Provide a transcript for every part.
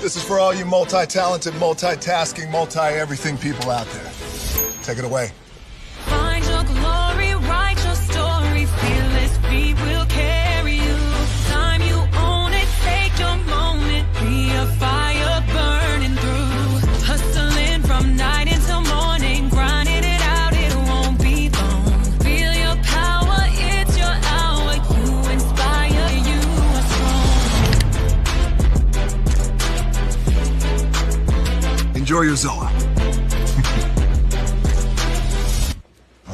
This is for all you multi-talented, multitasking, multi-everything people out there. Take it away. Find your glory, write your story, fearless feet will carry you. Time you own it, take your moment, be a fire burning through. Hustling from night until morning, grinding it out, it won't be long. Feel your power, it's your hour, you inspire, you are strong. Enjoy your Zoa.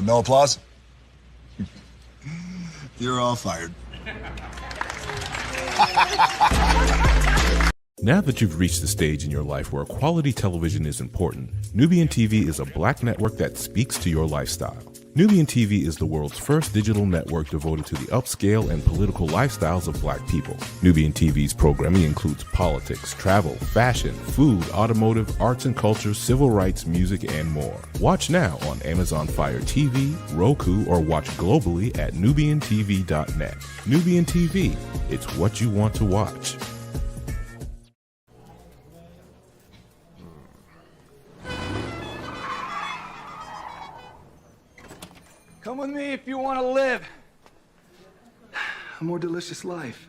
No applause? You're all fired. Now that you've reached the stage in your life where quality television is important, Nubian TV is a black network that speaks to your lifestyle. Nubian TV is the world's first digital network devoted to the upscale and political lifestyles of black people. Nubian TV's programming includes politics, travel, fashion, food, automotive, arts and culture, civil rights, music, and more. Watch now on Amazon Fire TV, Roku, or watch globally at nubiantv.net. Nubian TV, it's what you want to watch. Come with me if you want to live a more delicious life.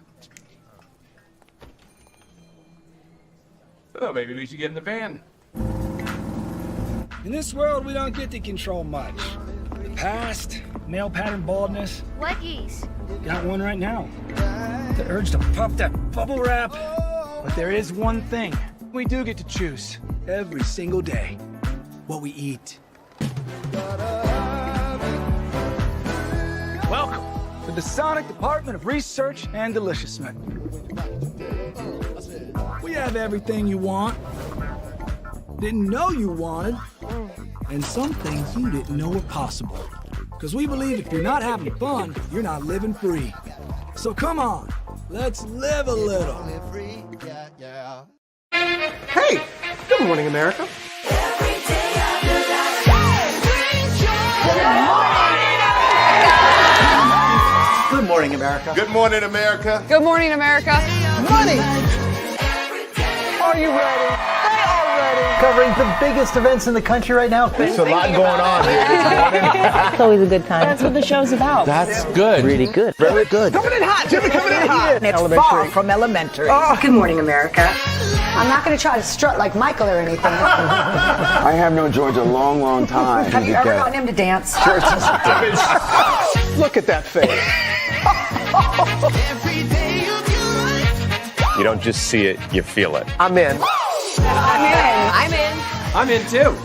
Oh, maybe we should get in the van. In this world, we don't get to control much. The past, male pattern baldness. Leggies. Got one right now. The urge to puff that bubble wrap. But there is one thing we do get to choose every single day. What we eat. Welcome to the Sonic Department of Research and Deliciousment. We have everything you want, didn't know you wanted, and some things you didn't know were possible. Because we believe if you're not having fun, you're not living free. So come on, let's live a little. Hey, good morning, America. Good morning, America. Good morning, America. Good morning, America. Money! Are you ready? They are ready. Covering the biggest events in the country right now. There's a lot going on here. It's always a good time. That's what the show's about. That's good. Really good. Very good. Coming in hot, Jimmy, coming in hot. It's far from elementary. Good morning, America. I'm not going to try to strut like Michael or anything. I have known George a long, long time. Have you ever known him to dance? Look at that face. You don't just see it, you feel it. I'm in. I'm in. I'm in too.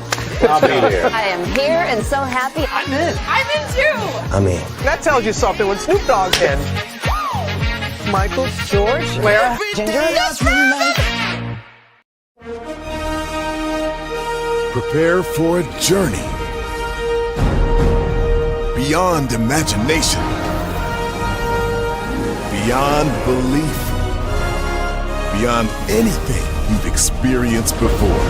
I'll be there. I am here and so happy. I'm in. I'm in too. I'm in. That tells you something when Snoop Dogg's in. Michael, George, Lara, Ginger. Prepare for a journey beyond imagination, beyond belief, beyond anything you've experienced before.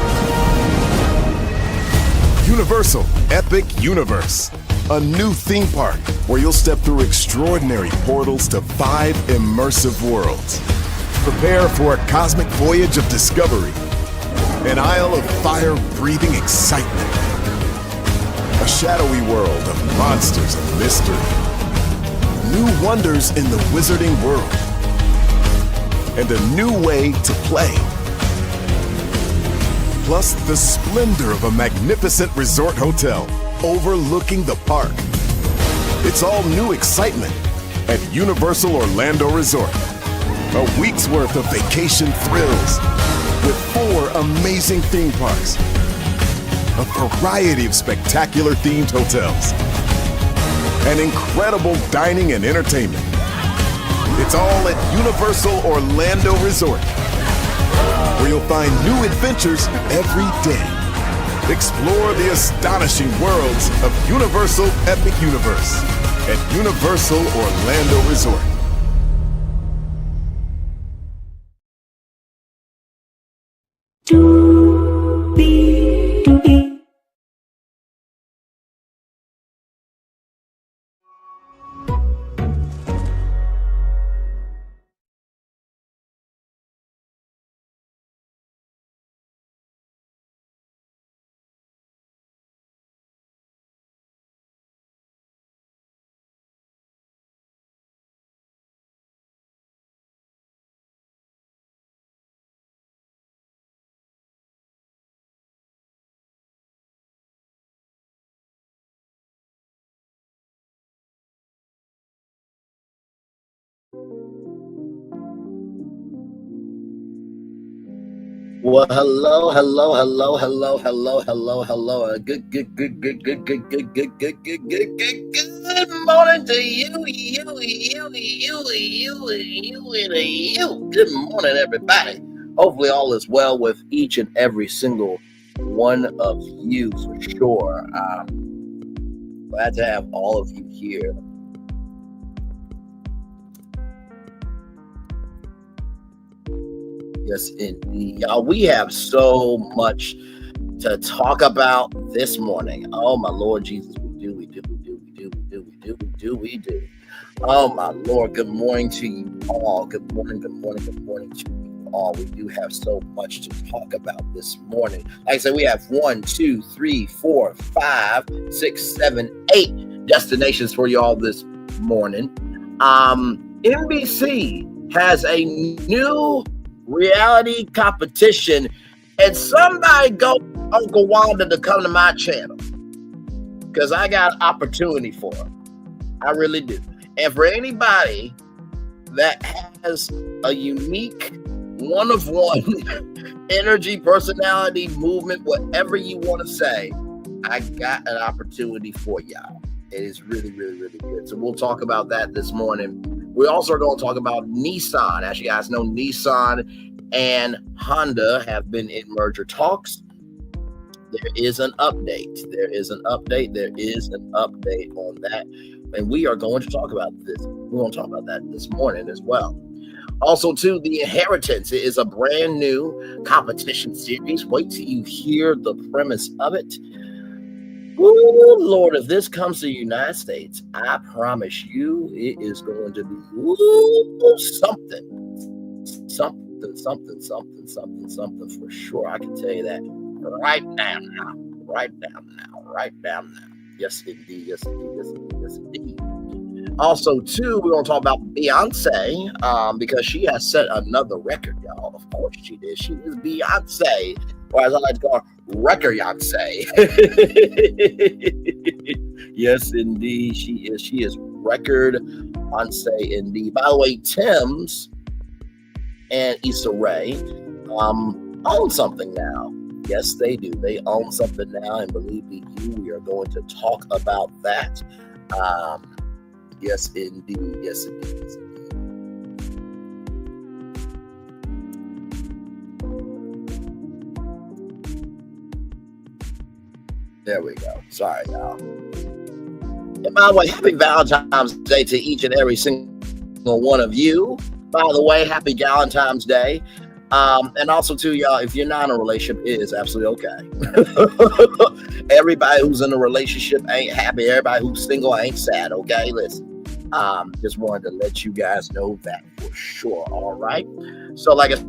Universal Epic Universe, a new theme park where you'll step through extraordinary portals to 5 immersive worlds. Prepare for a cosmic voyage of discovery, an isle of fire-breathing excitement, a shadowy world of monsters and mystery, new wonders in the wizarding world, and a new way to play. Plus the splendor of a magnificent resort hotel overlooking the park. It's all new excitement at Universal Orlando Resort. A week's worth of vacation thrills with 4 amazing theme parks, a variety of spectacular themed hotels, and incredible dining and entertainment. It's all at Universal Orlando Resort, where you'll find new adventures every day. Explore the astonishing worlds of Universal Epic Universe at Universal Orlando Resort. Well, hello. Good morning to you. Good morning, everybody. Hopefully all is well with each and every single one of you, for sure. Glad to have all of you here. Yes, indeed. Y'all, we have so much to talk about this morning. Oh, my Lord Jesus, we do. Oh, my Lord, good morning to you all. Good morning to you all. We do have so much to talk about this morning. Like I said, we have 1, 2, 3, 4, 5, 6, 7, 8 destinations for you all this morning. NBC has a new reality competition, and somebody go Uncle Wanda to come to my channel, because I got an opportunity for him. I really do. And for anybody that has a unique one-of-one energy, personality, movement, whatever you want to say, I got an opportunity for y'all. It is really good. So we'll talk about that this morning. We also are going to talk about Nissan. As you guys know, Nissan and Honda have been in merger talks. There is an update on that. And we are going to talk about this. We're going to talk about that this morning as well. Also, too, The Inheritance is a brand new competition series. Wait till you hear the premise of it. Ooh, Lord, if this comes to the United States, I promise you it is going to be something for sure. I can tell you that right now. Yes, indeed. Also, too, we're going to talk about Beyonce, because she has set another record, y'all. Of course she did. She is Beyonce, or as I like to call her, Record-Yonce. Yes, indeed, she is. She is Record-Yonce, indeed. By the way, Tems and Issa Rae own something now. Yes, they do. They own something now, and believe me, we are going to talk about that. Yes, indeed. There we go. Sorry, y'all. And by the way, happy Valentine's Day to each and every single one of you. By the way, happy Valentine's Day. And also, too, y'all, if you're not in a relationship, it is absolutely okay. Everybody who's in a relationship ain't happy. Everybody who's single ain't sad, okay? Listen, just wanted to let you guys know that for sure, all right? So, like I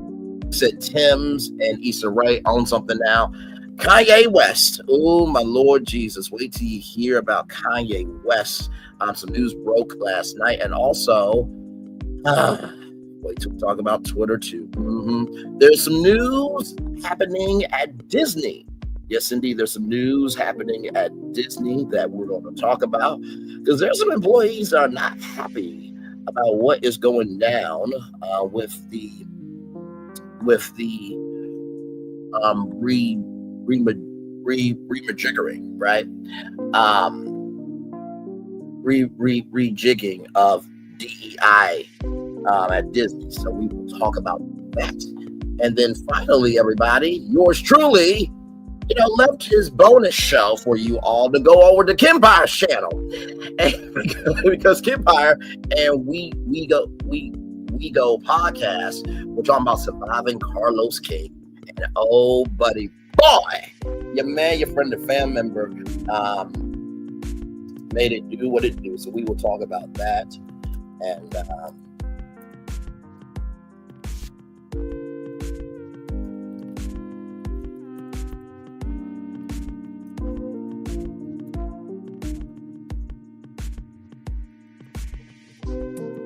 said, Tems and Issa Rae own something now. Kanye West. Oh, my Lord Jesus. Wait till you hear about Kanye West. Some news broke last night. And also, wait till we talk about Twitter, too. There's some news happening at Disney. Yes, indeed. There's some news happening at Disney that we're going to talk about, because there's some employees that are not happy about what is going down with the rejiggering, right? Rejigging of DEI at Disney. So we will talk about that. And then finally, everybody, yours truly, left his bonus show for you all to go over to Kempire's channel. And because Kempire and WeiGo podcast, we're talking about surviving Carlos King. And oh, buddy, boy, your man, your friend, and family member made it do what it do. So we will talk about that. And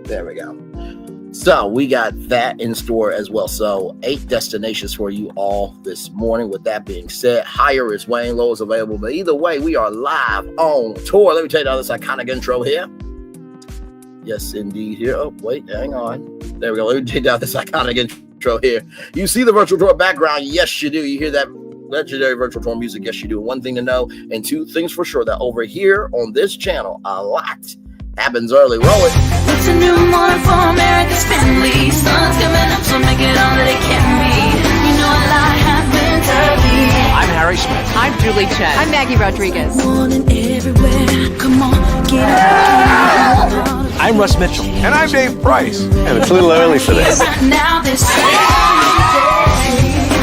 there we go. So we got that in store as well. So 8 destinations for you all this morning. With that being said, higher is Wayne, low is available. But either way, we are live on tour. Let me tell you this iconic intro here. Yes, indeed. Here. Oh, wait, hang on. There we go. Let me take down this iconic intro here. You see the virtual tour background? Yes, you do. You hear that legendary virtual tour music? Yes, you do. One thing to know, and two things for sure, that over here on this channel, a lot happens early. Roll it. It's a new morning for America's family. Sun's coming up, so make it all that it can be. You know a lot happens early. I'm Harry Smith. I'm Julie Chen. I'm Maggie Rodriguez. Morning everywhere. Come on, get up. I'm Russ Mitchell. And I'm Dave Price. And it's a little early for this. Now this it's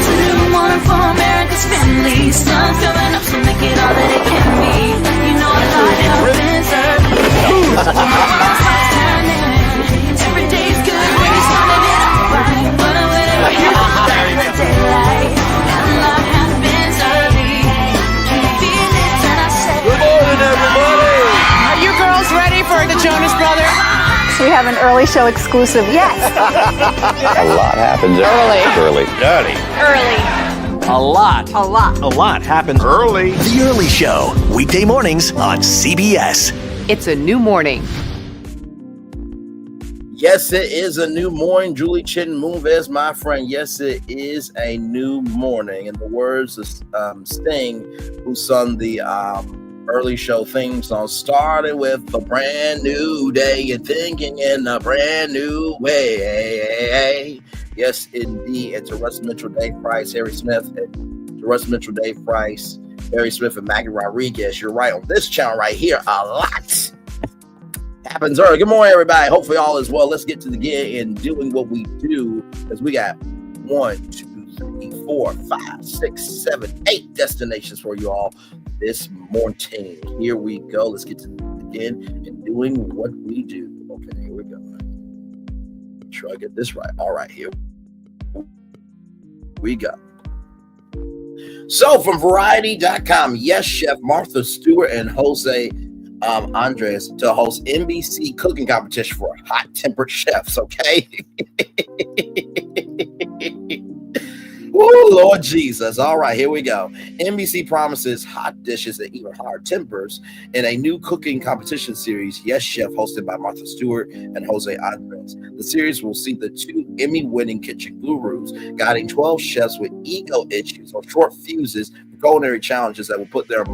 a new morning for America's family. Sun's coming up, so make it all that it can be. You know a lot happens early. Every day's good when you're starting it out right. But whenever you're starting the daylight, and a lot happens early. Can you feel it? And I say, Good morning, everybody. Are you girls ready for the Jonas Brothers? We have an early show exclusive. Yes. A lot happens early. A lot happens Early. The Early Show, weekday mornings on CBS. It's a new morning. Yes, it is a new morning. Julie Chen Moonves, my friend. Yes, it is a new morning. In the words of Sting, who sung the early show theme song, started with a brand new day and thinking in a brand new way. Yes, indeed. And to Russ Mitchell, Dave Price, Harry Smith, and to Russ Mitchell, Dave Price, Harry Smith, and Maggie Rodriguez. You're right. On this channel right here, a lot happens early. Good morning, everybody. Hopefully all is well. Let's get to the gear in doing what we do, because we got 1, 2, 3, 4, 5, 6, 7, 8 destinations for you all this morning. Here we go. Let's get to the gear in doing what we do. Okay, here we go. Make sure I get this right. All right, here we go. So from Variety.com, yes, Chef Martha Stewart and Jose Andres to host NBC cooking competition for hot-tempered chefs, okay? Oh, Lord Jesus. All right, here we go. NBC promises hot dishes and even hotter tempers in a new cooking competition series, Yes Chef, hosted by Martha Stewart and Jose Andres. The series will see the two Emmy-winning kitchen gurus guiding 12 chefs with ego issues or short fuses for culinary challenges that will put their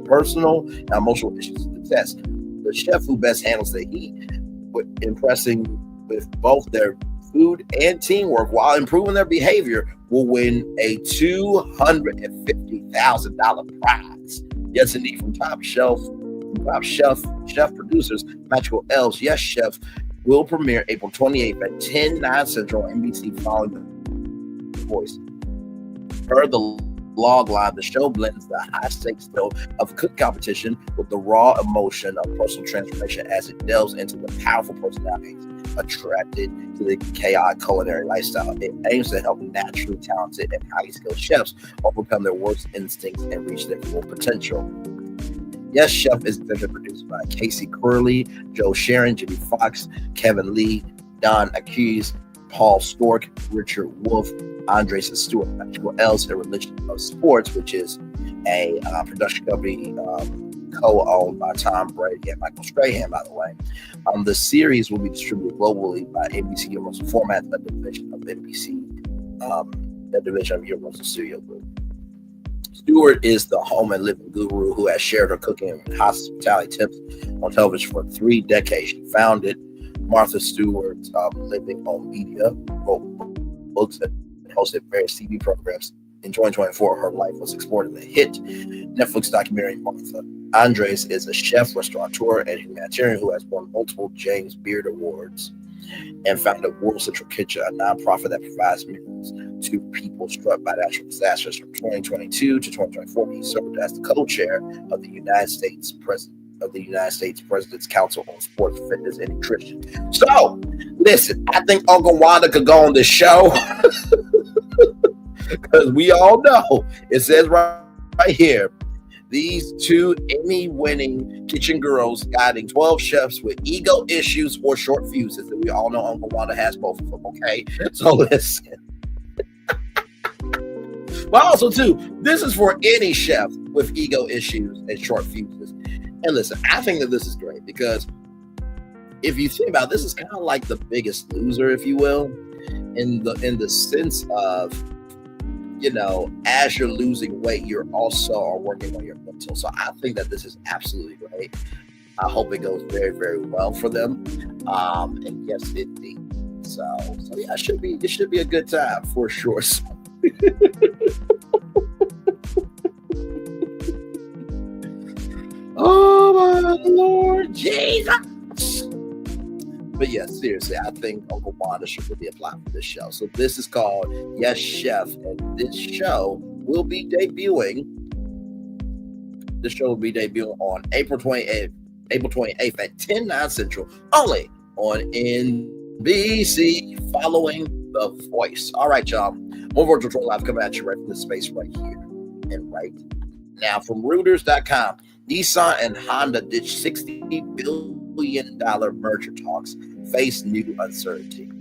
personal and emotional issues to the test. The chef who best handles the heat, impressing with both their food and teamwork while improving their behavior, will win a $250,000 prize. Yes, indeed, from top chef producers Magical Elves. Yes Chef will premiere April 28th at 10/9 Central on NBC following The Voice. Per the log line, the show blends the high-stakes thrill of a cook competition with the raw emotion of personal transformation as it delves into the powerful personalities attracted to the chaotic culinary lifestyle. It aims to help naturally talented and highly skilled chefs overcome their worst instincts and reach their full potential. Yes Chef is executive produced by Casey Curley, Joe Sharon, Jimmy Fox, Kevin Lee, Don Akes, Paul Stork, Richard Wolf, Andres and Stewart, Magical Elves, and Religion of Sports, which is a production company co-owned by Tom Brady and Michael Strahan, by the way. The series will be distributed globally by NBC Universal Formats, a division of NBC, a division of Universal Studio Group. Stewart is the home and living guru who has shared her cooking and hospitality tips on television for 3 decades. She founded Martha Stewart's Living Home Media, wrote books and hosted various TV programs. In 2024, her life was explored in the hit Netflix documentary Martha. Andres is a chef, restaurateur, and humanitarian who has won multiple James Beard Awards and founded World Central Kitchen, a nonprofit that provides meals to people struck by natural disasters. From 2022 to 2024, he served as the co-chair of the United States President's Council on Sports, Fitness, and Nutrition. So, listen, I think Uncle Wanda could go on this show because we all know it says right here, these two Emmy-winning kitchen girls guiding 12 chefs with ego issues or short fuses. And we all know Uncle Wanda has both of them, okay? So listen. But also, too, this is for any chef with ego issues and short fuses. And listen, I think that this is great because if you think about it, this is kind of like the Biggest Loser, if you will, in the sense of, you know, as you're losing weight, you're also working on your mental. So I think that this is absolutely great. I hope it goes very, very well for them. And yes, indeed. So yeah, it should be a good time for sure. Oh my Lord Jesus! But yeah, seriously, I think Uncle Wanda should really apply for this show. So this is called Yes Chef, and this show will be debuting. This show will be debuting on April 28th at 10/9 Central, only on NBC, following The Voice. All right, y'all. More Virtual Troll Live coming at you right from this space right here and right now from Reuters.com. Nissan and Honda ditch $60 billion merger talks, face new uncertainty.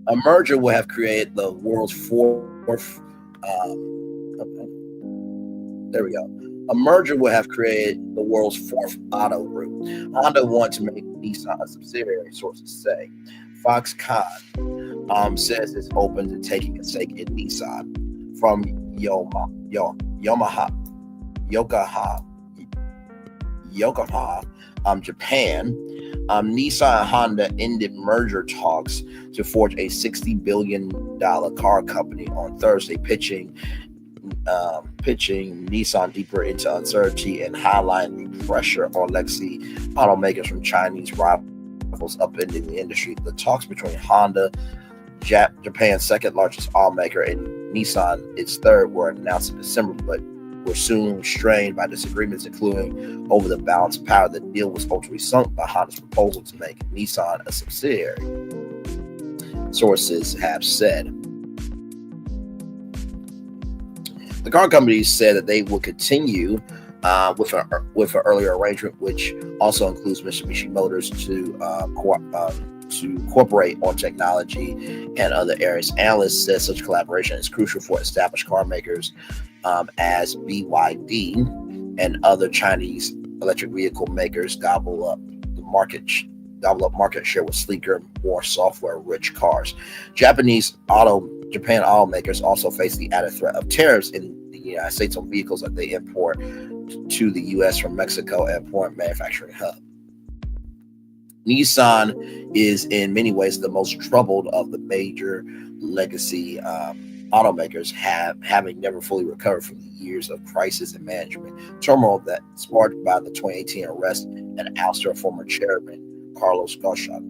A merger will have created the world's fourth. A merger will have created the world's fourth auto group. Honda wants to make Nissan a subsidiary, sources say. Foxconn says it's open to taking a stake in Nissan from Yokohama, Japan. Nissan and Honda ended merger talks to forge a $60 billion car company on Thursday, pitching Nissan deeper into uncertainty and highlighting the pressure on legacy automakers from Chinese rivals upending the industry. The talks between Honda, Japan's second largest automaker, and Nissan, its third, were announced in December, but were soon strained by disagreements, including over the balance of power. The deal was ultimately sunk by Honda's proposal to make Nissan a subsidiary, sources have said. The car company said that they will continue with an earlier arrangement, which also includes Mitsubishi Motors to cooperate on technology and other areas. Analysts said such collaboration is crucial for established car makers as BYD and other Chinese electric vehicle makers gobble up market share with sleeker, more software-rich cars. Japan automakers also face the added threat of tariffs in the United States on vehicles that they import to the U.S. from Mexico and foreign manufacturing hub. Nissan is in many ways the most troubled of the major legacy automakers, having never fully recovered from the years of crisis and management turmoil that sparked by the 2018 arrest and ouster of former chairman Carlos Ghosn.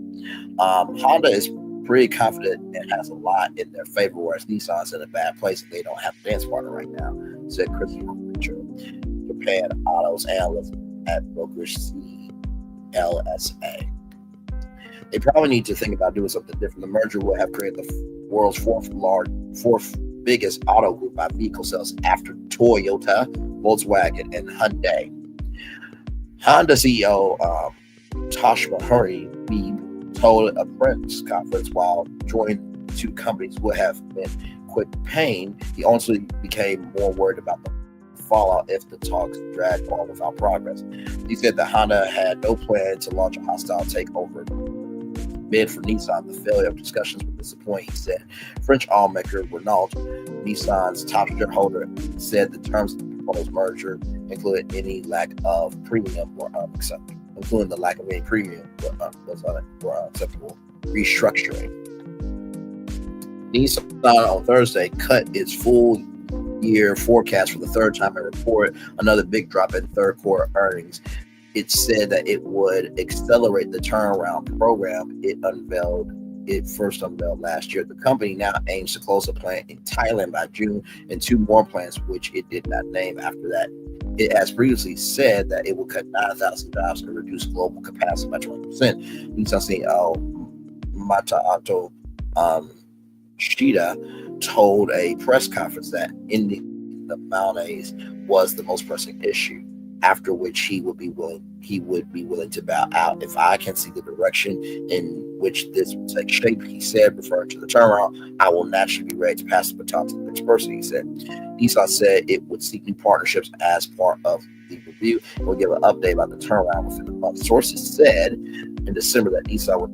Honda is pretty confident and has a lot in their favor, whereas Nissan's in a bad place and they don't have a dance partner right now, said Christopher Richard, Japan Autos analyst at brokerage CLSA. They probably need to think about doing something different. The merger will have created the world's fourth biggest auto group by vehicle sales after Toyota, Volkswagen, and Hyundai. Honda CEO Toshima Hori told a press conference while joining two companies would have been quick pain. He also became more worried about the fallout if the talks dragged on without progress. He said that Honda had no plan to launch a hostile takeover bid for Nissan. The failure of discussions would disappoint, he said. French automaker Renault, Nissan's top shareholder, said the terms of the proposed merger included any lack of premium were unacceptable. Including the lack of any premium were unacceptable. Restructuring. Nissan on Thursday cut its full year forecast for the third time and reported another big drop in third quarter earnings. It said that it would accelerate the turnaround program it first unveiled last year. The company now aims to close a plant in Thailand by June and two more plants, which it did not name after that. It has previously said that it will cut 9,000 jobs and reduce global capacity by 20%. Nissan CEO Masato Shida told a press conference that ending the mayonnaise was the most pressing issue, after which he would be willing to bow out. If I can see the direction in which this will take shape, he said, referring to the turnaround, I will naturally be ready to pass the baton to the next person, he said. Nissan said it would seek new partnerships as part of the review and will give an update about the turnaround within the month. Sources said in December that Nissan would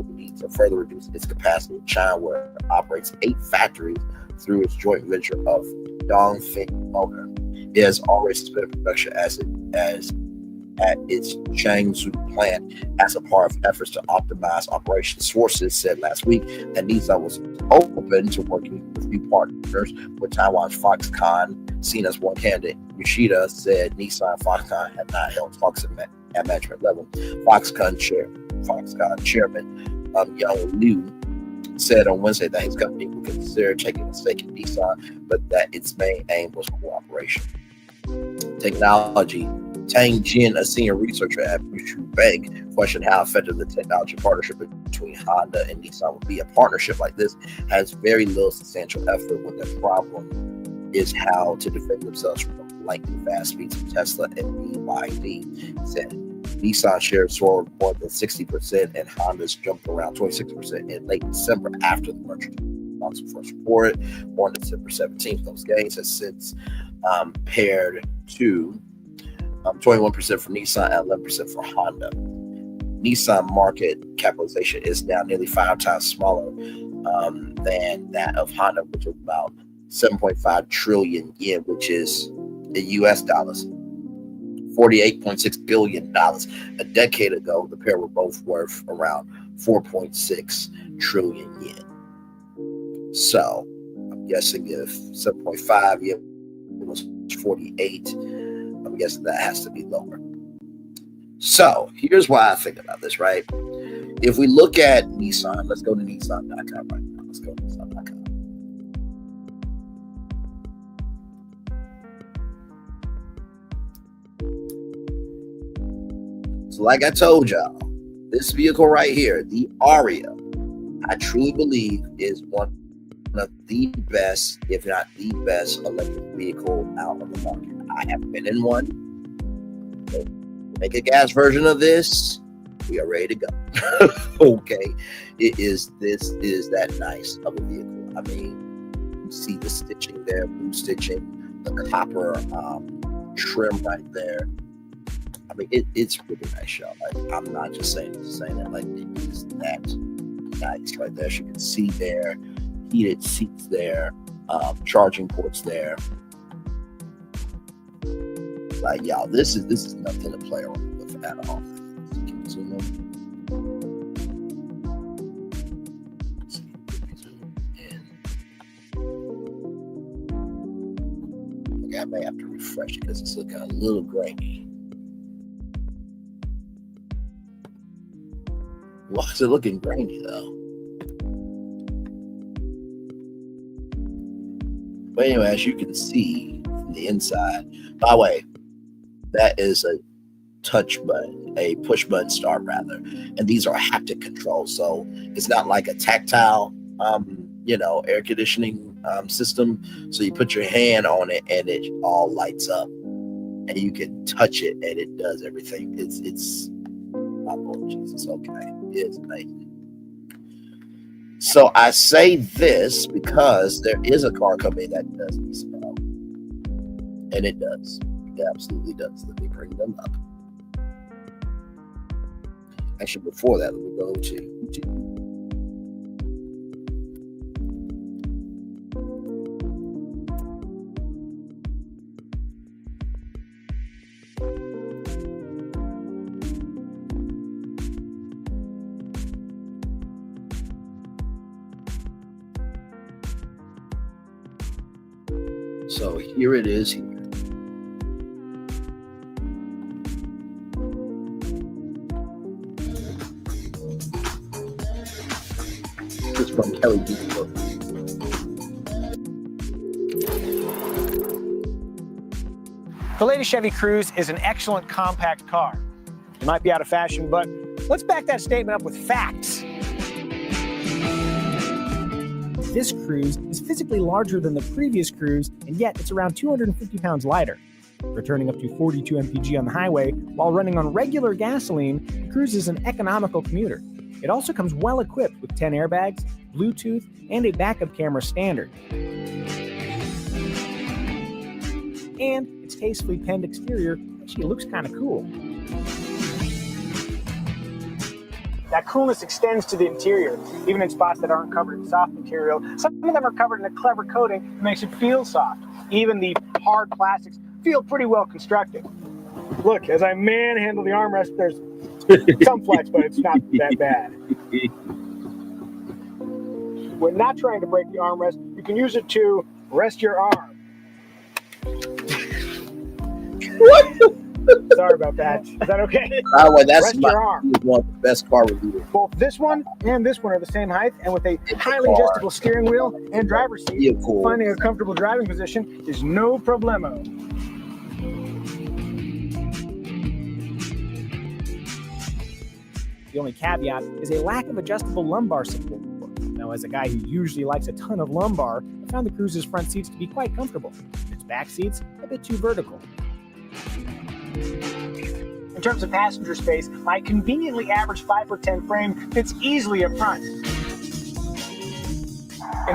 need to further reduce its capacity in China, where it operates 8 factories through its joint venture of Dongfeng Motor. It has already suspended production at its Changzhou plant as a part of efforts to optimize operations. Sources said last week that Nissan was open to working with new partners with Taiwan's Foxconn, seen as one candidate. Yoshida said Nissan and Foxconn had not held talks at management level. Foxconn chairman Young Liu said on Wednesday that his company would consider taking a stake in Nissan, but that its main aim was cooperation. Technology. Tang Jin, a senior researcher at Bushu Bank, questioned how effective the technology partnership between Honda and Nissan would be. A partnership like this has very little substantial effort when the problem is how to defend themselves from the lightning fast speeds of Tesla and BYD. Said Nissan shares soared more than 60% and Honda's jumped around 26% in late December after the merger was first reported. On December 17th, those gains have since paired to 21% for Nissan and 11% for Honda. Nissan market capitalization is now nearly 5 times smaller than that of Honda, which is about 7.5 trillion yen, which is in US dollars, $48.6 billion. A decade ago, the pair were both worth around 4.6 trillion yen. So I'm guessing if 7.5 yen was 48, I'm guessing that has to be lower. So here's why I think about this, right? If we look at Nissan, let's go to Nissan.com right now. Let's go to Nissan.com. So like I told y'all, this vehicle right here, the Aria, I truly believe is one of the best, if not the best, electric vehicle out on the market. I have been in one. Make a gas version of this, we are ready to go. Okay, this is that nice of a vehicle. I mean, you see the stitching there, blue stitching, the copper trim right there. I mean, it's really nice, y'all. Like, I'm not just saying it. Like, it is that nice right there. As you can see there, heated seats there, charging ports there. Like, y'all, this is nothing to play around with at all. Can you zoom in? Okay, I may have to refresh it because it's looking a little grainy. Why is it looking grainy though? But anyway, as you can see from the inside, by the way, that is a push button start rather. And these are haptic controls. So it's not like a tactile, air conditioning system. So you put your hand on it and it all lights up and you can touch it and it does everything. It's my Lord Jesus. Okay. It's amazing. So I say this because there is a car company that does this. And it does. It absolutely does. Let me bring them up. Actually, before that, let me go to YouTube. So here it is here. This is from Kelly Beaver. The latest Chevy Cruze is an excellent compact car. It might be out of fashion, but let's back that statement up with facts. This Cruze is physically larger than the previous Cruze, and yet it's around 250 pounds lighter. Returning up to 42 mpg on the highway while running on regular gasoline, the Cruze is an economical commuter. It also comes well equipped with 10 airbags, Bluetooth, and a backup camera standard. And its tastefully penned exterior actually looks kind of cool. That coolness extends to the interior, even in spots that aren't covered in soft material. Some of them are covered in a clever coating that makes it feel soft. Even the hard plastics feel pretty well constructed. Look, as I manhandle the armrest, there's some flex, but it's not that bad. When not trying to break the armrest, you can use it to rest your arm. What? Sorry about that. Is that okay? By the way, that's rest your arm. One of the best car reviews. Both this one and this one are the same height, and with a highly adjustable steering wheel and driver's seat, finding a comfortable driving position is no problemo. The only caveat is a lack of adjustable lumbar support. Now, as a guy who usually likes a ton of lumbar, I found the Cruise's front seats to be quite comfortable. Its back seats, a bit too vertical. In terms of passenger space, my conveniently average 5'10" frame fits easily up front. In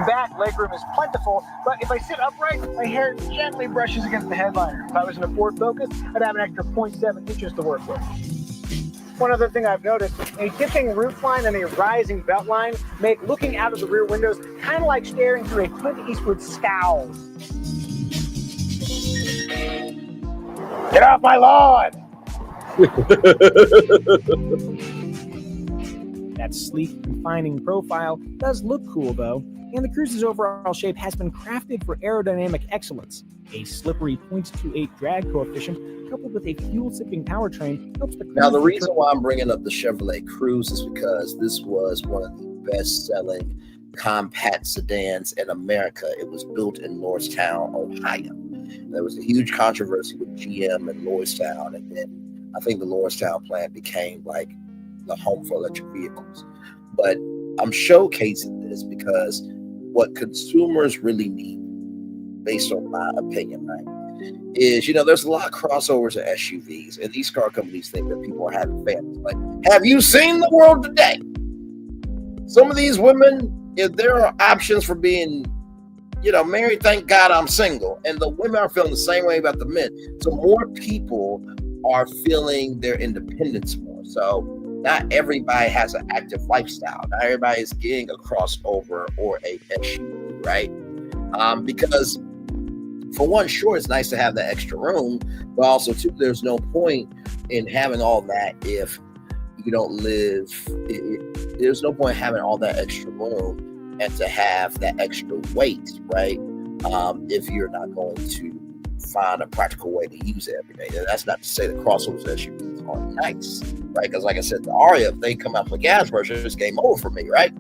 back, legroom is plentiful, but if I sit upright, my hair gently brushes against the headliner. If I was in a Ford Focus, I'd have an extra 0.7 inches to work with. One other thing I've noticed, a dipping roof line and a rising belt line make looking out of the rear windows kind of like staring through a Clint Eastwood scowl. Get off my lawn! That sleek, confining profile does look cool, though, and the Cruise's overall shape has been crafted for aerodynamic excellence. A slippery 0.28 drag coefficient coupled with a fuel-sipping powertrain helps the Cruise. Now, the reason why I'm bringing up the Chevrolet Cruze is because this was one of the best-selling compact sedans in America. It was built in Lordstown, Ohio. There was a huge controversy with GM and Lordstown, and then I think the Lordstown plant became like the home for electric vehicles. But I'm showcasing this because what consumers really need, based on my opinion, right, is, there's a lot of crossovers of SUVs, and these car companies think that people are having families. Like, have you seen the world today? Some of these women, if there are options for being, married, thank God I'm single. And the women are feeling the same way about the men. So more people are feeling their independence more. So not everybody has an active lifestyle. Not everybody is getting a crossover or a SUV, right? Because for one, sure, it's nice to have that extra room, but also too, there's no point in having all that if you don't live. There's no point in having all that extra room and to have that extra weight, right? If you're not going to find a practical way to use it every day. And that's not to say the crossovers SUVs are nice, right? Because like I said, the Aria, if they come out with a gas version, it's game over for me, right?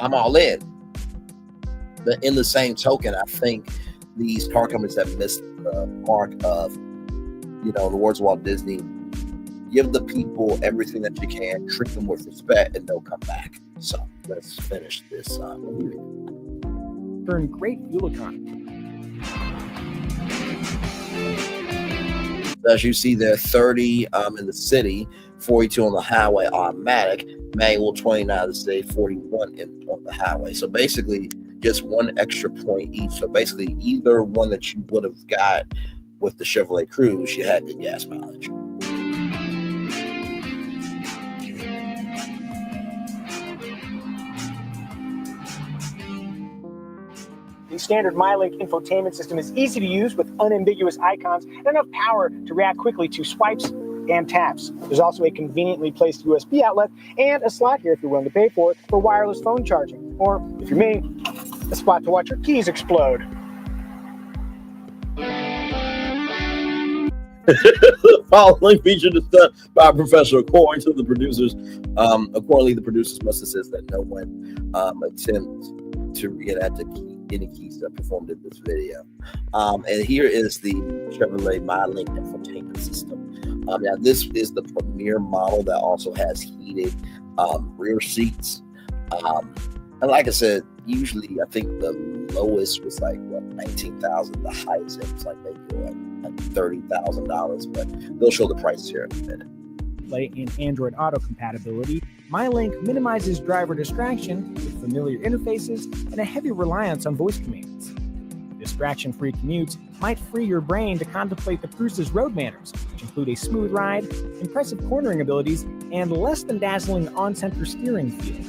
I'm all in. But in the same token, I think these car companies have missed the mark of, the words of Walt Disney, give the people everything that you can, treat them with respect, and they'll come back. So let's finish this review. Burn great fuel economy. As you see there, 30 in the city, 42 on the highway automatic, manual 29 to say 41 on the highway. So basically just one extra point each. So basically either one that you would have got with the Chevrolet Cruze, you had good gas mileage. The standard MyLink infotainment system is easy to use with unambiguous icons and enough power to react quickly to swipes and taps. There's also a conveniently placed USB outlet and a slot here if you're willing to pay for it for wireless phone charging. Or, if you're me, a spot to watch your keys explode. Following feature is done by a professional. According to the producers, accordingly, the producers must insist that no one attempt to reenact any keys that performed in this video. And here is the Chevrolet MyLink infotainment system. Now, this is the premier model that also has heated rear seats. And like I said, usually I think the lowest was like $19,000. The highest it was like maybe like $30,000. But they'll show the prices here in a minute. And Android Auto compatibility, MyLink minimizes driver distraction with familiar interfaces and a heavy reliance on voice commands. Distraction-free commutes might free your brain to contemplate the Cruise's road manners, which include a smooth ride, impressive cornering abilities, and less than dazzling on-center steering feel.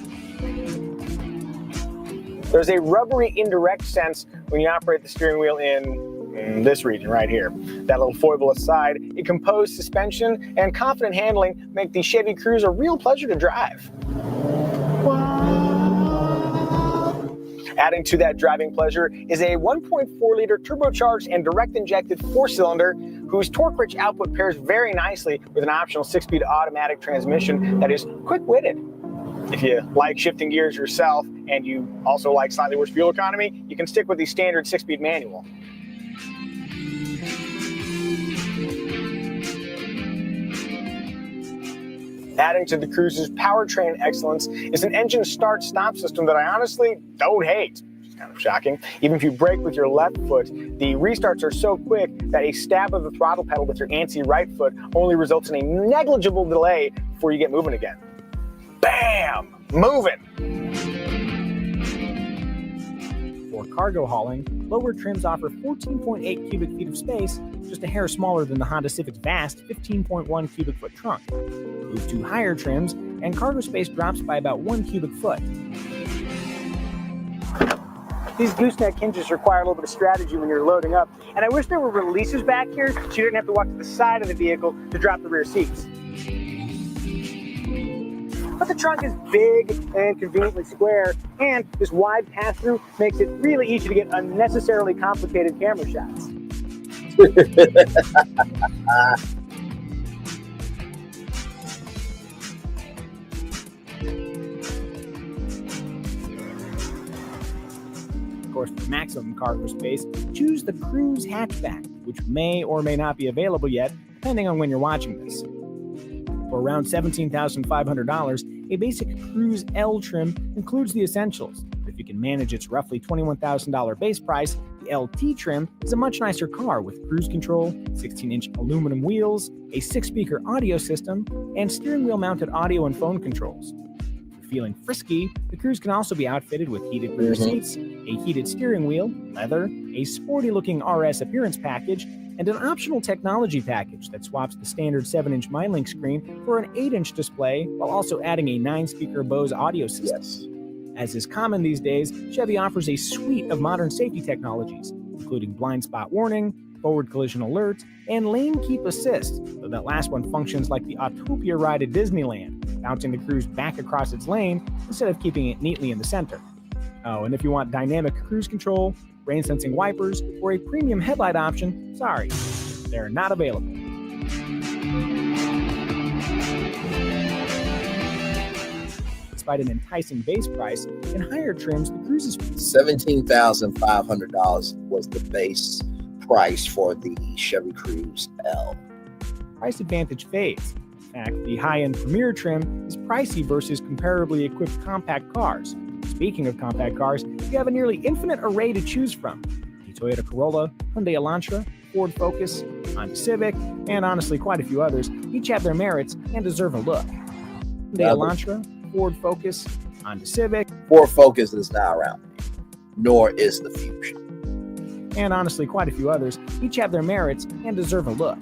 There's a rubbery indirect sense when you operate the steering wheel in this region right here. That little foible aside, a composed suspension and confident handling make the Chevy Cruze a real pleasure to drive. Adding to that driving pleasure is a 1.4-liter turbocharged and direct-injected 4-cylinder whose torque-rich output pairs very nicely with an optional 6-speed automatic transmission that is quick-witted. If you like shifting gears yourself and you also like slightly worse fuel economy, you can stick with the standard 6-speed manual. Adding to the Cruze's powertrain excellence is an engine start-stop system that I honestly don't hate. Which is kind of shocking. Even if you brake with your left foot, the restarts are so quick that a stab of the throttle pedal with your antsy right foot only results in a negligible delay before you get moving again. Bam! Moving! For cargo hauling, lower trims offer 14.8 cubic feet of space, just a hair smaller than the Honda Civic's vast 15.1 cubic foot trunk. Move to higher trims, and cargo space drops by about 1 cubic foot. These gooseneck hinges require a little bit of strategy when you're loading up, and I wish there were releases back here so you didn't have to walk to the side of the vehicle to drop the rear seats. But the trunk is big and conveniently square, and this wide pass-through makes it really easy to get unnecessarily complicated camera shots. Of course, for maximum cargo space, choose the Cruze hatchback, which may or may not be available yet, depending on when you're watching this. For around $17,500, a basic Cruze L trim includes the essentials. If you can manage its roughly $21,000 base price, the LT trim is a much nicer car with cruise control, 16-inch aluminum wheels, a 6-speaker audio system, and steering wheel-mounted audio and phone controls. If feeling frisky, the Cruze can also be outfitted with heated rear seats, a heated steering wheel, leather, a sporty-looking RS appearance package, and an optional technology package that swaps the standard 7-inch MyLink screen for an 8-inch display while also adding a 9-speaker Bose audio system. Yes. As is common these days, Chevy offers a suite of modern safety technologies, including blind spot warning, forward collision alert, and lane keep assist, though that last one functions like the Autopia ride at Disneyland, bouncing the Cruze back across its lane instead of keeping it neatly in the center. Oh, and if you want dynamic cruise control, rain-sensing wipers, or a premium headlight option, sorry, they're not available. Despite an enticing base price, in higher trims, the Cruze is $17,500 was the base price for the Chevy Cruze L. Price advantage fades. In fact, the high-end Premier trim is pricey versus comparably equipped compact cars. Speaking of compact cars, you have a nearly infinite array to choose from. The Toyota Corolla, Hyundai Elantra, Ford Focus, Honda Civic, and honestly quite a few others each have their merits and deserve a look. Hyundai Elantra, Ford Focus, Honda Civic. Ford Focus is not around, nor is the Fusion. And honestly quite a few others each have their merits and deserve a look.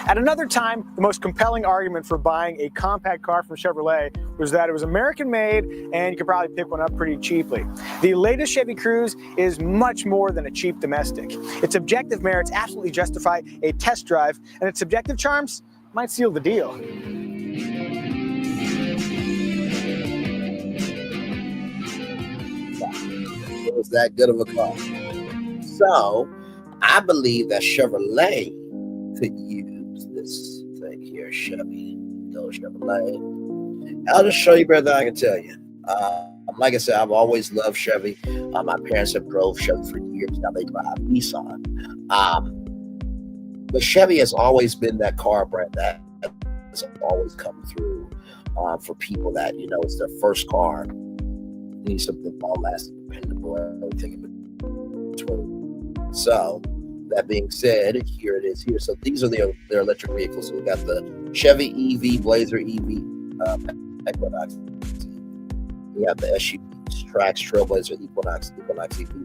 At another time, the most compelling argument for buying a compact car from Chevrolet was that it was American-made and you could probably pick one up pretty cheaply. The latest Chevy Cruze is much more than a cheap domestic. Its objective merits absolutely justify a test drive, and its subjective charms might seal the deal. It was that good of a car. So, I believe that Chevrolet could use this thing here, Chevy. Go Chevrolet. I'll just show you better than I can tell you. Like I said, I've always loved Chevy. My parents have drove Chevy for years. Now they drive Nissan. But Chevy has always been that car brand that has always come through for people that, you know, it's their first car. They need something long-lasting, dependable, everything in between. So, that being said, here it is here. So these are their electric vehicles. So we got the Chevy EV, Blazer EV, Equinox You have the SUVs, Trax, Trailblazer, Equinox EV,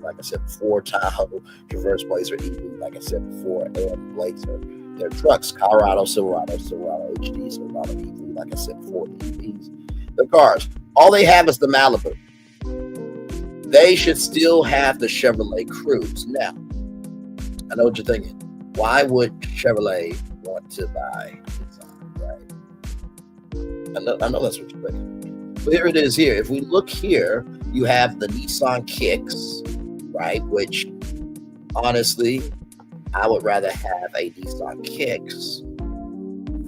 like I said before, Tahoe, Traverse Blazer EV, like I said before, and Blazer. Their trucks, Colorado, Silverado HD, Silverado EV, like I said before, EVs. The cars, all they have is the Malibu. They should still have the Chevrolet Cruze. Now, I know what you're thinking. Why would Chevrolet want to buy Nissan, right? I know that's what you're thinking. So here it is here. If we look here, you have the Nissan Kicks, right? Which, honestly, I would rather have a Nissan Kicks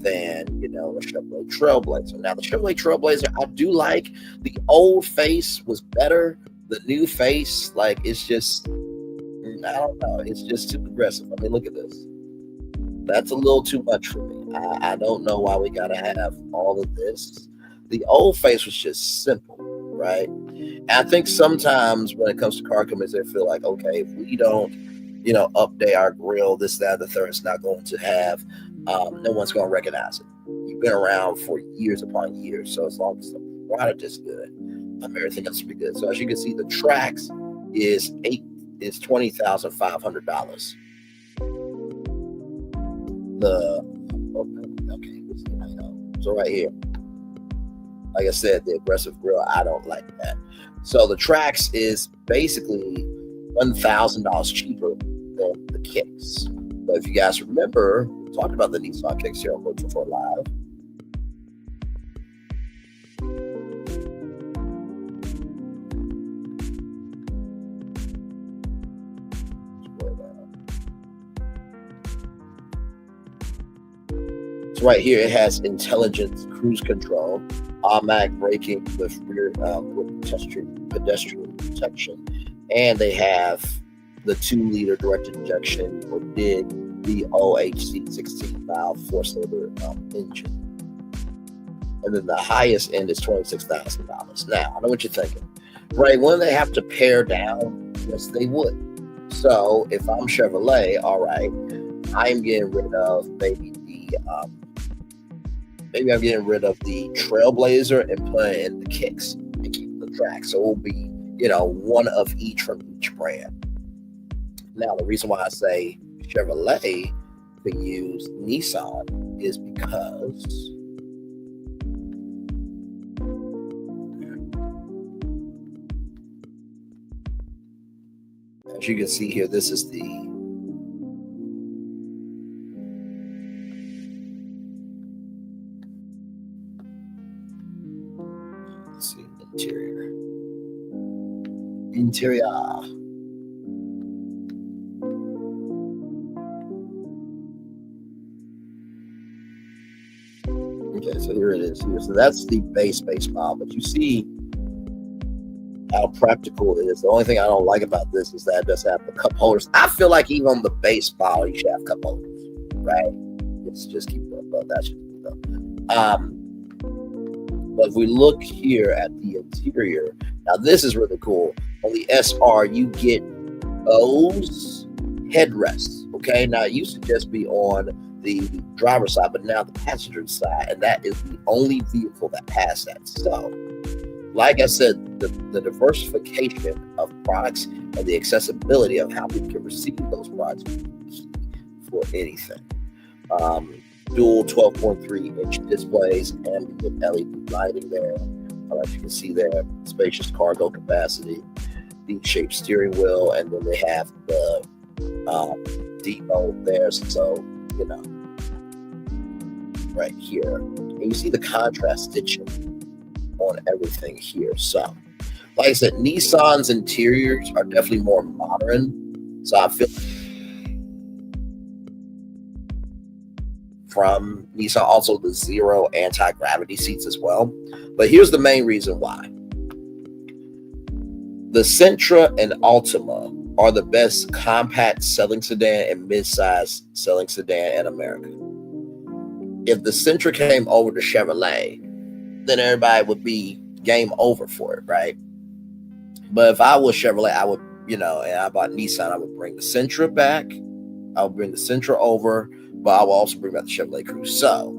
than, a Chevrolet Trailblazer. Now, the Chevrolet Trailblazer, I do like. The old face was better. The new face, it's just, I don't know. It's just too aggressive. I mean, look at this. That's a little too much for me. I don't know why we got to have all of this. The old face was just simple, right? And I think sometimes when it comes to car companies, they feel like, okay, if we don't, update our grill, this, that, the third, it's not going to have, no one's going to recognize it. You've been around for years upon years. So as long as the product is good, everything else will be good. So as you can see, the Trax is $20,500. So right here, like I said, the aggressive grill, I don't like that. So the Trax is basically $1,000 cheaper than the Kicks. But if you guys remember, we talked about the Nissan Kicks here on Virtual for Live. So right here, it has intelligent cruise control, automatic braking with rear with pedestrian protection, and they have the 2-liter direct injection or DIG VOHC 16 valve 4-cylinder engine. And then the highest end is $26,000. Now, I know what you're thinking. Right, when they have to pare down, yes, they would. So if I'm Chevrolet, all right, I'm getting rid of maybe I'm getting rid of the Trailblazer and putting in the Kicks and keep the Trax. So it will be, one of each from each brand. Now, the reason why I say Chevrolet can use Nissan is because as you can see here, this is the interior. Okay, so here it is here. So that's the base model, but you see how practical it is. The only thing I don't like about this is that it does have the cup holders. I feel like even on the base model, you should have cup holders, right? Let's just keep going, but that should be done. But if we look here at the interior, now this is really cool. On the SR, you get those headrests. Okay, now it used to just be on the driver's side, but now the passenger side, and that is the only vehicle that has that. So, like I said, the diversification of products and the accessibility of how people can receive those products is key for anything. Dual 12.3-inch displays and LED lighting there. As you can see there, spacious cargo capacity, D-shaped steering wheel, and then they have the D mode there. So, right here, and you see the contrast stitching on everything here. So, like I said, Nissan's interiors are definitely more modern. So I feel from Nissan, also the Zero anti-gravity seats as well. But here's the main reason why. The Sentra and Altima are the best compact selling sedan and mid-size selling sedan in America. If the Sentra came over to Chevrolet, then everybody would be game over for it, right? But if I was Chevrolet, I would, and I bought Nissan, I would bring the Sentra back. I would bring the Sentra over, but I will also bring back the Chevrolet Cruze. So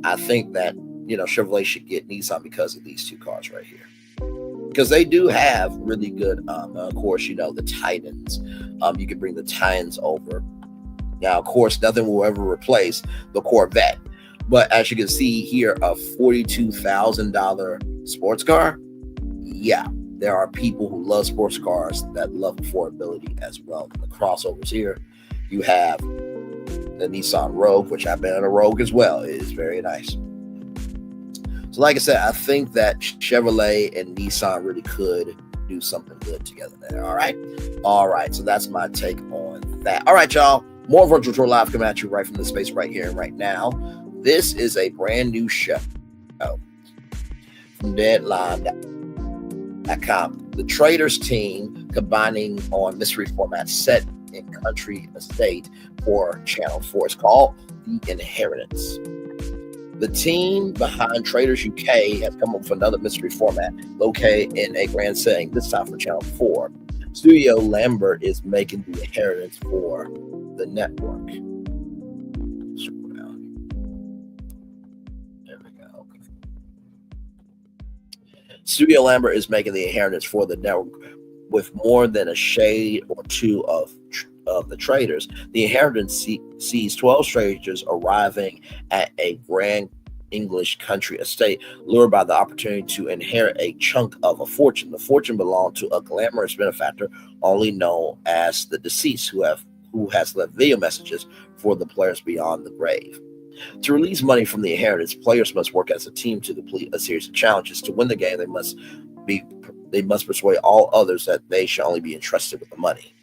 I think that, Chevrolet should get Nissan because of these two cars right here. because they do have really good, of course, the Titans. You can bring the Titans over. Now, of course, nothing will ever replace the Corvette. But as you can see here, a $42,000 sports car. Yeah, there are people who love sports cars that love affordability as well. And the crossovers here, you have the Nissan Rogue, which I've been in a Rogue as well. It is very nice. So like I said, I think that Chevrolet and Nissan really could do something good together there. All right. So that's my take on that. All right, y'all. More Virtual Tour Live coming at you right from the space right here and right now. This is a brand new show from Deadline.com. The Traders team combining on mystery format set in country estate for Channel 4. It's called The Inheritance. The team behind Traders UK has come up with another mystery format located in a grand setting, this time for Channel 4. Studio Lambert is making The Inheritance for the network. There we go. Okay. Studio Lambert is making The Inheritance for the network with more than a shade or two of the Traders. The Inheritance sees 12 strangers arriving at a grand English country estate, lured by the opportunity to inherit a chunk of a fortune. The fortune belonged to a glamorous benefactor only known as the deceased, who has left video messages for the players beyond the grave. To release money from the inheritance, players must work as a team to complete a series of challenges. To win the game, they must persuade all others that they should only be entrusted with the money.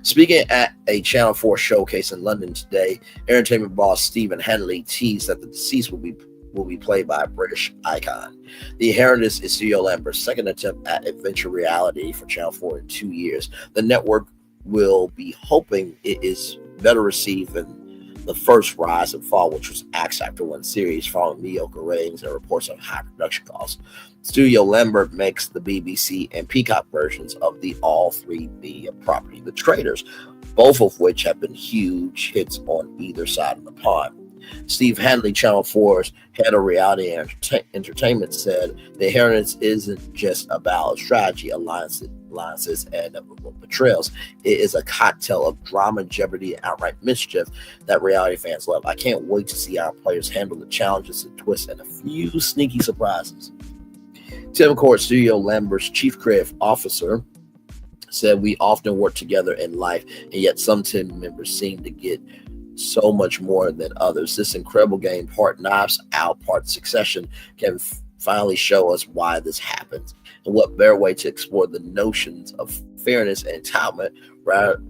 Speaking at a Channel 4 showcase in London today, entertainment boss Stephen Henley teased that the deceased will be played by a British icon. The Inheritance is Studio Lambert's second attempt at adventure reality for Channel 4 in 2 years. The network will be hoping it is better received than the first Rise and Fall, which was X Factor 1 series, following mediocre ratings and reports of high production costs. Studio Lambert makes the BBC and Peacock versions of the all three media property, The Traders, both of which have been huge hits on either side of the pond. Steve Hanley, Channel 4's head of reality and entertainment, said The Inheritance isn't just about strategy, alliances, and betrayals. It is a cocktail of drama, jeopardy, and outright mischief that reality fans love. I can't wait to see our players handle the challenges and twists and a few sneaky surprises. Tim Court, Studio Lambert's chief creative officer, said, "We often work together in life, and yet some team members seem to get so much more than others. This incredible game, part Knives Out, part Succession, can finally show us why this happens, and what better way to explore the notions of fairness and entitlement rather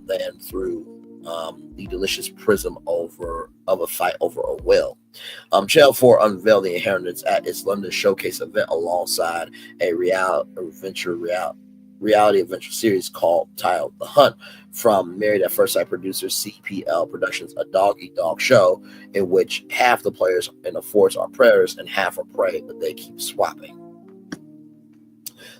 than through the delicious prism of a fight over a will." Channel 4 unveiled The Inheritance at its London showcase event alongside a reality adventure series titled The Hunt from Married at First Sight producer CPL Productions, a dog-eat-dog show in which half the players in the force are predators and half are prey, but they keep swapping.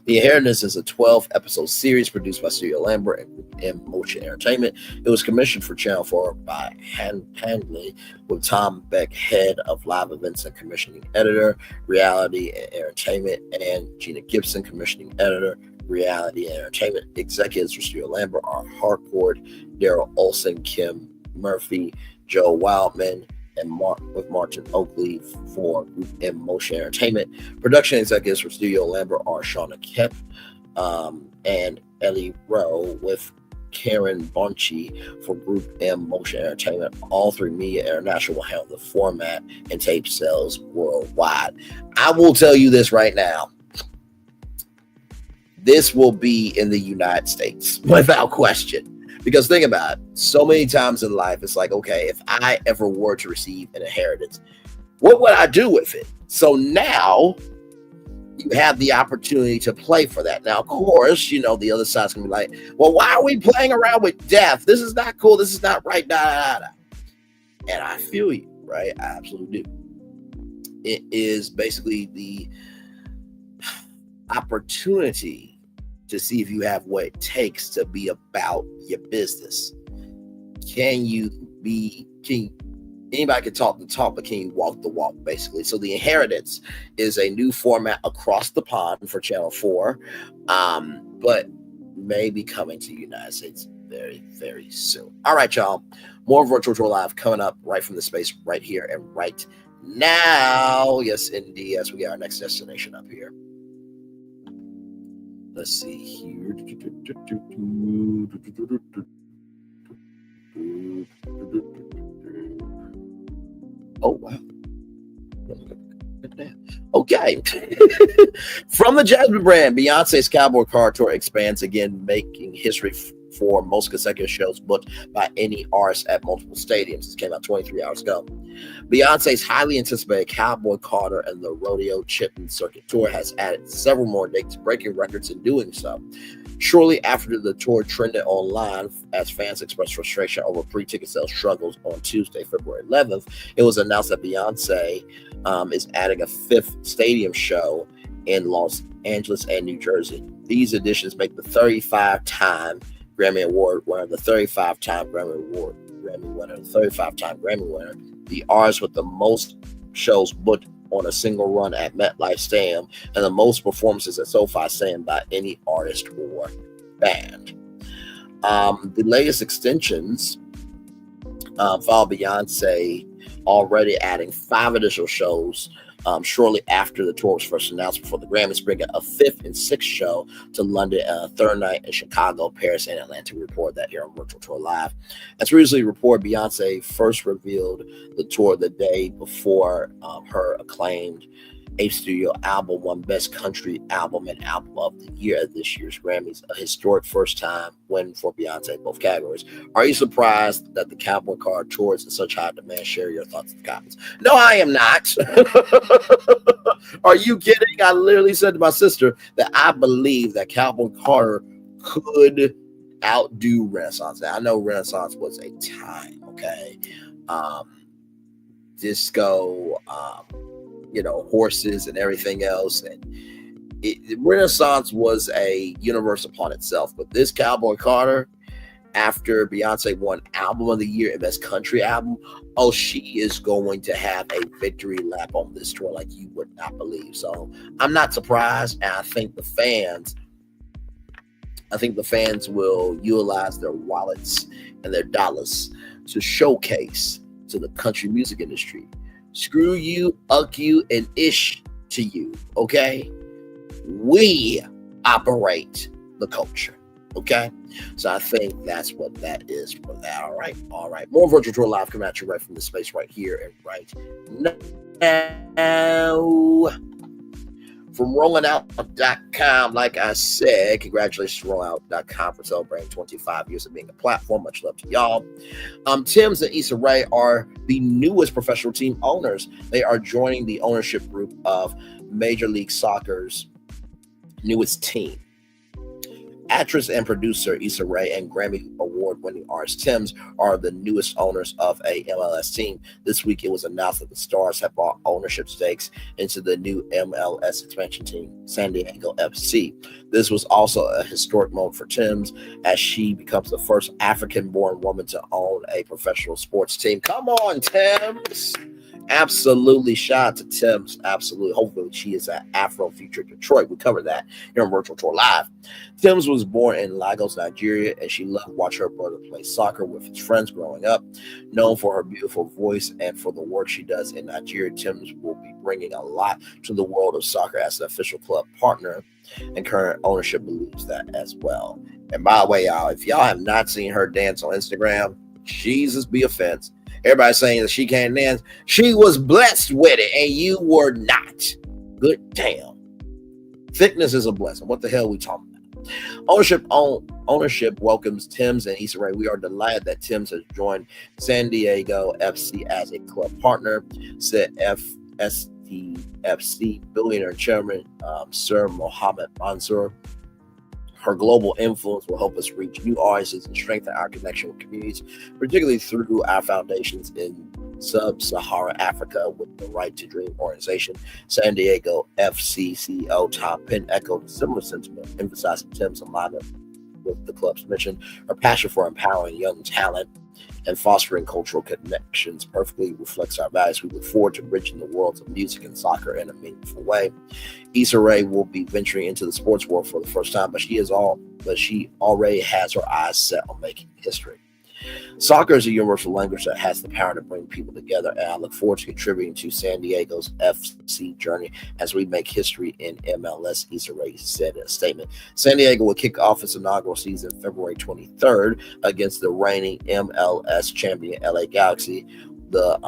The Inheritance is a 12-episode series produced by Studio Lambert and Motion Entertainment. It was commissioned for Channel 4 by Handley, with Tom Beck, head of live events and commissioning editor, reality and entertainment, and Gina Gibson, commissioning editor, reality and entertainment. Executives for Studio Lambert are Harcourt, Daryl Olsen, Kim Murphy, Joe Wildman, and with Martin Oakley for Group M Motion Entertainment. Production executives for Studio Lambert are Shauna Kemp and Ellie Rowe, with Karen Bonchi for Group M Motion Entertainment. All three media international will handle the format and tape sales worldwide. I will tell you this right now. This will be in the United States without question. Because think about it, so many times in life, it's like, okay, if I ever were to receive an inheritance, what would I do with it? So now you have the opportunity to play for that. Now, of course, the other side's going to be like, well, why are we playing around with death? This is not cool. This is not right. And I feel you, right? I absolutely do. It is basically the opportunity to see if you have what it takes to be about your business. Can you Anybody can talk the talk, but can you walk the walk, basically? So The Inheritance is a new format across the pond for Channel 4, but may be coming to the United States very, very soon. All right, y'all. More Virtual Tour Live coming up right from the space right here and right now. Yes, indeed. Yes, we got our next destination up here. Let's see here. Oh, wow. Okay. From the Jasmine brand, Beyonce's Cowboy Car Tour expands again, making history for most consecutive shows booked by any artist at multiple stadiums. This came out 23 hours ago. Beyonce's highly anticipated Cowboy Carter and the Rodeo Chitlin Circuit Tour has added several more dates, breaking records in doing so. Shortly after the tour trended online as fans expressed frustration over pre-ticket sales struggles on Tuesday, February 11th, it was announced that Beyonce is adding a fifth stadium show in Los Angeles and New Jersey. These additions make the 35-time Grammy Award winner, the 35-time Grammy winner, the artist with the most shows booked on a single run at MetLife Stadium and the most performances at SoFi Stadium by any artist or band. The latest extensions follow Beyonce already adding 5 additional shows shortly after the tour was first announced before the Grammys, bringing a 5th and 6th show to London and a 3rd night in Chicago, Paris, and Atlanta. We report that here on Virtual Tour Live. As previously reported, Beyonce first revealed the tour the day before her acclaimed 8th studio album won Best Country Album and Album of the Year at this year's Grammys, a historic first-time win for Beyonce in both categories. Are you surprised that the Cowboy Car Tour is in such high demand? Share your thoughts in the comments. No, I am not. Are you kidding? I literally said to my sister that I believe that Cowboy Carter could outdo Renaissance. Now, I know Renaissance was a time, okay? Disco, horses and everything else. And Renaissance was a universe upon itself. But this Cowboy Carter, after Beyonce won Album of the Year and Best Country Album, she is going to have a victory lap on this tour like you would not believe. So I'm not surprised. And I think the fans will utilize their wallets and their dollars to showcase to the country music industry. Screw you, uck you, and ish to you, okay? We operate the culture, okay? So I think that's what that is for that, all right? All right. More Virtual Tour Live coming at you right from the space right here and right now. From rollingout.com, like I said, congratulations to rollingout.com for celebrating 25 years of being a platform. Much love to y'all. Tems and Issa Rae are the newest professional team owners. They are joining the ownership group of Major League Soccer's newest team. Actress and producer Issa Rae and Grammy Award-winning artist Tems are the newest owners of a MLS team. This week, it was announced that the Stars have bought ownership stakes into the new MLS expansion team, San Diego FC. This was also a historic moment for Tems as she becomes the first African-born woman to own a professional sports team. Come on, Tems! Absolutely. Shout out to Tems. Absolutely. Hopefully she is at Afro Future Detroit. We covered that here on Virtual Tour Live. Tems was born in Lagos, Nigeria, and she loved watching her brother play soccer with his friends growing up. Known for her beautiful voice and for the work she does in Nigeria, Tems will be bringing a lot to the world of soccer as an official club partner, and current ownership believes that as well. And by the way, y'all, if y'all have not seen her dance on Instagram, Jesus be offense. Everybody's saying that she can't dance. She was blessed with it, and you were not. Good damn. Thickness is a blessing. What the hell are we talking about? Ownership welcomes Tems and Issa Rae. We are delighted that Tems has joined San Diego FC as a club partner, said FSDFC billionaire chairman Sir Mohammed Mansour. Her global influence will help us reach new audiences and strengthen our connection with communities, particularly through our foundations in sub-Saharan Africa with the Right to Dream organization. San Diego FC CEO Tom Penn echoed a similar sentiment, emphasizing Tems' alignment with the club's mission, her passion for empowering young talent, and fostering cultural connections perfectly reflects our values. We look forward to bridging the worlds of music and soccer in a meaningful way. Issa Rae will be venturing into the sports world for the first time, but she already has her eyes set on making history. Soccer is a universal language that has the power to bring people together, and I look forward to contributing to San Diego's FC journey as we make history in MLS, Issa Rae said in a statement. San Diego will kick off its inaugural season February 23rd against the reigning MLS champion LA Galaxy. The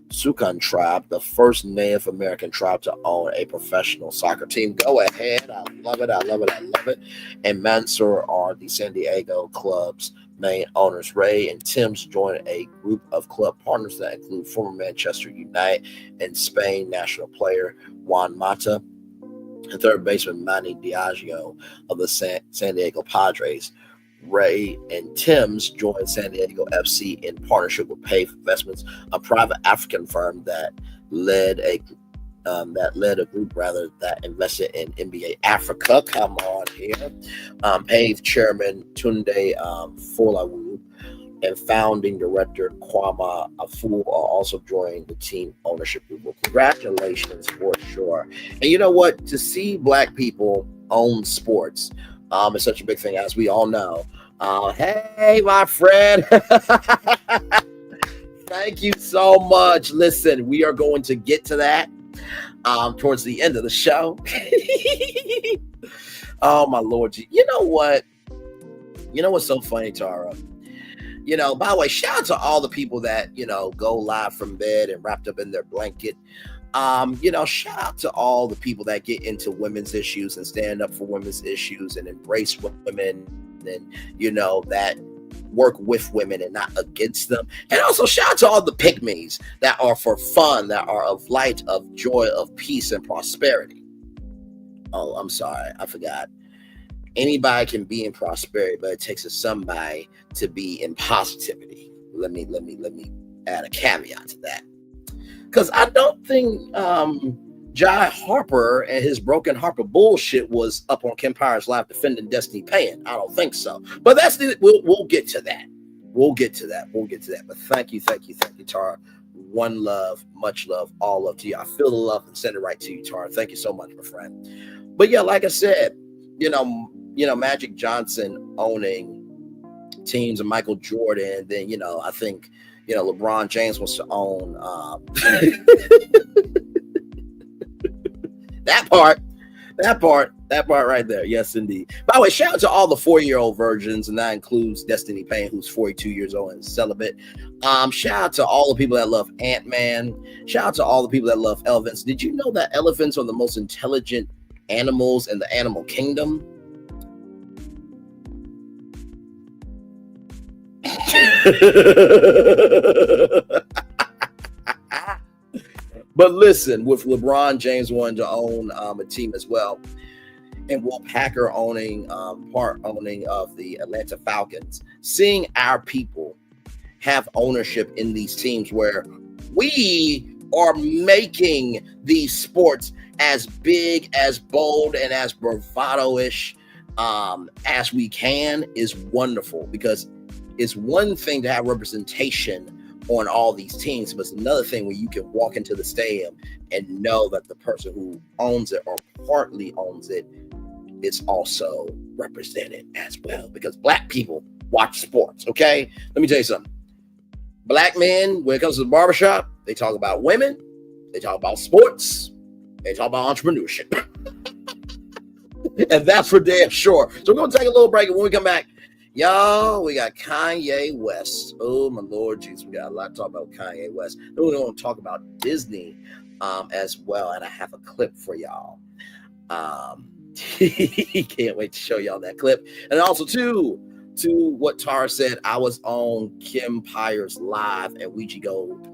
Sukan tribe, the first Native American tribe to own a professional soccer team. Go ahead. I love it. I love it. I love it. And Mansour are the San Diego club's main owners. Ray and Tems join a group of club partners that include former Manchester United and Spain national player Juan Mata and third baseman Manny Diageo of the San Diego Padres. Ray and Tems joined San Diego FC in partnership with Pave Investments, a private African firm that led a group that invested in NBA Africa. Come on here. Pave chairman Tunde Folawu and founding director Kwama Afu are also joining the team ownership group. Well, congratulations for sure. And you know what? To see Black people own sports is such a big thing, as we all know. Hey, my friend. Thank you so much. Listen, we are going to get to that towards the end of the show. Oh, my Lord. You know what? You know what's so funny, Tara? You know, by the way, shout out to all the people that, you know, go live from bed and wrapped up in their blanket. You know, shout out to all the people that get into women's issues and stand up for women's issues and embrace women and, you know, that work with women and not against them. And also shout out to all the pygmies that are for fun, that are of light, of joy, of peace and prosperity. Oh, I'm sorry. I forgot. Anybody can be in prosperity, but it takes somebody to be in positivity. Let me add a caveat to that. Because I don't think Jai Harper and his broken Harper bullshit was up on Kempire's live defending Destiny Payne. I don't think so. But we'll get to that. We'll get to that. But thank you, Tara. One love, much love, all love to you. I feel the love and send it right to you, Tara. Thank you so much, my friend. But yeah, like I said, you know, Magic Johnson owning teams and Michael Jordan, then, you know, I think, you know, LeBron James wants to own that part right there. Yes, indeed. By the way, shout out to all the 4-year-old virgins, and that includes Destiny Payne, who's 42 years old and celibate. Shout out to all the people that love Ant-Man. Shout out to all the people that love elephants. Did you know that elephants are the most intelligent animals in the animal kingdom? But listen, with LeBron James wanting to own a team as well, and Will Packer owning part owning of the Atlanta Falcons, seeing our people have ownership in these teams where we are making these sports as big, as bold, and as bravado-ish as we can is wonderful, because it's one thing to have representation on all these teams, but it's another thing when you can walk into the stadium and know that the person who owns it or partly owns it is also represented as well, because Black people watch sports. Okay, let me tell you something. Black men, when it comes to the barbershop, they talk about women, they talk about sports, they talk about entrepreneurship. And that's for damn sure. So we're going to take a little break, and when we come back, y'all, we got Kanye West. Oh, my Lord Jesus. We got a lot to talk about Kanye West. Then we're going to talk about Disney as well, and I have a clip for y'all. Can't wait to show y'all that clip. And also, to what Tara said, I was on Kempire's live at WeiGo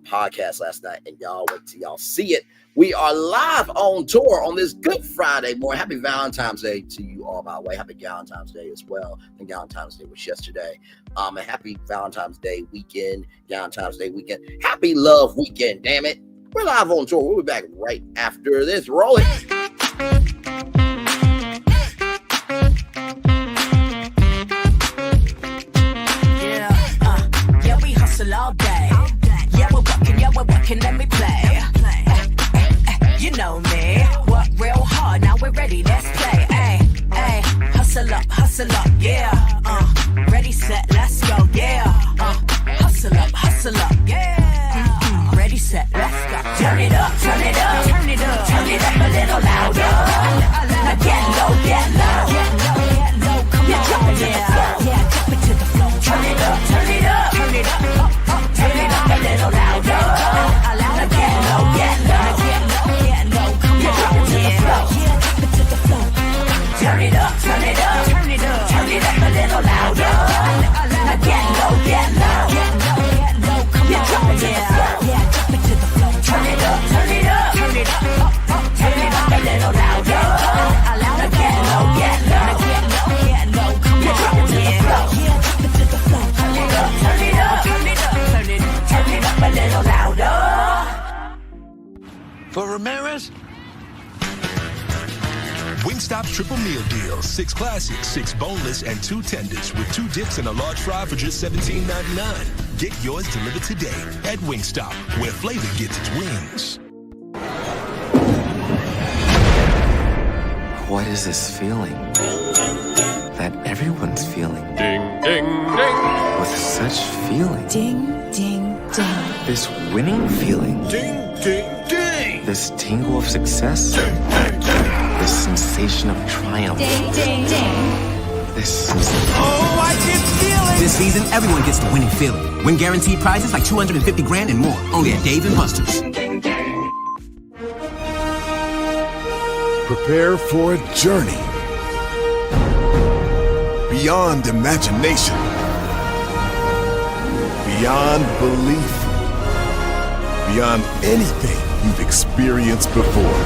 podcast last night, and y'all wait till y'all see it. We are live on tour on this Good Friday morning. Happy Valentine's Day to you all, by the way. Happy Valentine's Day as well. And Valentine's Day was yesterday. And happy Valentine's Day weekend. Valentine's Day weekend. Happy Love Weekend, damn it. We're live on tour. We'll be back right after this. Roll it. Yeah. talking, let me play. You know me. Work real hard, now we're ready, let's play. Ay, hustle up, yeah. Ready, set, let's go, yeah. Hustle up, yeah. Ready, set, let's go. Turn it up, turn it up, turn it up, turn it up a little louder. Now get low, get low, get low, get low. Come on, drop it to the floor, yeah, drop it to the floor. Turn it up, turn it up, turn it up, turn it up a little louder. Now get low, get low, get low, get low. Come on, drop it to the floor, yeah, drop it to the floor. Turn it up, turn it up, turn it up, turn it up a little louder. Now get low, get low, get low, get low. Come on, drop it to the floor, yeah, drop it to the floor. Turn it up, turn it up, turn it up, turn it up a little louder. Now get low, get low, get low, get low. Come on, drop it to the floor, yeah, drop it to the floor. Turn it up, turn it up, turn it up, turn it up, turn it up a little louder. For Ramirez? Wingstop's triple meal deal. 6 classics, 6 boneless, and 2 tenders with 2 dips and a large fry for just $17.99. Get yours delivered today at Wingstop, where flavor gets its wings. What is this feeling that everyone's feeling? Ding, ding, ding. With such feeling. Ding, ding, ding. This winning feeling. Ding, ding, ding. This tingle of success. Ding, ding, ding. This sensation of triumph. Ding, ding, ding. This Oh, I can feel it. This season, everyone gets the winning feeling. Win guaranteed prizes like $250 grand and more. Only at Dave & Buster's. Prepare for a journey beyond imagination, beyond belief, beyond anything you've experienced before.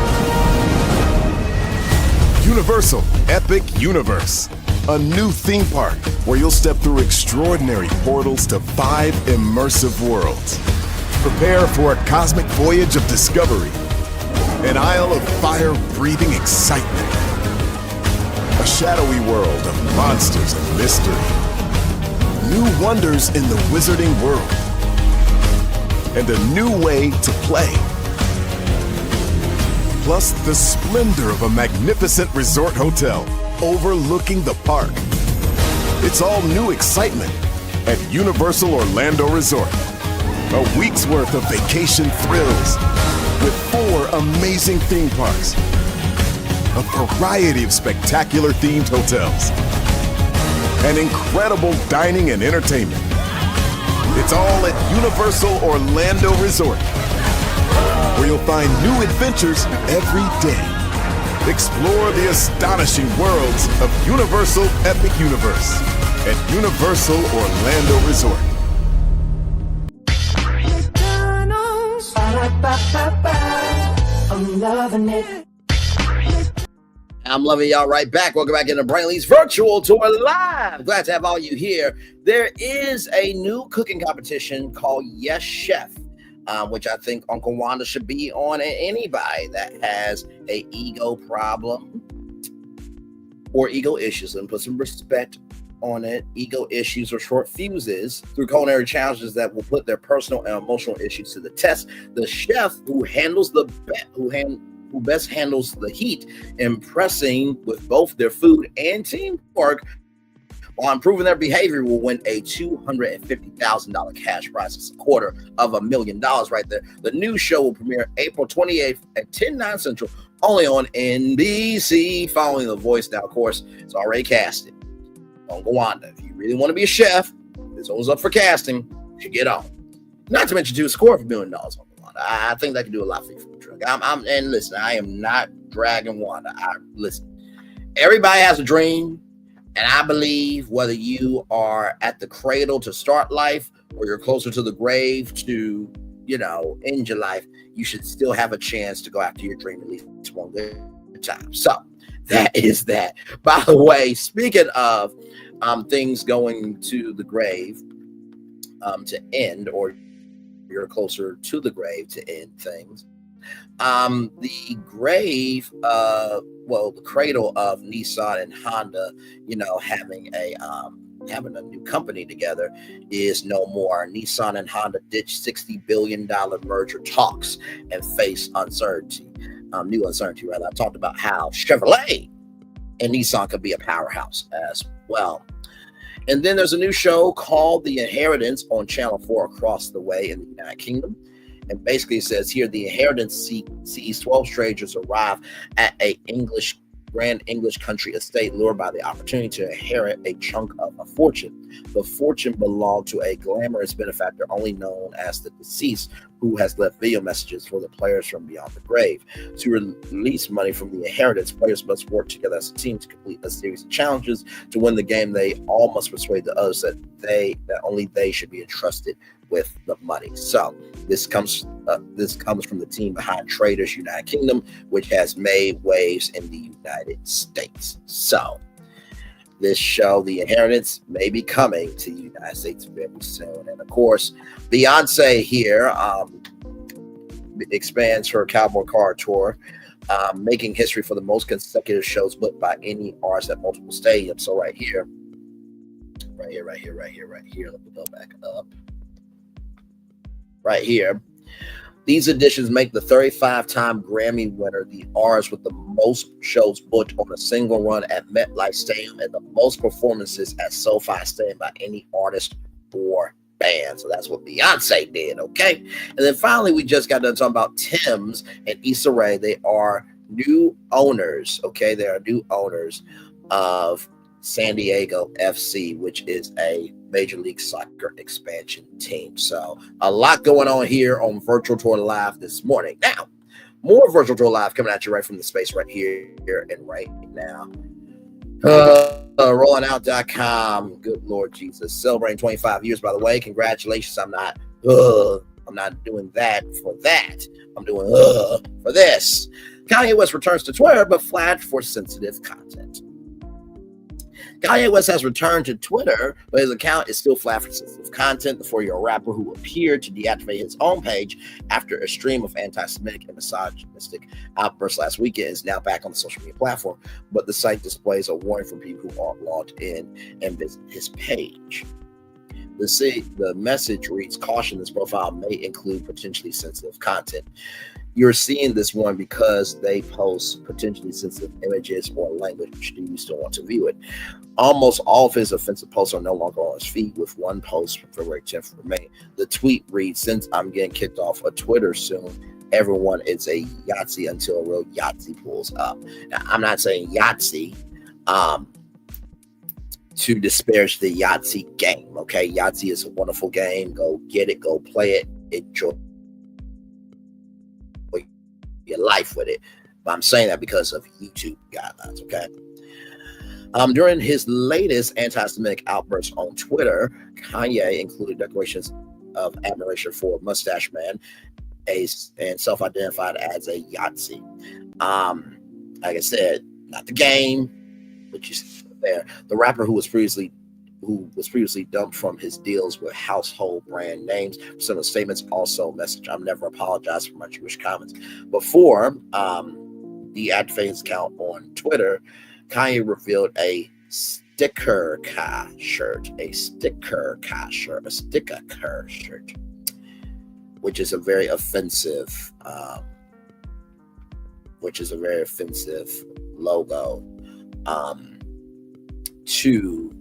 Universal Epic Universe, a new theme park where you'll step through extraordinary portals to 5 immersive worlds. Prepare for a cosmic voyage of discovery, an isle of fire-breathing excitement, a shadowy world of monsters and mystery, new wonders in the wizarding world, and a new way to play. Plus the splendor of a magnificent resort hotel overlooking the park. It's all new excitement at Universal Orlando Resort. A week's worth of vacation thrills with 4 amazing theme parks, a variety of spectacular themed hotels, and incredible dining and entertainment. It's all at Universal Orlando Resort, where you'll find new adventures every day. Explore the astonishing worlds of Universal Epic Universe at Universal Orlando Resort. I'm loving it. I'm loving y'all right back. Welcome back into Brainley's Virtual Tour Live. Glad to have all you here. There is a new cooking competition called Yes Chef, which I think Uncle Wanda should be on, and anybody that has a ego problem or ego issues, and put some respect on it. Ego issues or short fuses through culinary challenges that will put their personal and emotional issues to the test. The chef who handles who best handles the heat, impressing with both their food and teamwork while improving their behavior, will win a $250,000 cash prize. It's $250,000 right there. The new show will premiere April 28th at 10/9 Central, only on NBC. Following The Voice now, of course, it's already casted. Uncle Wanda, if you really want to be a chef, this one's up for casting. You should get on. Not to mention, to score $1 million. Uncle Wanda, I think that can do a lot for your food truck. And listen, I am not dragging Wanda. Listen, everybody has a dream. And I believe whether you are at the cradle to start life or you're closer to the grave to, end your life, you should still have a chance to go after your dream at least one good time. So that is that. By the way, speaking of things going to the grave to end, or you're closer to the grave to end things, the grave, the cradle of Nissan and Honda, having a having a new company together is no more. Nissan and Honda ditched $60 billion merger talks and face uncertainty, new uncertainty, rather. I talked about how Chevrolet and Nissan could be a powerhouse as well. And then there's a new show called The Inheritance on Channel 4 across the way in the United Kingdom. And basically it says here, The Inheritance sees 12 strangers arrive at a grand English country estate, lured by the opportunity to inherit a chunk of a fortune. The fortune belonged to a glamorous benefactor only known as the deceased, who has left video messages for the players from beyond the grave. To release money from the inheritance, players must work together as a team to complete a series of challenges. To win the game, they all must persuade the others that only they should be entrusted with the money. So this comes from the team behind Traders United Kingdom, which has made waves in the United States. So this show, The Inheritance, may be coming to the United States very soon. And of course, Beyonce here expands her Cowboy Car tour, making history for the most consecutive shows booked by any artist at multiple stadiums. So right here. Let me go back up. Right here. These additions make the 35-time Grammy winner the artist with the most shows booked on a single run at MetLife Stadium and the most performances at SoFi Stadium by any artist or band. So that's what Beyonce did, okay? And then finally, we just got done talking about Tems and Issa Rae. They are new owners, okay? They are new owners of San Diego FC, which is a Major League Soccer expansion team. So a lot going on here on Virtual Tour Live this morning. Now, more Virtual Tour Live coming at you right from the space right here and right now. Rollingout.com. Good Lord Jesus. Celebrating 25 years, by the way. Congratulations. I'm not doing that for that. I'm doing for this. Kanye West returns to Twitter, but flagged for sensitive content. Kanye West has returned to Twitter, but his account is still flagged for sensitive content. The 4-year-old rapper, who appeared to deactivate his own page after a stream of anti-Semitic and misogynistic outbursts last weekend, is now back on the social media platform, but the site displays a warning for people who aren't logged in and visit his page. The message reads, "Caution, this profile may include potentially sensitive content." You're seeing this one because they post potentially sensitive images or language. Do you still want to view it? Almost all of his offensive posts are no longer on his feed, with one post from February 10th remaining. The tweet reads, "Since I'm getting kicked off of Twitter soon, everyone is a Yahtzee until a real Yahtzee pulls up." Now, I'm not saying Yahtzee to disparage the Yahtzee game, okay? Yahtzee is a wonderful game. Go get it. Go play it. Enjoy your life with it. But I'm saying that because of YouTube guidelines, okay? During his latest anti-Semitic outburst on Twitter, Kanye included declarations of admiration for Mustache Man and self-identified as a Yahtzee. Like I said, not the game, which is there. The rapper who was previously dumped from his deals with household brand names. Some of the statements also message, "I'm never apologized for my Jewish comments." Before deactivating his account on Twitter, Kanye revealed a sticker car shirt, which is a very offensive logo to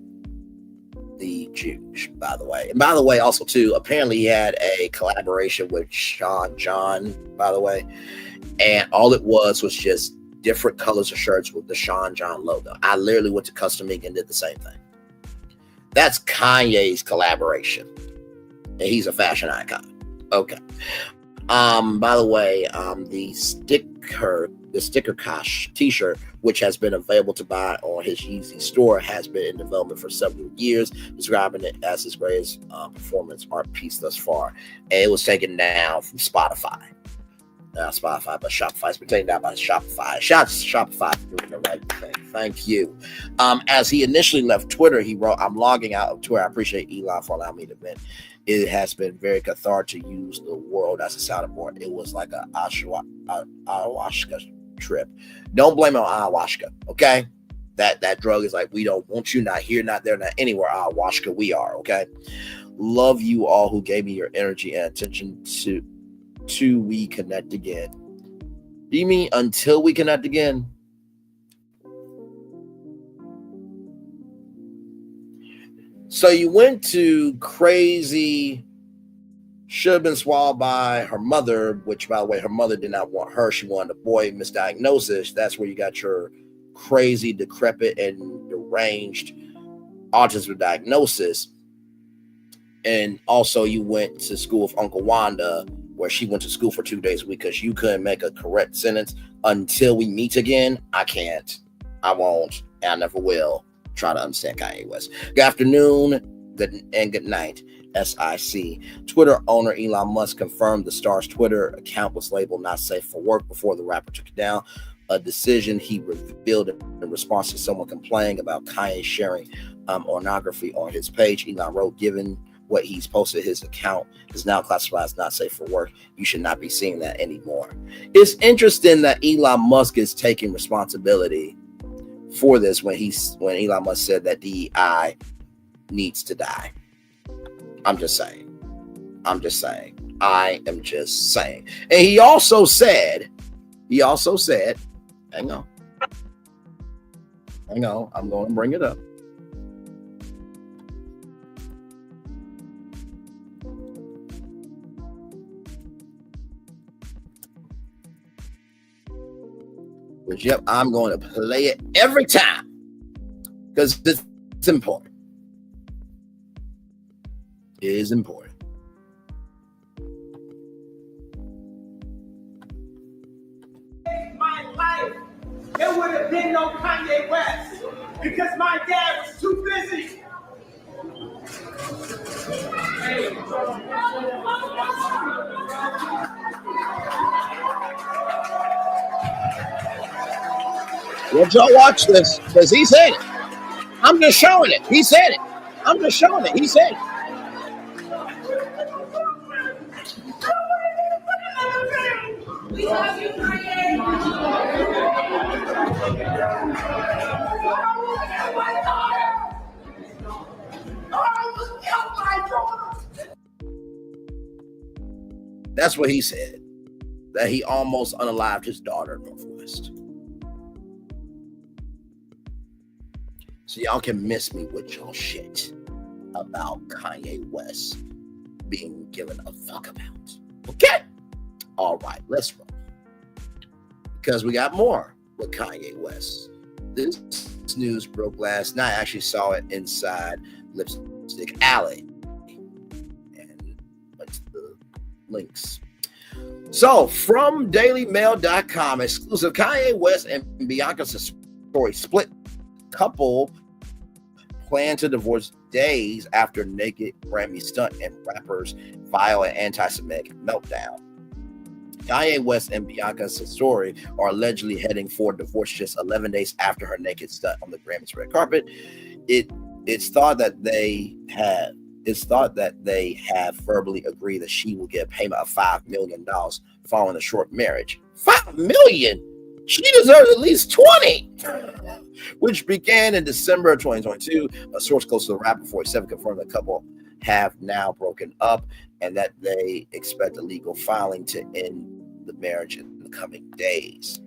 the Jews, by the way. And by the way, also too, apparently he had a collaboration with Sean John, by the way. And all it was just different colors of shirts with the Sean John logo. I literally went to Custom Ink and did the same thing. That's Kanye's collaboration. And he's a fashion icon. Okay. By the way, the sticker Kosh t-shirt, which has been available to buy on his Yeezy store, has been in development for several years, describing it as his greatest performance art piece thus far. And it was taken down from Spotify. Not Spotify, but Shopify. It's been taken down by Shopify. Shopify for doing the right thing. Thank you. As he initially left Twitter, he wrote, "I'm logging out of Twitter. I appreciate Elon for allowing me to vent. It has been very cathartic to use the world as a soundboard. It was like a ayahuasca trip." Don't blame it on ayahuasca, okay? That drug is like, we don't want you, not here, not there, not anywhere. Washka, we are, okay? Love you all who gave me your energy and attention to we connect again. Do you mean until we connect again? So you went to crazy, should have been swallowed by her mother, which, by the way, her mother did not want her. She wanted a boy, misdiagnosis. That's where you got your crazy, decrepit, and deranged autism diagnosis. And also you went to school with Uncle Wanda, where she went to school for 2 days a week because you couldn't make a correct sentence. Until we meet again, I can't. I won't. And I never will try to understand Kanye West. Good afternoon, good night, SIC. Twitter owner Elon Musk confirmed the star's Twitter account was labeled not safe for work before the rapper took it down, a decision he revealed in response to someone complaining about Kanye sharing pornography on his page. Elon wrote, given what he's posted, his account is now classified as not safe for work. You should not be seeing that anymore. It's interesting that Elon Musk is taking responsibility for this when Elon Musk said that DEI needs to die. I'm just saying. I am just saying. And he also said, hang on, I'm going to bring it up. Which, yep, I'm going to play it every time because it's important. It is important. My life, there would have been no Kanye West because my dad was too busy. Well, Joe, watch this because he said it. I'm just showing it. He said it. I'm just showing it. He said it. We love you, Kanye. That's what he said. That he almost unalived his daughter, Northwest. So y'all can miss me with y'all shit about Kanye West being given a fuck about. Okay? All right, let's roll. Because we got more with Kanye West. This news broke last night. I actually saw it inside Lipstick Alley. And what's the links? So, from DailyMail.com, exclusive, Kanye West and Beyonce's story split. Couple plan to divorce days after naked Grammy stunt and rappers file an anti-Semitic meltdown. Kanye West and Bianca Sasori are allegedly heading for divorce just 11 days after her naked stunt on the Grammys red carpet. It's thought that they have verbally agreed that she will get a payment of $5 million following the short marriage. $5 million? She deserves at least 20, which began in December of 2022. A source close to the rapper 47 confirmed the couple have now broken up and that they expect a legal filing to end the marriage in the coming days.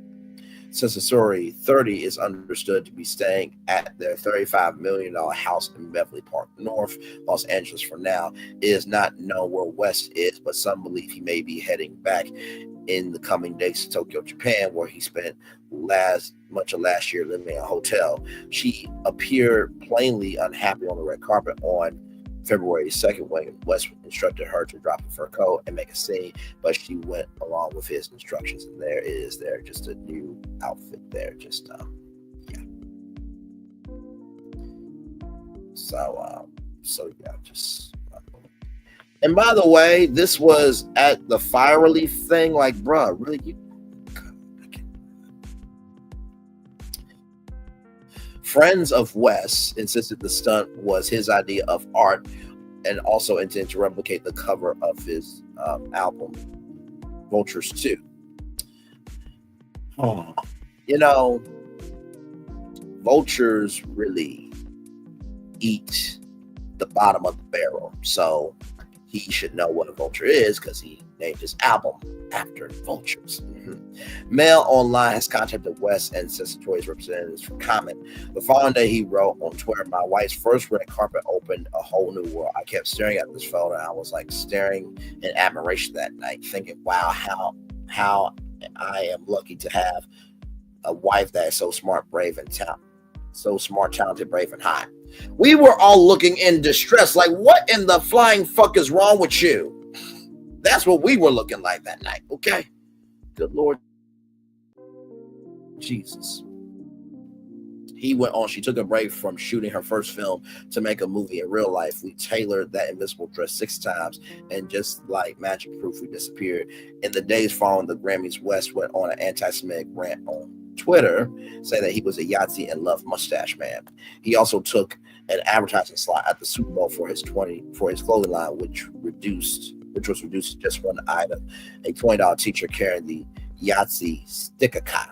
Sasori, 30, is understood to be staying at their $35 million house in Beverly Park North, Los Angeles for now. It is not known where West is, but some believe he may be heading back in the coming days to Tokyo, Japan, where he spent much of last year living in a hotel. She appeared plainly unhappy on the red carpet on February 2nd when West instructed her to drop a fur coat and make a scene, but she went along with his instructions, and there it is. There, just a new outfit there. Just yeah. So yeah, just. And by the way, this was at the Fire Relief thing. Like, bruh, really? Friends of West insisted the stunt was his idea of art and also intended to replicate the cover of his album, Vultures 2. You know, vultures really eat the bottom of the barrel. So he should know what a vulture is because he named his album after vultures. Mail Online has contacted West and Issa Rae's representatives for comment. The following day, he wrote on Twitter, "My wife's first red carpet opened a whole new world. I kept staring at this photo, and I was like staring in admiration that night, thinking, wow, how I am lucky to have a wife that is so smart, brave, and talented, brave, and hot." We were all looking in distress, like, what in the flying fuck is wrong with you? That's what we were looking like that night, okay? Good Lord Jesus. He went on, "She took a break from shooting her first film to make a movie in real life. We tailored that invisible dress 6 times, and just like magic proof, we disappeared." In the days following the Grammys, West went on an anti-Semitic rant on Twitter, saying that he was a Yahtzee and loved Mustache Man. He also took an advertising slot at the Super Bowl for his clothing line, which was reduced to just one item: a $20 t-shirt carrying the Yahtzee sticker cut.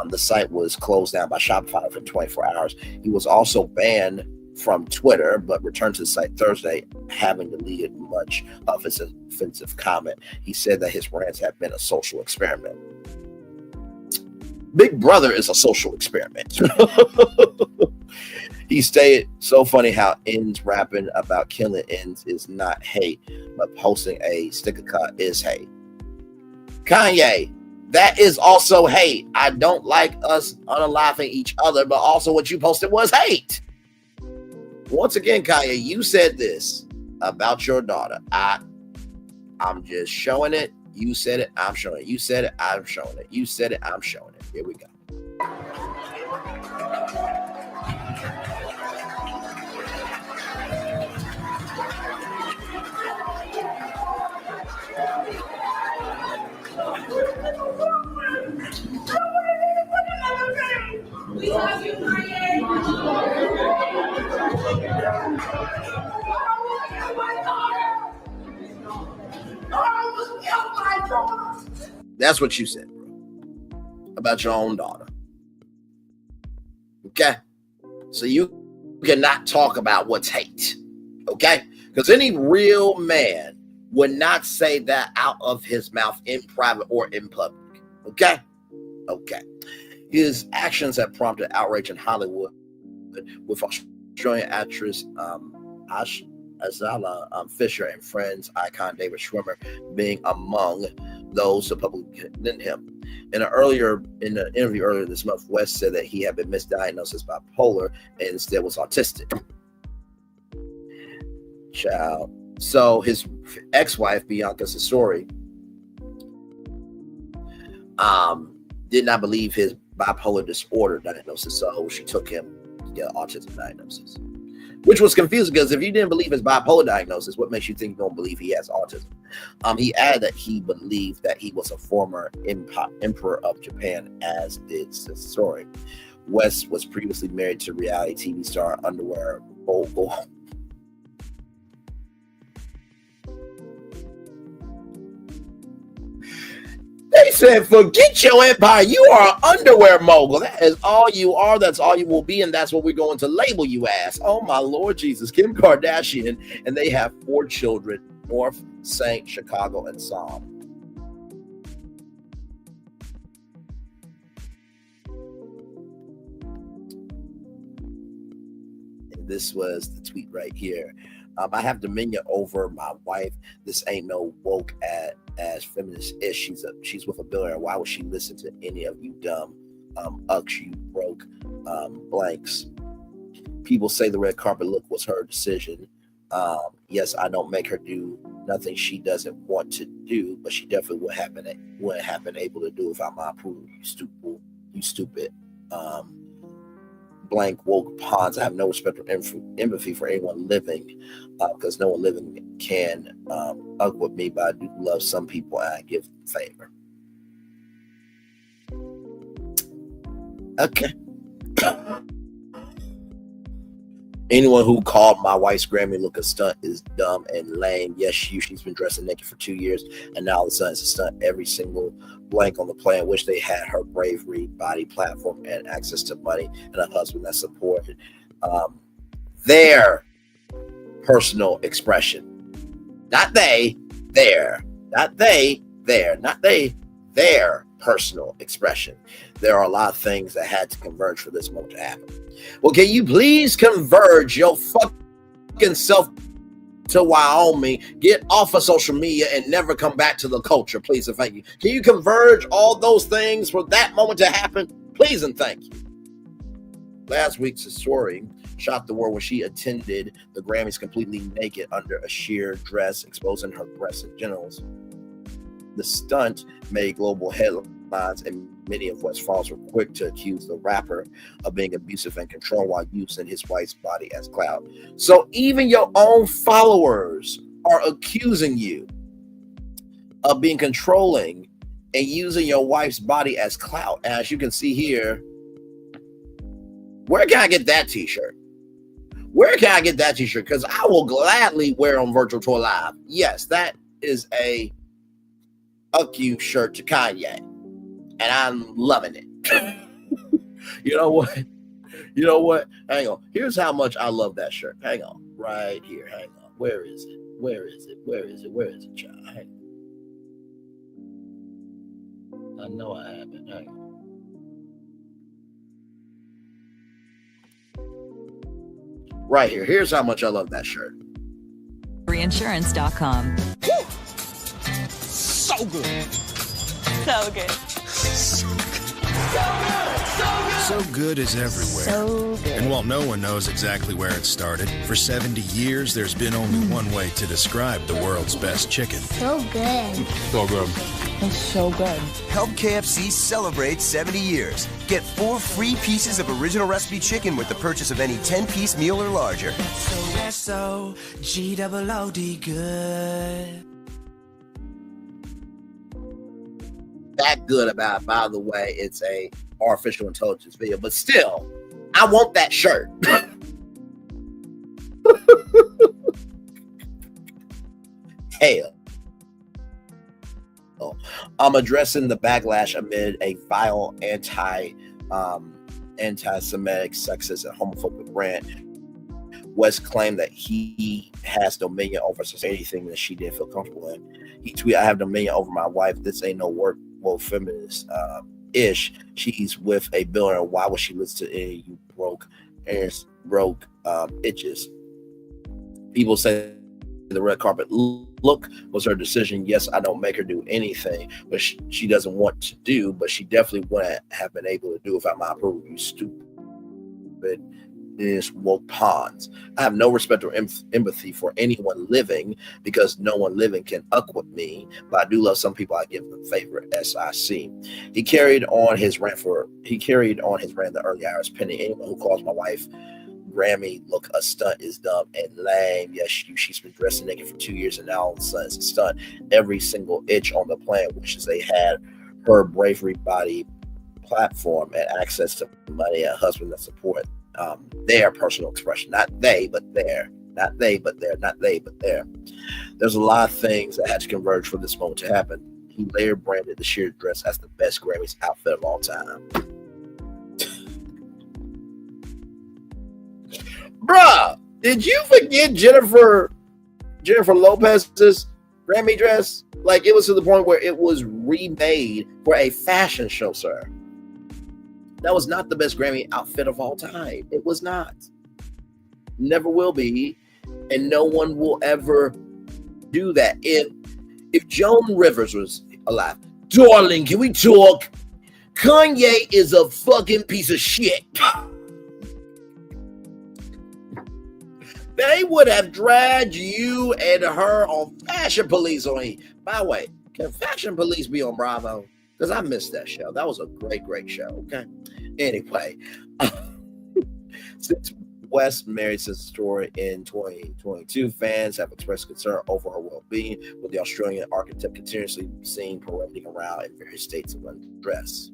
The site was closed down by Shopify for 24 hours. He was also banned from Twitter, but returned to the site Thursday, having deleted much of his offensive comment. He said that his rants have been a social experiment. Big Brother is a social experiment. He stated, "So funny how ends rapping about killing ends is not hate, but posting a sticker cut is hate." Kanye, that is also hate. I don't like us unaliving each other, but also what you posted was hate. Once again, Kanye, you said this about your daughter. I'm just showing it. You said it, I'm showing it. You said it, I'm showing it. You said it, I'm showing it. Here we go. We love you, Kanye. That's what you said, bro, about your own daughter. Okay? So you cannot talk about what's hate. Okay? Because any real man would not say that out of his mouth in private or in public. Okay? Okay. His actions have prompted outrage in Hollywood, with Australian actress Azala Fisher and Friends icon David Schwimmer being among those who publicly condemned him. In an interview earlier this month, West said that he had been misdiagnosed as bipolar and instead was autistic. Child. So his ex-wife, Beyonce Sasori, did not believe his bipolar disorder diagnosis, so she took him to get an autism diagnosis, which was confusing because if you didn't believe his bipolar diagnosis, what makes you think you don't believe he has autism? He added that he believed that he was a former emperor of Japan, as did Sasori. West was previously married to reality TV star Underwear mogul They said, forget your empire. You are an underwear mogul. That is all you are. That's all you will be. And that's what we're going to label you as. Oh, my Lord Jesus. Kim Kardashian. And they have 4 children, North, Saint, Chicago, and Psalm. And this was the tweet right here. I have dominion over my wife. This ain't no woke as feminist is. She's with a billionaire. Why would she listen to any of you dumb ucks, you broke blanks? People say the red carpet look was her decision. Yes, I don't make her do nothing she doesn't want to do, but she definitely wouldn't have been able to do without my approval. You stupid. Blank woke pawns. I have no respect or empathy for anyone living, because no one living can ug with me, but I do love some people and I give favor. Okay. Anyone who called my wife's Grammy look a stunt is dumb and lame. Yes, she's been dressing naked for 2 years, and now all of a sudden it's a stunt. Every single blank on the plan. Wish they had her bravery, body, platform, and access to money, and a husband that supported their personal expression. Not they, their. Not they, their. Not they, their personal expression. There are a lot of things that had to converge for this moment to happen. Well, can you please converge your fucking self to Wyoming, get off of social media, and never come back to the culture, please and thank you. Can you converge all those things for that moment to happen? Please and thank you. Last week's story shocked the world when she attended the Grammys completely naked under a sheer dress, exposing her breasts and genitals. The stunt made global headlines, and many of West's followers were quick to accuse the rapper of being abusive and controlling while using his wife's body as clout. So even your own followers are accusing you of being controlling and using your wife's body as clout. As you can see here, where can I get that t-shirt? Where can I get that t-shirt? Because I will gladly wear on Virtual Tour Live. Yes, that is a you shirt to Kanye. And I'm loving it. You know what? You know what? Hang on. Here's how much I love that shirt. Hang on. Right here. Hang on. Where is it? Where is it? Where is it? Where is it, child? Hang on. I know I have it. Hang on. Right here. Here's how much I love that shirt. Reinsurance.com. So good. So good. So good is everywhere. So good. And while no one knows exactly where it started, for 70 years there's been only one way to describe the world's best chicken. So good. So good. It's so good. Help KFC celebrate 70 years. Get 4 free pieces of original recipe chicken with the purchase of any 10-piece meal or larger. S-O-G-O-O-D good. That good about, by the way, it's a artificial intelligence video, but still, I want that shirt. Hell. I'm addressing the backlash amid a vile anti-Semitic, sexist, and homophobic rant. West claimed that he has dominion over anything that she didn't feel comfortable in. He tweeted, "I have dominion over my wife. This ain't no work, woke feminist ish. She's with a billionaire. Why would she listen to any you broke itches?" People say the red carpet look was her decision. Yes, I don't make her do anything, but she doesn't want to do, but she definitely wouldn't have been able to do without my approval. You stupid is woke pawns. I have no respect or empathy for anyone living because no one living can with me, but I do love some people. I give them favor SIC. He carried on his rant the early hours, pending anyone who calls my wife Grammy look a stunt is dumb and lame. Yes, she's been dressing naked for 2 years, and now all of a sudden it's a stunt. Every single itch on the planet wishes they had her bravery, body, platform, and access to money, and a husband that support their personal expression. Not they, but their. Not they, but their. Not they, but their. There's a lot of things that had to converge for this moment to happen. He later branded the sheer dress as the best Grammys outfit of all time. Bruh, did you forget Jennifer Lopez's Grammy dress? Like, it was to the point where it was remade for a fashion show, sir. That was not the best Grammy outfit of all time. It was not. Never will be. And no one will ever do that. If Joan Rivers was alive, darling, can we talk? Kanye is a fucking piece of shit. They would have dragged you and her on Fashion Police on E. By the way, can Fashion Police be on Bravo? Because I missed that show. That was a great, great show. Okay. Anyway, since West married since the story in 2022, fans have expressed concern over her well-being, with the Australian architect continuously seen parading around in various states of undress.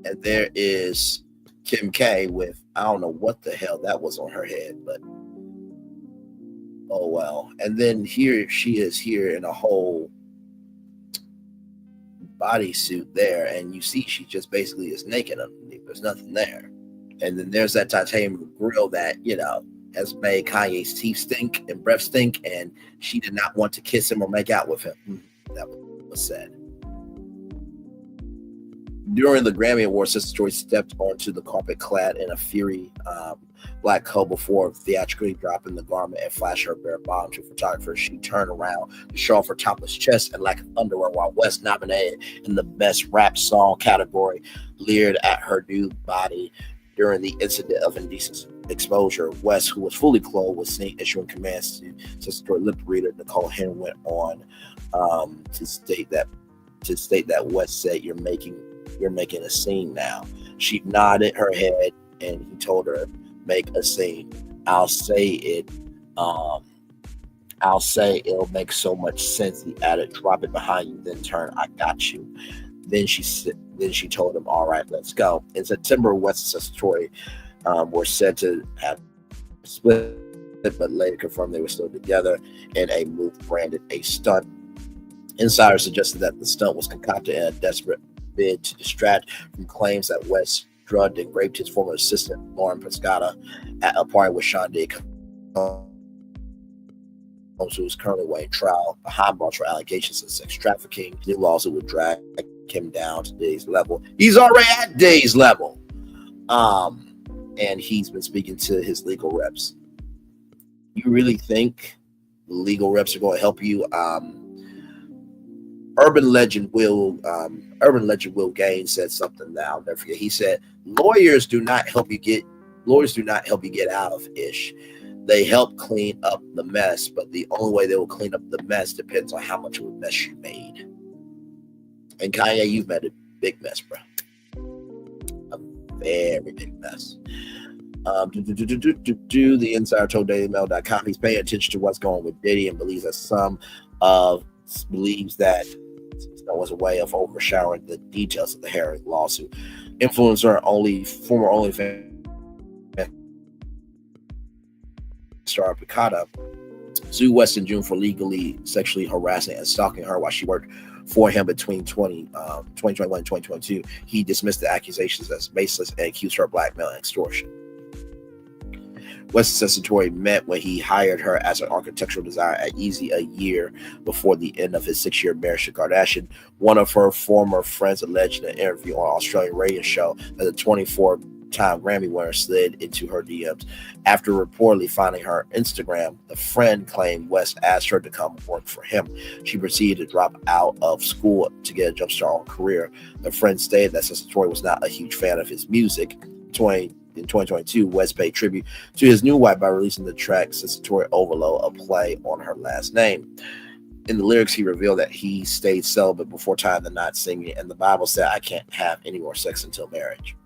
And there is Kim K with, I don't know what the hell that was on her head, but oh well. And then here she is here in a whole bodysuit there, and you see she just basically is naked underneath. There's nothing there. And then there's that titanium grill that, you know, has made Kanye's teeth stink and breath stink, and she did not want to kiss him or make out with him. That was said. During the Grammy Awards, Sister Story stepped onto the carpet clad in a fiery black coat before theatrically dropping the garment and flashing her bare bottom to photographers. She turned around to show off her topless chest and lack of underwear, while West, nominated in the Best Rap Song category, leered at her nude body. During the incident of indecent exposure, West, who was fully clothed, was seen issuing commands to Sister Story lip reader Nicole Henry, went on to state that West said, "You're making a scene now." She nodded her head, and he told her, "Make a scene. I'll say it. I'll say it'll make so much sense." He added, "Drop it behind you, then turn. I got you." Then she told him, "All right, let's go." In September, West and Sister Story were said to have split, but later confirmed they were still together in a move branded a stunt. Insiders suggested that the stunt was concocted in a desperate bid to distract from claims that West drugged and raped his former assistant, Lauren Pescata, at a party with Sean D. who is currently awaiting trial behind bars for allegations of sex trafficking. New lawsuit would drag him down to Day's level. He's already at Day's level. And he's been speaking to his legal reps. You really think the legal reps are going to help you? Urban legend Will Kayne said something that I'll never forget. He said, lawyers do not help you get out of ish. They help clean up the mess, but the only way they will clean up the mess depends on how much of a mess you made. And Kanye, you've made a big mess, bro. A very big mess. The insider told DailyMail.com he's paying attention to what's going on with Diddy and believes that that was a way of overshadowing the details of the Harry lawsuit. Influencer former OnlyFans star Pescata sued West in June for legally sexually harassing and stalking her while she worked for him between 2021 and 2022. He dismissed the accusations as baseless and accused her of blackmail and extortion. West and Tory met when he hired her as an architectural designer at Yeezy a year before the end of his 6-year marriage to Kardashian. One of her former friends alleged in an interview on an Australian radio show that the 24-time Grammy winner slid into her DMs. After reportedly finding her Instagram, the friend claimed West asked her to come work for him. She proceeded to drop out of school to get a jumpstart on her career. The friend stated that since Tory was not a huge fan of his music, in 2022, West paid tribute to his new wife by releasing the track Sensory Overload, a play on her last name. In the lyrics, he revealed that he stayed celibate before tying the knot, singing, and the Bible said, "I can't have any more sex until marriage."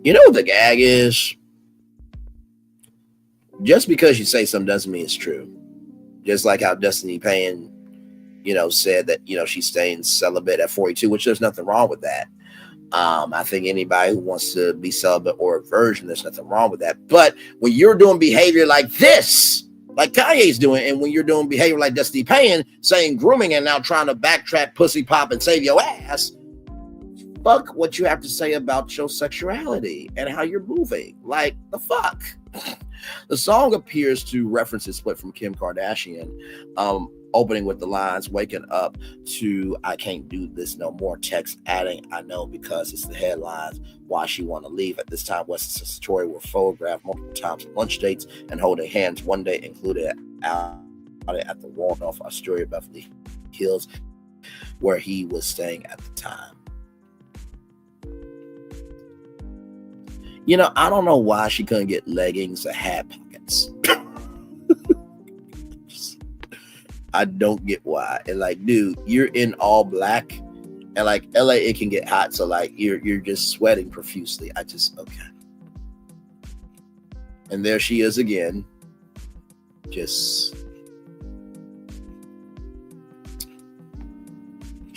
You know what the gag is? Just because you say something doesn't mean it's true. Just like how Destiny Payne said that, she's staying celibate at 42, which there's nothing wrong with that. I think anybody who wants to be celibate or a virgin, there's nothing wrong with that. But when you're doing behavior like this, like Kanye's doing, and when you're doing behavior like Destiny Payne, saying grooming and now trying to backtrack, pussy pop, and save your ass, fuck what you have to say about your sexuality and how you're moving. Like, the fuck? The song appears to reference his split from Kim Kardashian, opening with the lines, "Waking up to I can't do this no more," text adding, "I know because it's the headlines, why she want to leave." At this time, West and Tory were photographed multiple times on lunch dates and holding hands. One day included out at the Waldorf Astoria, Beverly Hills, where he was staying at the time. I don't know why she couldn't get leggings that had pockets. I don't get why. And like, dude, you're in all black, and like LA, it can get hot, so like you're just sweating profusely. Okay. And there she is again. Just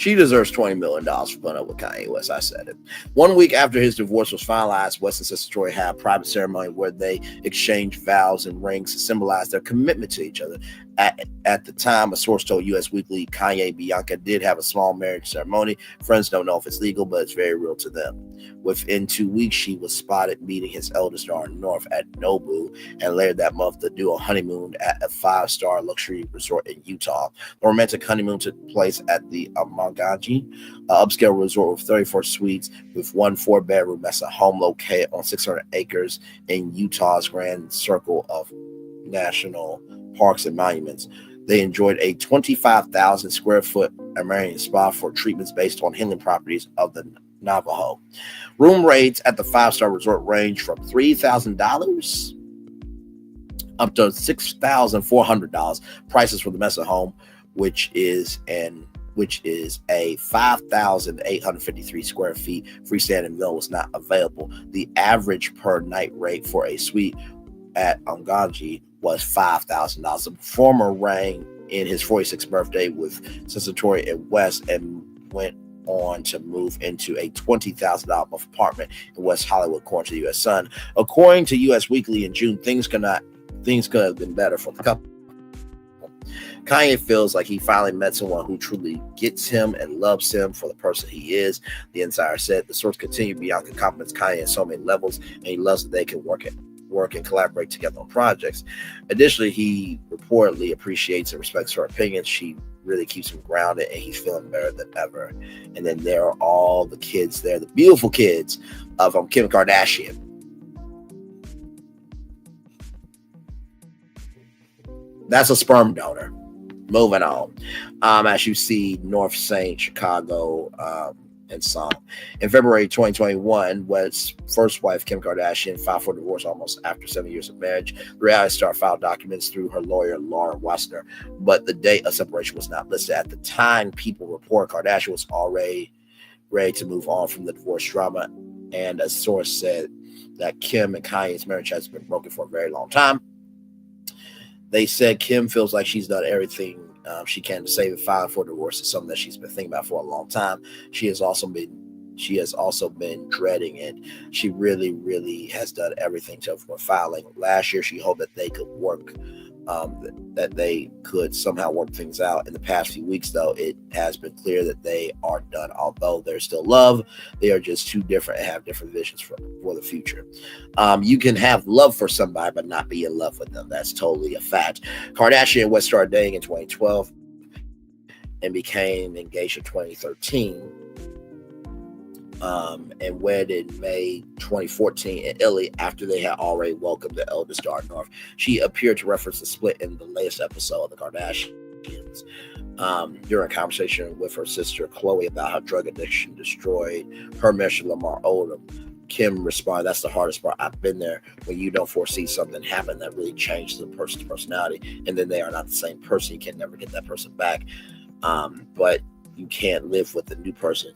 She deserves $20 million for putting up with Kanye West. I said it. 1 week after his divorce was finalized, West and Sister Tory had a private ceremony where they exchanged vows and rings to symbolize their commitment to each other. At the time, a source told US Weekly Kanye and Bianca did have a small marriage ceremony. Friends don't know if it's legal, but it's very real to them. Within 2 weeks, she was spotted meeting his eldest daughter, North, at Nobu, and later that month, the duo honeymooned at a 5-star luxury resort in Utah. The romantic honeymoon took place at the Amangaji, an upscale resort with 34 suites with 1 4-bedroom mesa home located on 600 acres in Utah's Grand Circle of National Parks and Monuments. They enjoyed a 25,000 square foot American spa for treatments based on healing properties of the Navajo. Room rates at the 5-star resort range from $3,000 up to $6,400. Prices for the Mesa home, which is a 5,853 square feet freestanding villa, was not available. The average per night rate for a suite at Onganji was $5,000. The performer rang in his 46th birthday with Sister Tory and West and went on to move into a $20,000 month apartment in West Hollywood, according to the U.S. Sun. According to U.S. Weekly in June, things could have been better for the couple. Kanye feels like he finally met someone who truly gets him and loves him for the person he is. The insider said the source continued. Bianca compliments Kanye on so many levels, and he loves that they can work and collaborate together on projects. Additionally, he reportedly appreciates and respects her opinions. She really keeps him grounded, and he's feeling better than ever. And then there are all the kids there, the beautiful kids of Kim Kardashian. That's a sperm donor. Moving on. As you see, North St. Chicago and song. In February 2021, West's first wife, Kim Kardashian, filed for divorce almost after 7 years of marriage. The reality star filed documents through her lawyer, Laura Wassner, but the date of separation was not listed. At the time, people report Kardashian was already ready to move on from the divorce drama, and a source said that Kim and Kanye's marriage has been broken for a very long time. They said Kim feels like she's done everything she can to save and file for divorce. Is something that she's been thinking about for a long time. She has also been dreading it. She really, really has done everything to avoid filing. Last year, she hoped that they could work, that they could somehow work things out. In the past few weeks, though, it has been clear that they are done. Although there's still love, they are just too different and have different visions for the future. You can have love for somebody, but not be in love with them. That's totally a fact. Kardashian and West started dating in 2012 and became engaged in 2013. And wed in May 2014 in Italy after they had already welcomed the eldest daughter, North. She appeared to reference the split in the latest episode of The Kardashians. During a conversation with her sister Khloe about how drug addiction destroyed her marriage to Lamar Odom, Kim responded, "That's the hardest part. I've been there when you don't foresee something happen that really changes the person's personality, and then they are not the same person. You can never get that person back. But you can't live with a new person,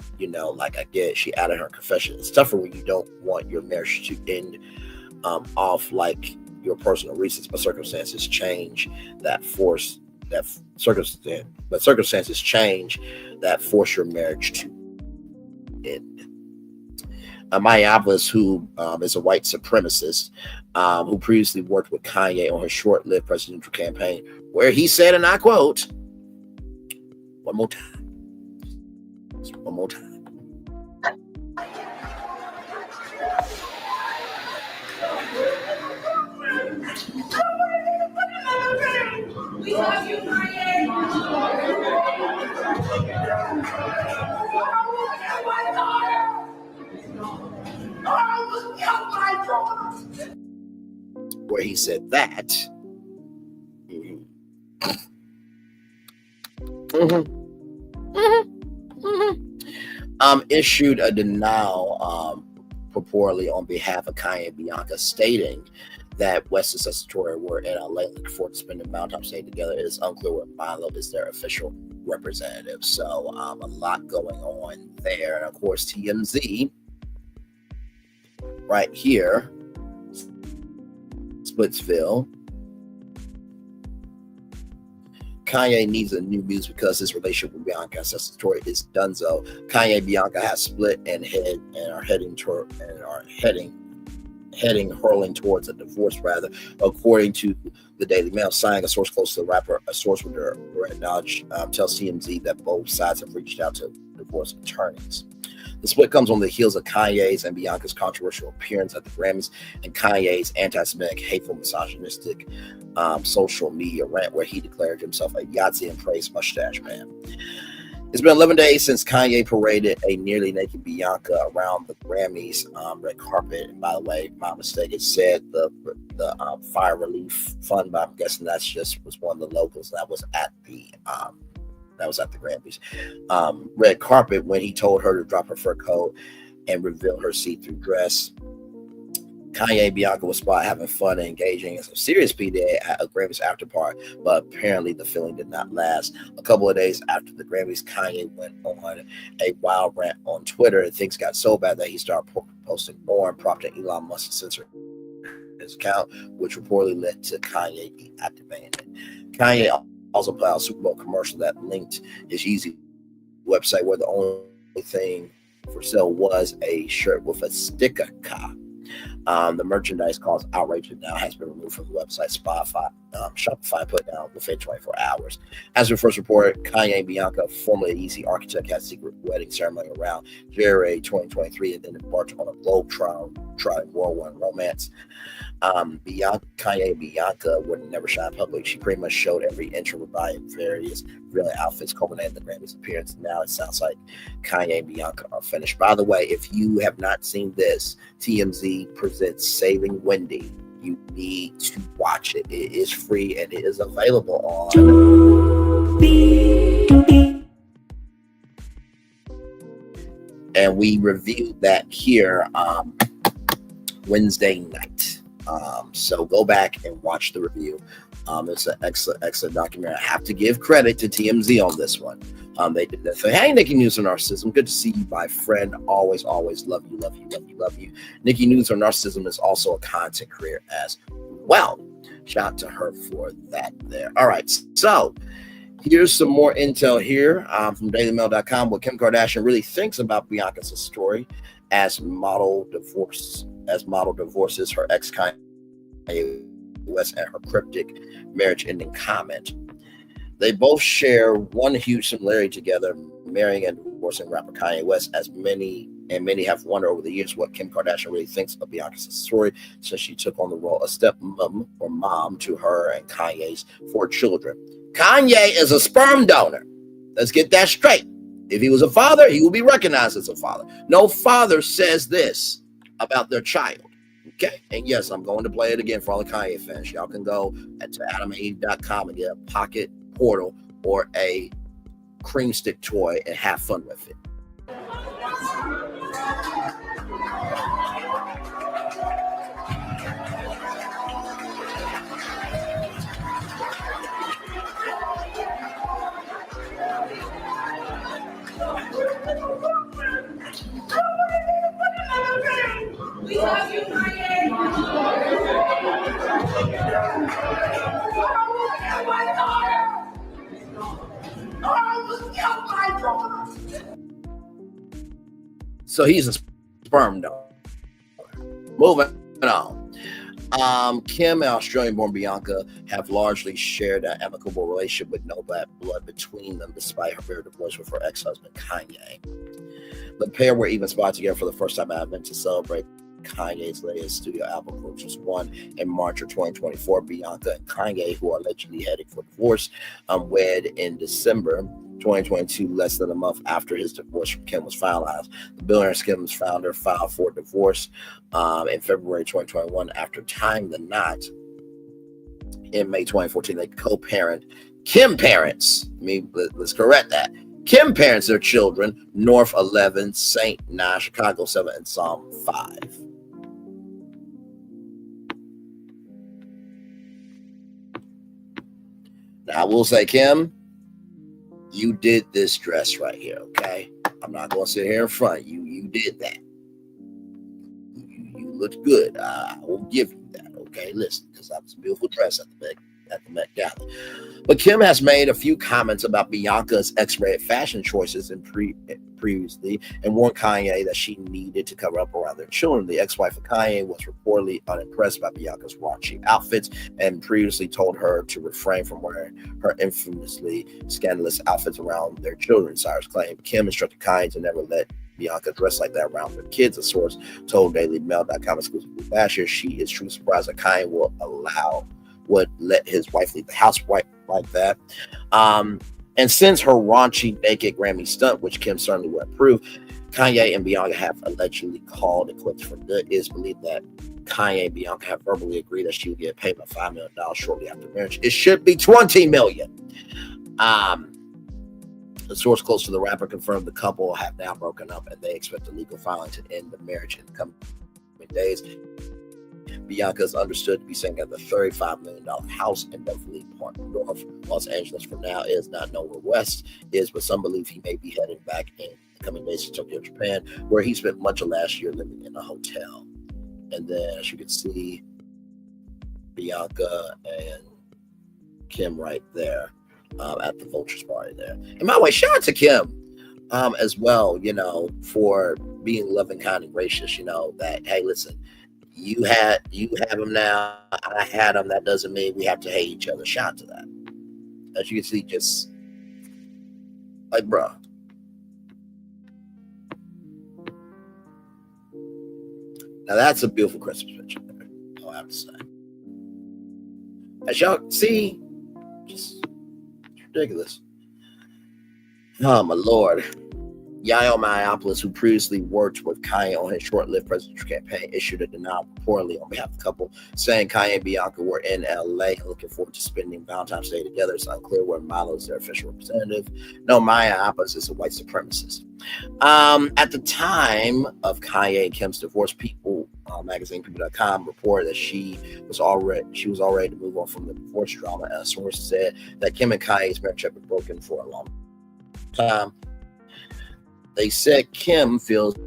like I did." She added her confession. It's tougher when you don't want your marriage to end off like your personal reasons, but circumstances change that force your marriage to end. Minneapolis, who is a white supremacist, who previously worked with Kanye on his short-lived presidential campaign, where he said, and I quote, one more time. We love you, Kanye. Where he said that. Issued a denial purportedly on behalf of Kanye and Bianca, stating that West and Sister Tory were in LA looking forward to spending Valentine's Day together. It is unclear what Milo is their official representative. So a lot going on there. And of course, TMZ right here, Splitsville. Kanye needs a new muse because his relationship with Bianca story is donezo. Kanye and Bianca have split and are hurling towards a divorce, rather, according to the Daily Mail. Signing a source close to the rapper, a source with her knowledge, tells TMZ that both sides have reached out to divorce attorneys. The split comes on the heels of Kanye's and Bianca's controversial appearance at the Grammys and Kanye's anti-Semitic, hateful, misogynistic social media rant where he declared himself a Yahtzee and praised mustache man. It's been 11 days since Kanye paraded a nearly naked Bianca around the Grammys red carpet. And by the way, my mistake, it said the Fire Relief Fund, but I'm guessing that's just was one of the locals that was at the Grammys red carpet when he told her to drop her fur coat and reveal her see-through dress. Kanye and Bianca was spotted having fun and engaging in some serious P-Day at a Grammys after party, but apparently the feeling did not last. A couple of days after the Grammys, Kanye went on a wild rant on Twitter, and things got so bad that he started posting more and prompting Elon Musk to censor his account, which reportedly led to Kanye deactivating it. Kanye also put out a Super Bowl commercial that linked his Yeezy website, where the only thing for sale was a shirt with a sticker car. The merchandise caused outrage and now has been removed from the website. Shopify put down within 24 hours. As we first reported, Kanye and Bianca, formerly Yeezy architect, had a secret wedding ceremony around January 2023 and then embarked on a globe-trotting whirlwind romance. Kanye and Bianca would never shine in public. She pretty much showed every inch of her body in various brilliant outfits, culminating the Grammys appearance. Now it sounds like Kanye and Bianca are finished. By the way, if you have not seen this, TMZ presents Saving Wendy. You need to watch it. It is free and it is available on and we reviewed that here Wednesday night. So go back and watch the review. It's an excellent documentary. I have to give credit to TMZ on this one. They did that. So, hey, Nikki News on Narcissism. Good to see you, my friend. Always love you. Nikki News on Narcissism is also a content creator as well. Shout out to her for that there. All right. So here's some more intel here from dailymail.com. What Kim Kardashian really thinks about Bianca's story as model divorces her ex Kanye West and her cryptic marriage-ending comment. They both share one huge similarity together, marrying and divorcing rapper Kanye West, as many have wondered over the years what Kim Kardashian really thinks of Bianca's story since she took on the role of stepmom or mom to her and Kanye's 4 children. Kanye is a sperm donor. Let's get that straight. If he was a father, he will be recognized as a father. No father says this about their child. Okay, and yes, I'm going to play it again for all the Kanye fans. Y'all can go to adamandeve.com and get a pocket portal or a cream stick toy and have fun with it. We love you, So he's a sperm donor. Moving on. Kim and Australian-born Bianca have largely shared an amicable relationship with no bad blood between them, despite her bitter divorce with her ex-husband Kanye. The pair were even spotted together for the first time at an event to celebrate Kanye's latest studio album, which was won in March of 2024. Bianca and Kanye, who are allegedly heading for divorce, wed in December 2022, less than a month after his divorce from Kim was finalized. The billionaire Skims founder filed for divorce in February 2021 after tying the knot in May 2014. They co-parent. Kim parents, let's correct that. Kim parents their children, North 11, St. 9, Chicago 7, and Psalm 5. Now, I will say, Kim, you did this dress right here, okay? I'm not going to sit here in front. You did that. You looked good. I will give you that, okay? Listen, because that was a beautiful dress at the back. at the Met Gala. But Kim has made a few comments about Bianca's X-rated fashion choices previously and warned Kanye that she needed to cover up around their children. The ex-wife of Kanye was reportedly unimpressed by Bianca's raunchy outfits and previously told her to refrain from wearing her infamously scandalous outfits around their children. Cyrus claimed Kim instructed Kanye to never let Bianca dressed like that around her kids. A source told DailyMail.com exclusively last year she is truly surprised that Kanye would let his wife leave the house like that. And since her raunchy naked Grammy stunt, which Kim certainly would approve, Kanye and Bianca have allegedly called it quits for good. It is believed that Kanye and Bianca have verbally agreed that she would get a payment of $5 million shortly after marriage. It should be $20 million. The source close to the rapper confirmed the couple have now broken up and they expect a legal filing to end the marriage in the coming days. Bianca is understood to be staying at the $35 million house in Beverly Park North, Los Angeles. For now, it is not known where West is, but some believe he may be heading back in the coming days to Tokyo, Japan, where he spent much of last year living in a hotel. And then, as you can see, Bianca and Kim right there at the Vultures party there. And by the way, shout out to Kim as well, for being loving, kind, and gracious, that, hey, listen, you have him now, I had him, that doesn't mean we have to hate each other. Shout out to that. As you can see, just like, bro. Now that's a beautiful Christmas picture there, I'll have to say. As y'all see, just ridiculous. Oh my Lord. Yayo Myopoulos, who previously worked with Kanye on his short-lived presidential campaign, issued a denial reportedly on behalf of the couple, saying Kanye and Bianca were in LA and looking forward to spending Valentine's Day together. It's unclear whether Milo is their official representative. No, Myopoulos is a white supremacist. At the time of Kanye and Kim's divorce, People magazine, People.com, reported that she was already to move on from the divorce drama. A source said that Kim and Kanye's marriage had been broken for a long time. They said Kim feels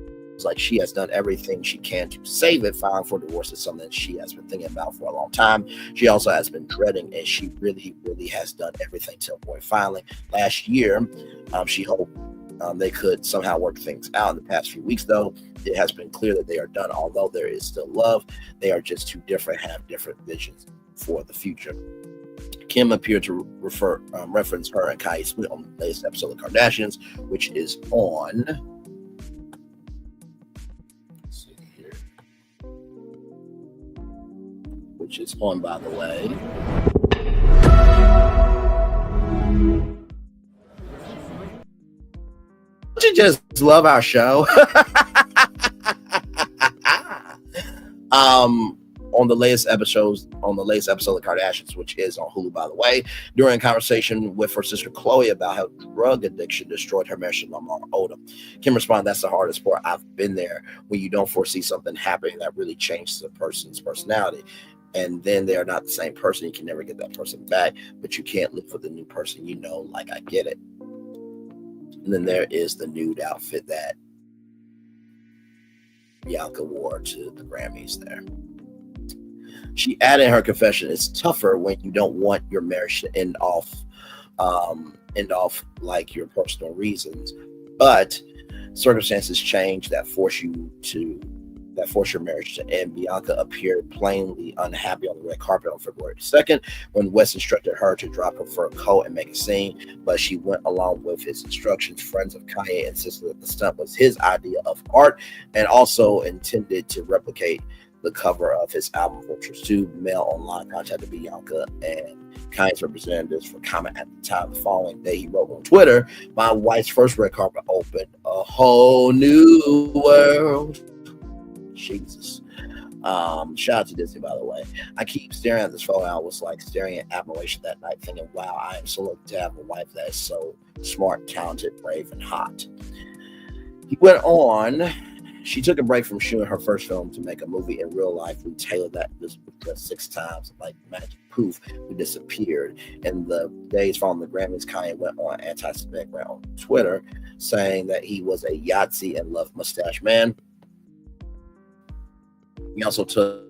like she has done everything she can to save it. Filing for divorce is something she has been thinking about for a long time. She also has been dreading, and she really, really has done everything to avoid filing. Last year, she hoped they could somehow work things out. In the past few weeks, though, it has been clear that they are done. Although there is still love, they are just too different, have different visions for the future. Kim appeared to reference her and Kanye split on the latest episode of Kardashians, which is on. Let's see here. Which is on, by the way. Don't you just love our show? On the latest episode of Kardashians, which is on Hulu, by the way, during a conversation with her sister Chloe about how drug addiction destroyed her marriage to Lamar Odom, Kim responded, "That's the hardest part. I've been there when you don't foresee something happening that really changes a person's personality. And then they are not the same person. You can never get that person back, but you can't live with the new person. Like, I get it." And then there is the nude outfit that Bianca wore to the Grammys there. She added in her confession, "It's tougher when you don't want your marriage to end off like your personal reasons, but circumstances change that force your marriage to end." Bianca appeared plainly unhappy on the red carpet on February 2nd when West instructed her to drop her fur coat and make a scene, but she went along with his instructions. Friends of Kanye insisted that the stunt was his idea of art and also intended to replicate the cover of his album Vultures 2. Mail Online contacted Bianca and Kanye's representatives for comment at the time. The following day, he wrote on Twitter, "My wife's first red carpet opened a whole new world." Jesus. Shout out to Disney, by the way. "I keep staring at this photo. I was like staring at admiration that night, thinking, wow, I am so lucky to have a wife that is so smart, talented, brave, and hot." He went on, "She took a break from shooting her first film to make a movie. In real life, we tailored that just 6 times. Like magic poof, we disappeared." In the days following the Grammys, Kanye went on anti-Semitic rant on Twitter, saying that he was a Yahtzee and loved mustache man. He also took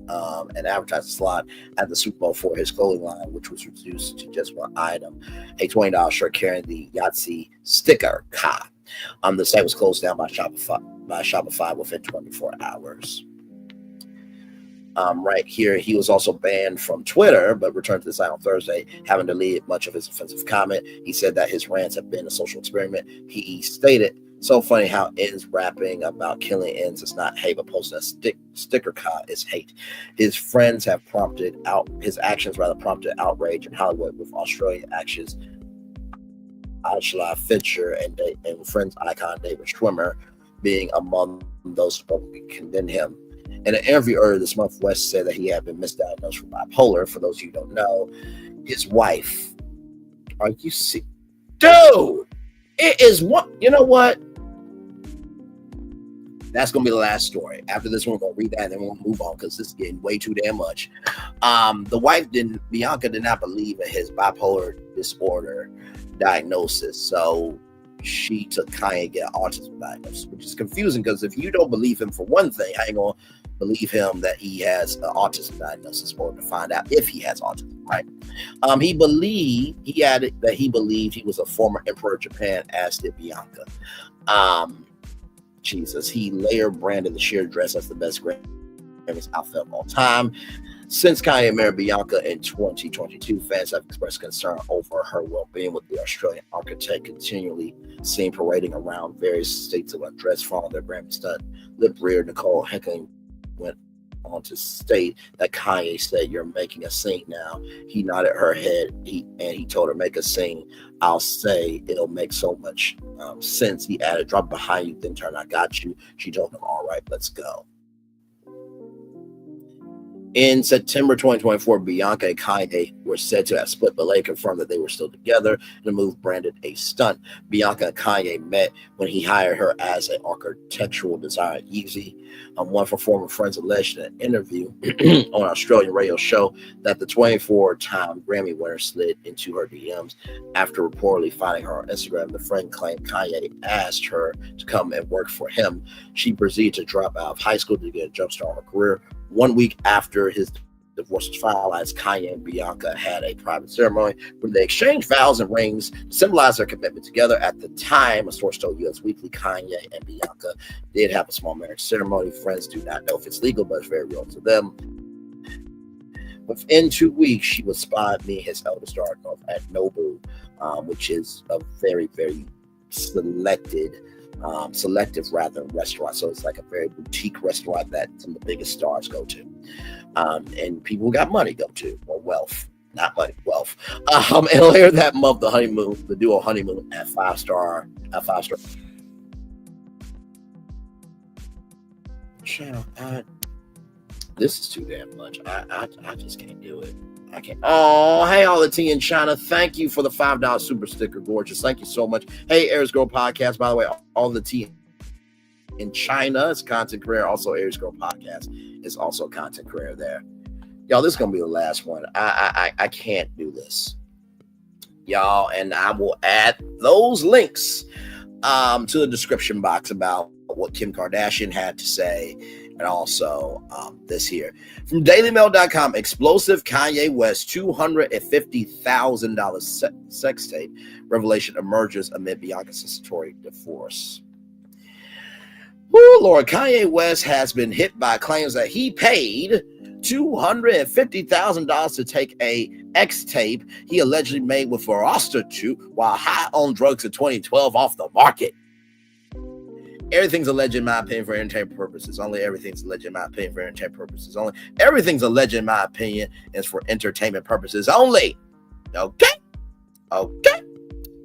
an advertising slot at the Super Bowl for his clothing line, which was reduced to just one item, a $20 shirt carrying the Yahtzee sticker Ka. The site was closed down by Shopify within 24 hours. Right here, he was also banned from Twitter, but returned to the site on Thursday, having deleted much of his offensive comment. He said that his rants have been a social experiment. He stated, "So funny how ends rapping about killing ends is not hate, but posting a sticker Ka is hate." His actions prompted outrage in Hollywood, with Australian actions Ashla Fisher and Friends icon David Schwimmer being among those who publicly condemned him. In an interview earlier this month, West said that he had been misdiagnosed with bipolar. For those of you who don't know, his wife, are you sick? Dude, it is what, you know what? That's going to be the last story. After this one, we're going to read that and then we're going to move on because this is getting way too damn much. Bianca did not believe in his bipolar disorder diagnosis. So she took Kanye to get an autism diagnosis, which is confusing because if you don't believe him for one thing, I ain't going to believe him that he has an autism diagnosis or to find out if he has autism, right? He added that he believed he was a former emperor of Japan, as did Bianca. Jesus, he later branded the sheer dress as the best Grammys outfit of all time. Since Kanye married Bianca in 2022, fans have expressed concern over her well-being, with the Australian architect continually seen parading around various states of undress following their Grammy stunt. Lip reader Nicole Heckling went on to state that Kanye said, "You're making a scene now." He nodded her head and he told her, "Make a scene. I'll say it'll make so much sense." He added, "Drop behind you, then turn, I got you." She told him, "All right, let's go." In September 2024, Bianca and Kanye were said to have split, but later confirmed that they were still together. The move branded a stunt. Bianca and Kanye met when he hired her as an architectural designer at Yeezy. One from former friends alleged in an interview on an Australian radio show that the 24-time Grammy winner slid into her DMs after reportedly finding her on Instagram. The friend claimed Kanye asked her to come and work for him. She proceeded to drop out of high school to get a jumpstart on her career. 1 week after his divorce was finalized, Kanye and Bianca had a private ceremony where they exchanged vows and rings to symbolize their commitment together. At the time, a source told US Weekly, Kanye and Bianca did have a small marriage ceremony. Friends do not know if it's legal, but it's very real to them. Within 2 weeks, she was spotted meeting his eldest daughter at Nobu, which is a very, very selective restaurant. So it's like a very boutique restaurant that some of the biggest stars go to, and people who got money go to, or wealth, not money, wealth. And later that month, the duo honeymoon at five star. This is too damn much. I just can't do it. I can't. Oh, hey, all the tea in China. Thank you for the $5 super sticker. Gorgeous. Thank you so much. Hey, Aries Girl Podcast. By the way, all the tea in China is content creator. Also, Aries Girl Podcast is also content creator there. Y'all, this is going to be the last one. I can't do this. Y'all, and I will add those links to the description box about what Kim Kardashian had to say. And also this here. From DailyMail.com, explosive Kanye West $250,000 sex tape revelation emerges amid Bianca's statutory divorce. Woo, Lord, Kanye West has been hit by claims that he paid $250,000 to take a X tape he allegedly made with a prostitute while high on drugs in 2012 off the market. Everything's alleged in my opinion for entertainment purposes only. Everything's alleged in my opinion for entertainment purposes only. Everything's alleged in my opinion is for entertainment purposes only. Okay.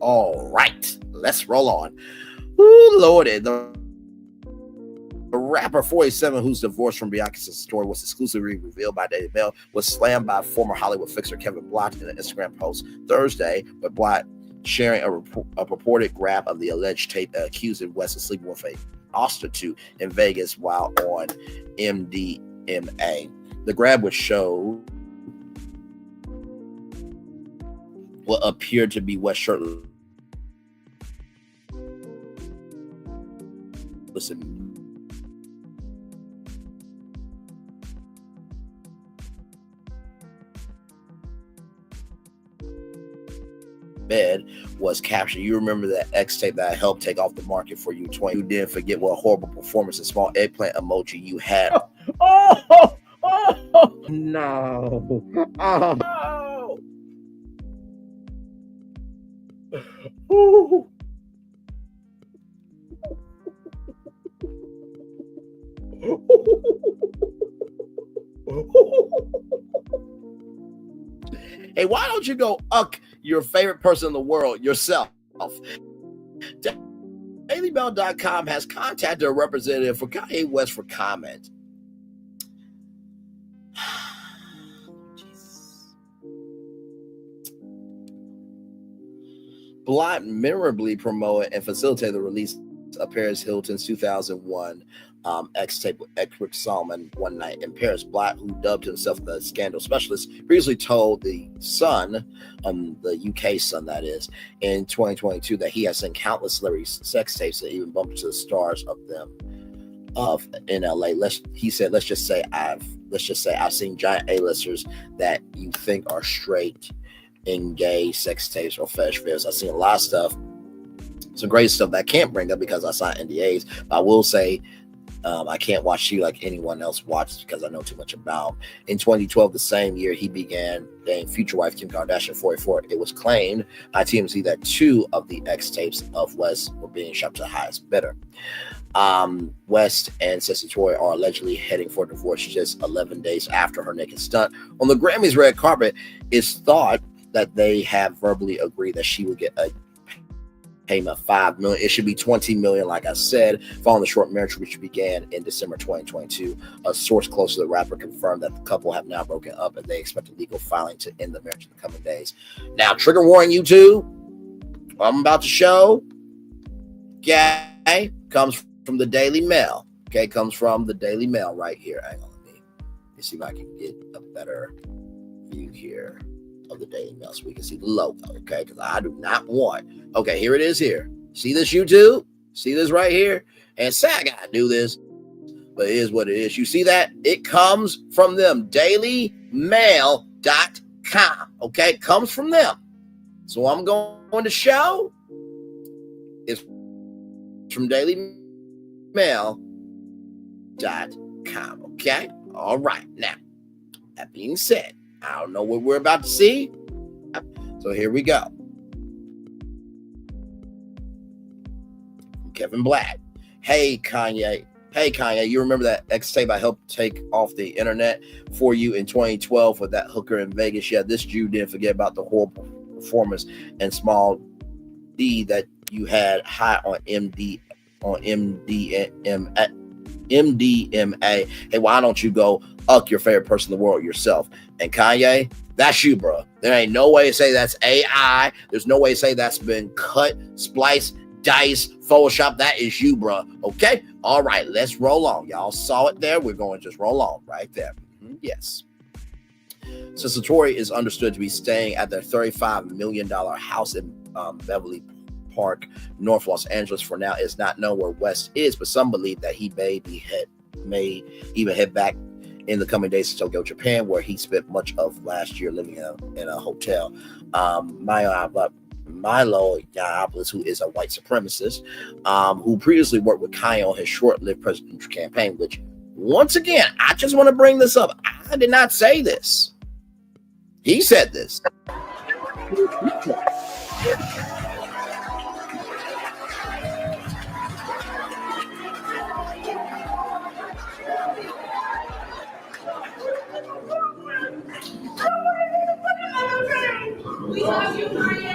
All right. Let's roll on. Ooh, Lordy. The rapper 47, whose divorce from Bianca's story was exclusively revealed by Daily Mail, was slammed by former Hollywood fixer Kevin Blatt in an Instagram post Thursday, with Blatt sharing a purported grab of the alleged tape accusing West of sleeping with a prostitute in Vegas while on MDMA. The grab, which showed what appeared to be West shirtless. Listen. bed was captured. You remember that X tape that I helped take off the market for you 20. You didn't forget what horrible performance and small eggplant emoji you had. No. Hey, why don't you go your favorite person in the world yourself? DailyMail.com has contacted a representative for Kanye West for comment. Blatt memorably promoted and facilitated the release of Paris Hilton's 2001 X tape with Edward Solomon one night in Paris. Blatt, who dubbed himself the scandal specialist, previously told the Sun, the UK Sun that is, in 2022 that he has seen countless celebrity sex tapes and even bumped into the stars of them in LA. He said, let's just say I've seen giant A-listers that you think are straight in gay sex tapes or fetish videos. I've seen a lot of stuff, some great stuff that I can't bring up because I signed NDAs. But I will say I can't watch you like anyone else watches because I know too much about him. In 2012, the same year he began dating future wife Kim Kardashian, 44. It was claimed by TMZ that 2 of the X tapes of West were being shopped to the highest bidder. West and Sister Tori are allegedly heading for divorce just 11 days after her naked stunt on the Grammys red carpet. It's thought that they have verbally agreed that she will get a payment of $5 million. It should be $20 million, like I said, following the short marriage which began in December 2022. A source close to the rapper confirmed that the couple have now broken up and they expect a legal filing to end the marriage in the coming days. Now, trigger warning, YouTube, what I'm about to show, okay, comes from the Daily Mail. Okay, comes from the Daily Mail right here. Hang on, let me see if I can get a better view here of the Daily Mail so we can see the logo, okay? Because I do not want. Okay, here it is here. See this, YouTube? See this right here? And say I gotta do this, but it is what it is. You see that? It comes from them. DailyMail.com. Okay, it comes from them. So I'm going to show is from DailyMail.com. Okay? All right. Now, that being said, I don't know what we're about to see. So here we go. Kevin Blatt. Hey, Kanye. Hey, Kanye, you remember that X tape I helped take off the internet for you in 2012 with that hooker in Vegas? Yeah, this Jew didn't forget about the horrible performance and small D that you had high on MDMA. Hey, why don't you go your favorite person in the world yourself? And Kanye, that's you, bro. There ain't no way to say that's AI. There's no way to say that's been cut, spliced, diced, Photoshop. That is you, bro. Okay? All right, let's roll on. Y'all saw it there. We're going to just roll on right there. Yes. Sister Tori is understood to be staying at their $35 million house in Beverly Park, North Los Angeles. For now, it's not known where West is, but some believe that he may even head back in the coming days to Tokyo, Japan, where he spent much of last year living in a hotel. Milo Yiannopoulos, who is a white supremacist, who previously worked with Kanye on his short-lived presidential campaign, which, once again, I just want to bring this up. I did not say this. He said this. We love you, Kanye.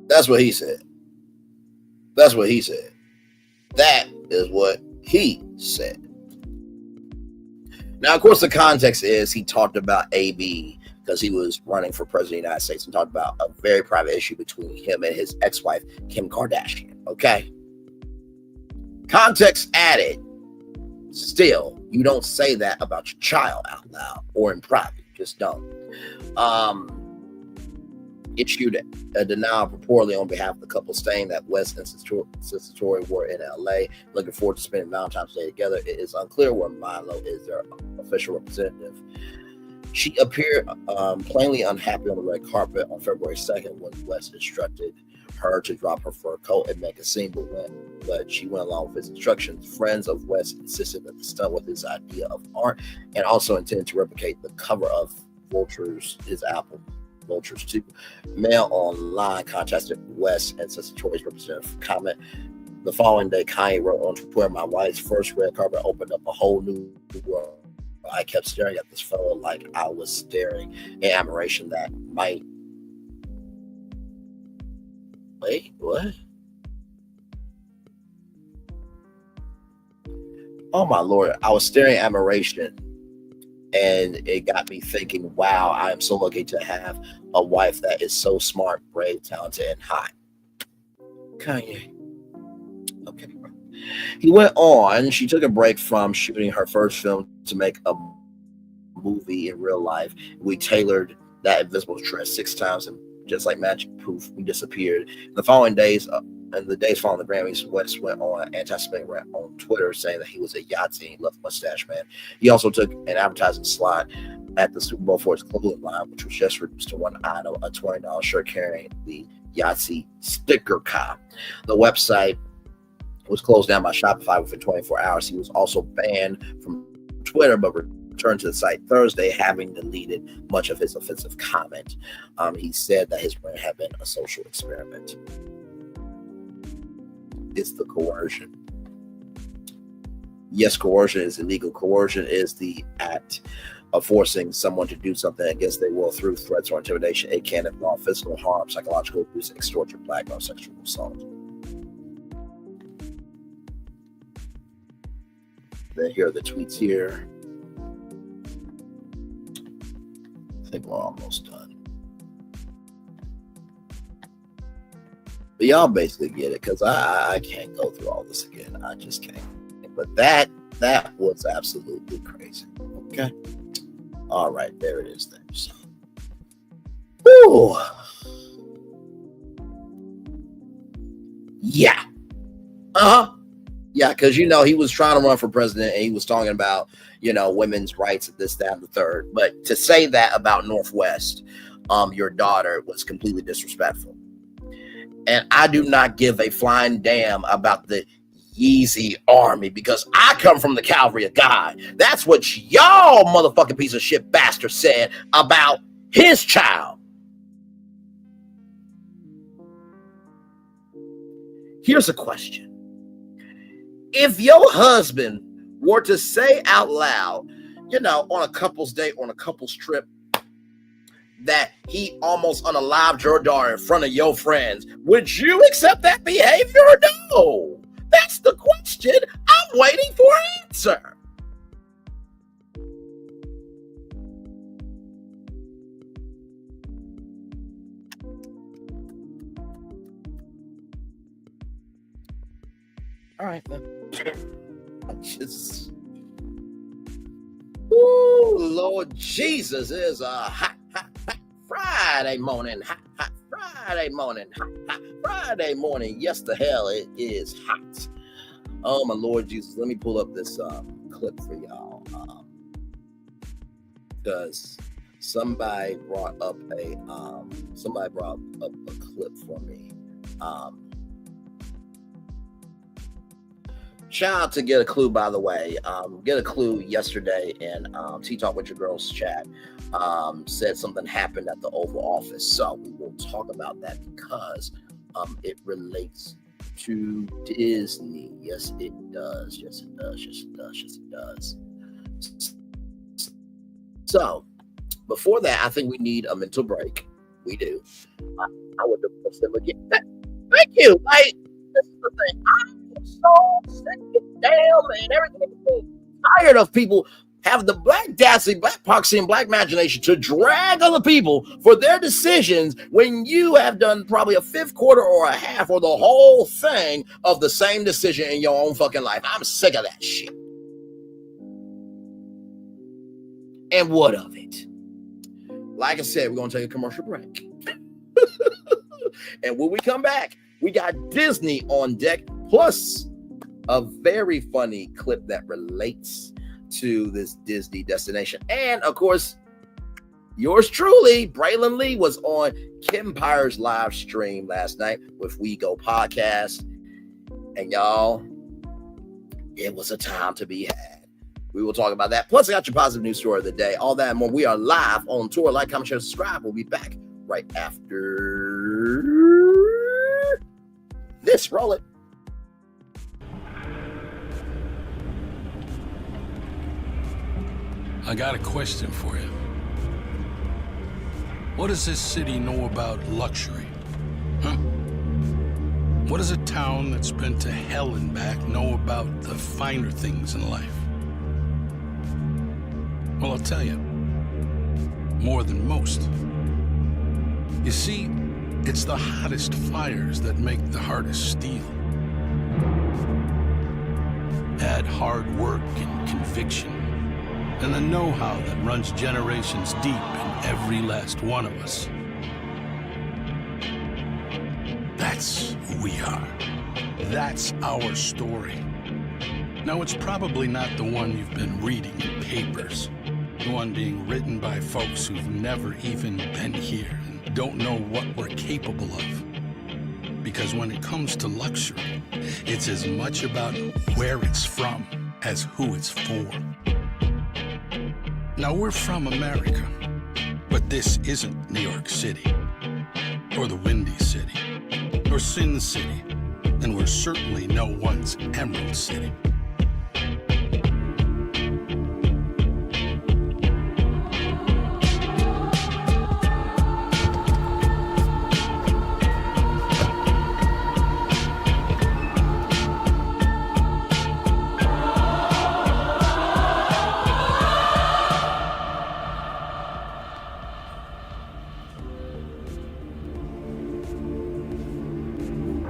That's what he said. That's what he said. That is what he said. Now, of course, the context is he talked about AB because he was running for president of the United States and talked about a very private issue between him and his ex-wife, Kim Kardashian. Okay? Context added. Still, you don't say that about your child out loud or in private. Just don't. issued a denial purportedly on behalf of the couple, saying that West and Sister Tory were in LA looking forward to spending Valentine's Day together. It is unclear where Milo is their official representative. She appeared plainly unhappy on the red carpet on February 2nd when West instructed her to drop her fur coat and make a scene, but she went along with his instructions. Friends of West insisted that the stunt was his idea of art and also intended to replicate the cover of Vulture's, his album Vultures 2. Mail Online contacted West and Sister Tory's representative for comment. The following day, Kanye wrote on Twitter, "My wife's first red carpet opened up a whole new world. I kept staring at this fellow like I was staring in admiration that might..." Wait, what? Oh my Lord. I was staring in admiration, and it got me thinking, wow, I am so lucky to have a wife that is so smart, brave, talented, and hot. Kanye. Okay. He went on. She took a break from shooting her first film to make a movie in real life. We tailored that invisible dress 6 times, and just like magic, poof, we disappeared. The following days, and the days following the Grammys, West went on anti-spending rant on Twitter, saying that he was a Yahtzee and he loved Mustache Man. He also took an advertising slot at the Super Bowl for his clothing line, which was just reduced to one item, a $20 shirt carrying the Yahtzee sticker cop. The website was closed down by Shopify within 24 hours. He was also banned from Twitter, but returned to the site Thursday, having deleted much of his offensive comment. He said that his brand had been a social experiment. It's the coercion. Yes, coercion is illegal. Coercion is the act of forcing someone to do something against their will through threats or intimidation. It can involve physical harm, psychological abuse, extortion, blackmail, sexual assault. Then here are the tweets here. I think we're almost done. But y'all basically get it, because I can't go through all this again. I just can't. But that was absolutely crazy. Okay. All right, there it is. There. So, woo. Yeah. Yeah, because he was trying to run for president, and he was talking about women's rights and this, that, and the third. But to say that about Northwest, your daughter, was completely disrespectful. And I do not give a flying damn about the Yeezy army, because I come from the Calvary of God. That's what y'all motherfucking piece of shit bastard said about his child. Here's a question. If your husband were to say out loud, on a couple's date, on a couple's trip, that he almost unalived your daughter in front of your friends, would you accept that behavior or no? That's the question. I'm waiting for an answer. All right, then. Ooh, Lord Jesus, is a hot Friday morning. Hot Friday morning. Hot Friday morning. Yes, the hell it is hot. Oh, my Lord Jesus. Let me pull up this clip for y'all. Because somebody brought up a clip for me. Shout out to Get a Clue, by the way. Get a Clue yesterday in Tea Talk with Your Girls chat said something happened at the Oval Office. So we will talk about that because it relates to Disney. Yes, it does. Yes, it does. Yes, it does. Yes, it does. So before that, I think we need a mental break. We do. I would have them again. Thank you. Like, this is the thing. I'm so sick and damn and everything. Tired of people have the black audacity, black poxy, and black imagination to drag other people for their decisions when you have done probably a fifth, quarter, or a half, or the whole thing of the same decision in your own fucking life. I'm sick of that shit. And what of it? Like I said, we're going to take a commercial break. And when we come back, we got Disney on deck, plus a very funny clip that relates to this Disney destination. And of course, yours truly, Braylon Lee, was on Kempire's live stream last night with We Go Podcast. And y'all, it was a time to be had. We will talk about that. Plus, I got your positive news story of the day. All that and more. We are live on tour. Like, comment, share, subscribe. We'll be back right after this. Roll it. I got a question for you. What does this city know about luxury? Huh? What does a town that's been to hell and back know about the finer things in life? Well, I'll tell you. More than most. You see, it's the hottest fires that make the hardest steel. Add hard work and conviction, and the know-how that runs generations deep in every last one of us. That's who we are. That's our story. Now, it's probably not the one you've been reading in papers. The one being written by folks who've never even been here and don't know what we're capable of. Because when it comes to luxury, it's as much about where it's from as who it's for. Now, we're from America, but this isn't New York City, or the Windy City, or Sin City, and we're certainly no one's Emerald City.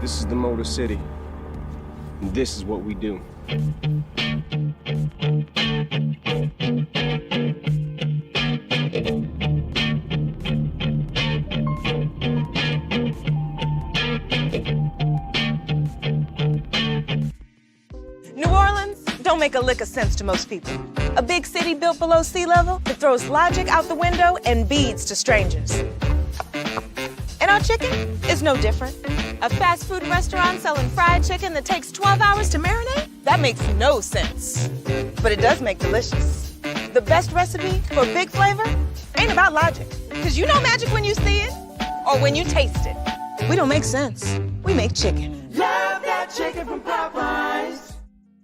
This is the Motor City, and this is what we do. New Orleans don't make a lick of sense to most people. A big city built below sea level that throws logic out the window and beads to strangers. And our chicken is no different. A fast food restaurant selling fried chicken that takes 12 hours to marinate? That makes no sense. But it does make delicious. The best recipe for big flavor ain't about logic. Because you know magic when you see it or when you taste it. We don't make sense. We make chicken. Love that chicken from Popeyes.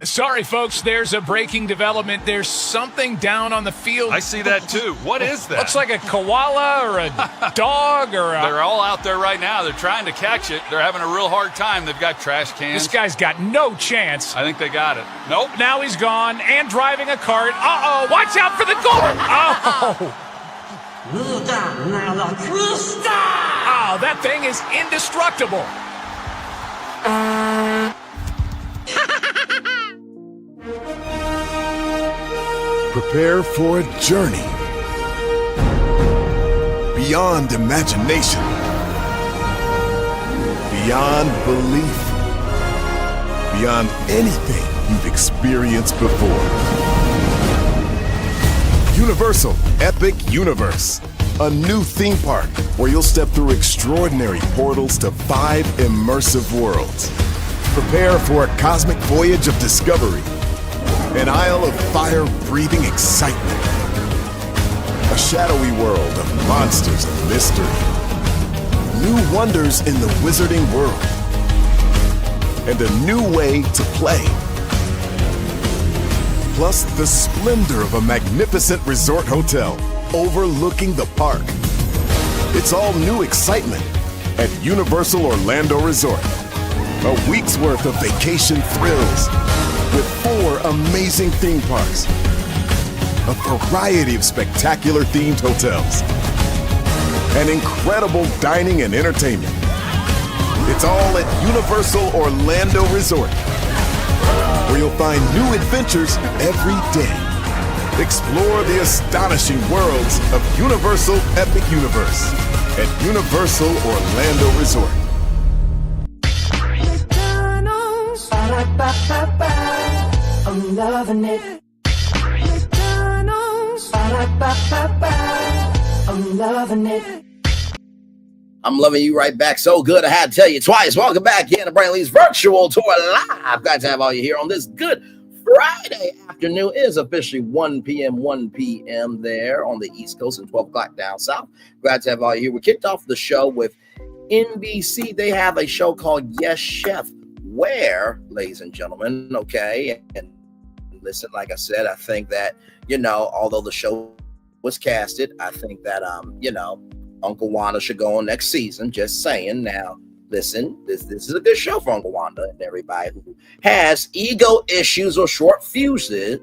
Sorry, folks, there's a breaking development. There's something down on the field. I see that too. What is that? Looks like a koala or a dog or a... They're all out there right now. They're trying to catch it. They're having a real hard time. They've got trash cans. This guy's got no chance. I think they got it. Nope. Now he's gone and driving a cart. Uh-oh, watch out for the goal. Oh. Oh, that thing is indestructible. Prepare for a journey beyond imagination, beyond belief, beyond anything you've experienced before. Universal Epic Universe, a new theme park where you'll step through extraordinary portals to 5 immersive worlds. Prepare for a cosmic voyage of discovery. An isle of fire-breathing excitement. A shadowy world of monsters and mystery. New wonders in the wizarding world. And a new way to play. Plus the splendor of a magnificent resort hotel overlooking the park. It's all new excitement at Universal Orlando Resort. A week's worth of vacation thrills. With 4 amazing theme parks, a variety of spectacular themed hotels, and incredible dining and entertainment. It's all at Universal Orlando Resort, where you'll find new adventures every day. Explore the astonishing worlds of Universal Epic Universe. at Universal Orlando Resort. McDonald's, I'm loving it. McDonald's, I'm loving it. I'm loving you right back. So good, I had to tell you twice. Welcome back here to Brantley's Virtual Tour Live. Glad to have all you here on this good Friday afternoon. It is officially 1 p.m. there on the East Coast and 12 o'clock down south. Glad to have all you here. We kicked off the show with NBC. They have a show called Yes Chef, where, ladies and gentlemen, okay, and listen, like I said, I think that, although the show was casted, I think that, Uncle Wanda should go on next season. Just saying. Now, listen, this is a good show for Uncle Wanda and everybody who has ego issues or short fuses,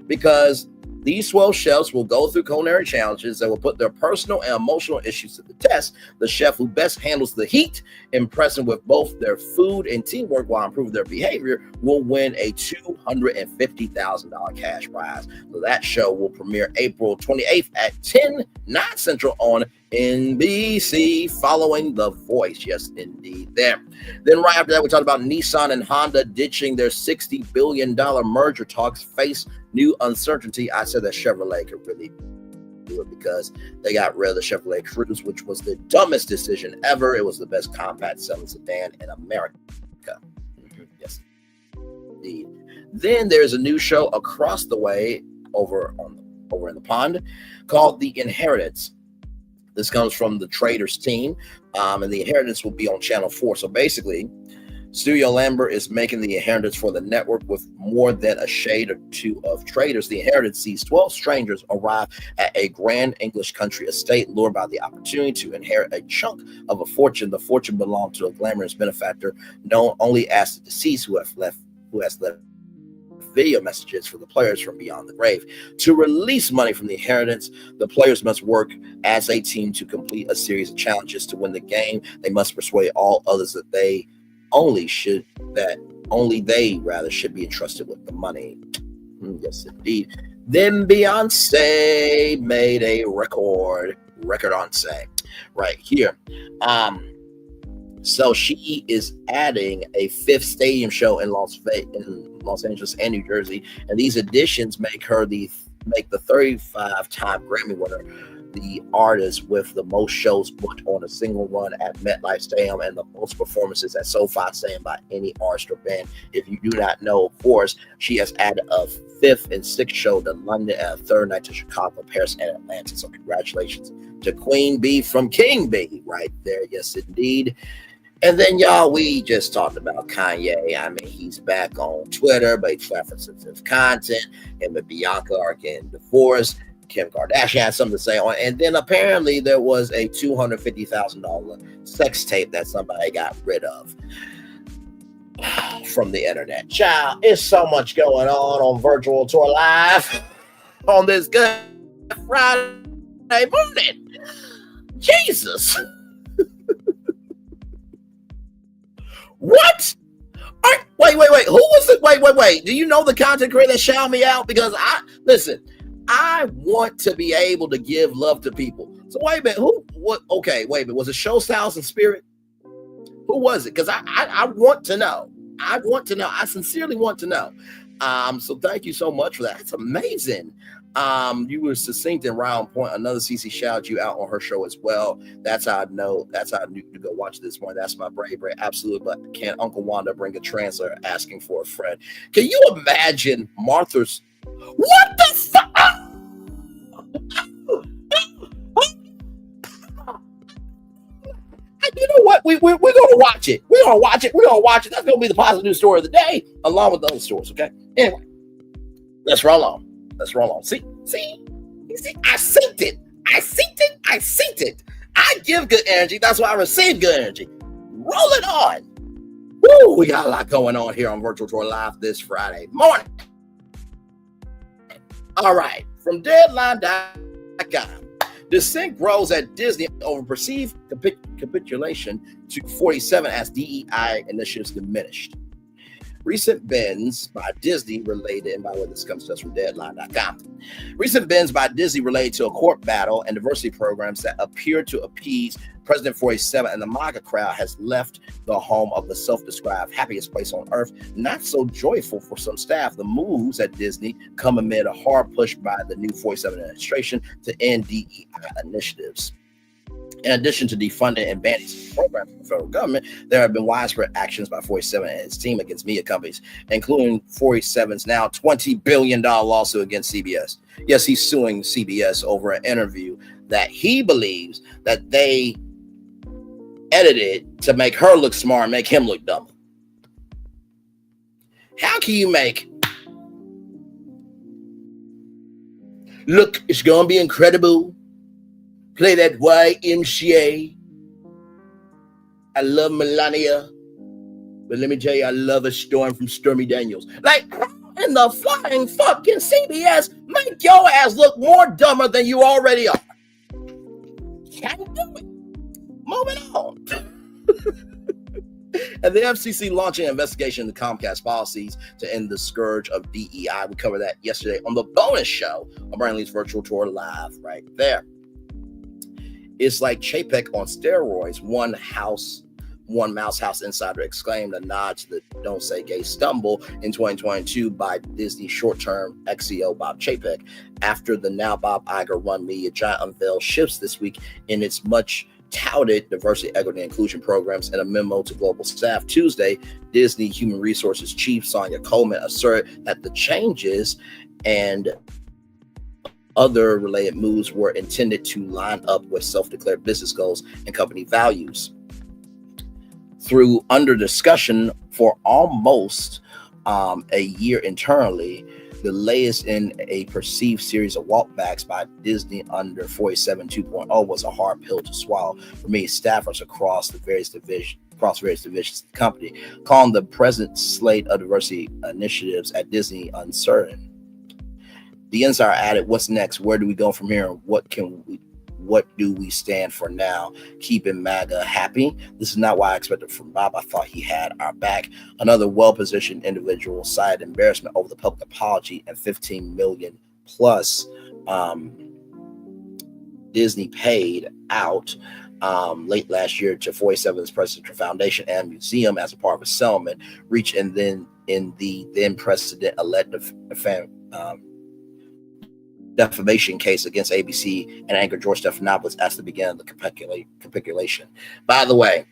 because these 12 chefs will go through culinary challenges that will put their personal and emotional issues to the test. The chef who best handles the heat, impressing with both their food and teamwork while improving their behavior, will win a $250,000 cash prize. So that show will premiere April 28th at 10/9 Central on NBC, following The Voice. Yes, indeed. There. Then right after that, we talked about Nissan and Honda ditching their $60 billion merger talks face new uncertainty. I said that Chevrolet could really do it because they got rid of the Chevrolet Cruze, which was the dumbest decision ever. It was the best compact selling sedan in America. Yes, indeed. Then there's a new show across the way over in the pond called The Inheritance. This comes from the Traders team, and The Inheritance will be on Channel 4. So basically, Studio Lambert is making The Inheritance for the network with more than a shade or two of Traders. The Inheritance sees 12 strangers arrive at a grand English country estate, lured by the opportunity to inherit a chunk of a fortune. The fortune belonged to a glamorous benefactor known only as the deceased, who has left video messages for the players from beyond the grave. To release money from the inheritance, the players must work as a team to complete a series of challenges. To win the game, they must persuade all others that only they should be entrusted with the money. Yes, indeed. Then Beyonce made a record on say right here. So she is adding a 5th stadium show in Los Angeles and New Jersey, and these additions make the 35-time Grammy winner the artist with the most shows booked on a single run at MetLife Stadium and the most performances at SoFi Stadium by any artist or band. If you do not know, of course, she has added a 5th and 6th show to London and a 3rd night to Chicago, Paris, and Atlanta. So congratulations to Queen Bee from King Bee right there. Yes, indeed. And then, y'all, we just talked about Kanye. I mean, he's back on Twitter, but he's flat for sensitive content. Him and Bianca are getting divorced. Kim Kardashian had something to say on it. And then apparently there was a $250,000 sex tape that somebody got rid of from the internet. Child, it's so much going on Virtual Tour Live on this good Friday morning. Jesus. What? Wait. Who was it? Wait. Do you know the content creator that shouted me out? Because I want to be able to give love to people. So wait a minute. Okay, wait a minute. Was it Show Styles and Spirit? Who was it? Because I want to know. I sincerely want to know. So thank you so much for that. That's amazing. You were succinct and right on point. Another CC shouted you out on her show as well. That's how I knew to go watch this one. That's my bravery. Absolutely. But can Uncle Wanda bring a translator asking for a friend? Can you imagine Martha's? What the fuck? You know what? We're going to watch it. We're going to watch it. That's going to be the positive news story of the day, along with the other stories, okay? Anyway, let's roll on. See? I synced it. I give good energy. That's why I receive good energy. Roll it on. Woo, we got a lot going on here on Virtual Tour Live this Friday morning. All right, from Deadline.com. Dissent grows at Disney over perceived capitulation to 47 as DEI initiatives diminished. Recent bins by Disney related, and by the way, this comes to us from Deadline.com. Recent bins by Disney related to a court battle and diversity programs that appear to appease President 47 and the MAGA crowd has left the home of the self-described happiest place on earth not so joyful for some staff. The moves at Disney come amid a hard push by the new 47 administration to end DEI initiatives. In addition to defunding and banning programs from the federal government, there have been widespread actions by 47 and his team against media companies, including 47's now $20 billion lawsuit against CBS. Yes, he's suing CBS over an interview that he believes that they edited to make her look smart and make him look dumb. How can you make look, it's gonna be incredible, play that YMCA, I love Melania, but let me tell you, I love a storm from Stormy Daniels. Like, in the flying fucking CBS, make your ass look more dumber than you already are. Can't do it. Moving on. And the FCC launching an investigation into Comcast policies to end the scourge of DEI. We covered that yesterday on the bonus show on Brand Lee's Virtual Tour Live right there. It's like Chapek on steroids. One Mouse House insider exclaimed, a nod to the Don't Say Gay stumble in 2022 by Disney short-term ex-CEO Bob Chapek. After the now Bob Iger run media giant unveiled shifts this week in its much touted diversity, equity, and inclusion programs. In a memo to global staff Tuesday, Disney Human Resources Chief Sonia Coleman asserted that the changes and other related moves were intended to line up with self-declared business goals and company values. Through under discussion for almost a year internally, the latest in a perceived series of walkbacks by Disney under 47 2.0 was a hard pill to swallow for many staffers across various divisions of the company, calling the present slate of diversity initiatives at Disney uncertain. The insider added, "What's next? Where do we go from here? What do we stand for now? Keeping MAGA happy? This is not what I expected from Bob. I thought he had our back." Another well-positioned individual cited embarrassment over the public apology and $15 million plus Disney paid out late last year to 47's Presidential Foundation and Museum as a part of a settlement reached in the then President elected defamation case against ABC and anchor George Stephanopoulos at the beginning of the capitulation. By the way,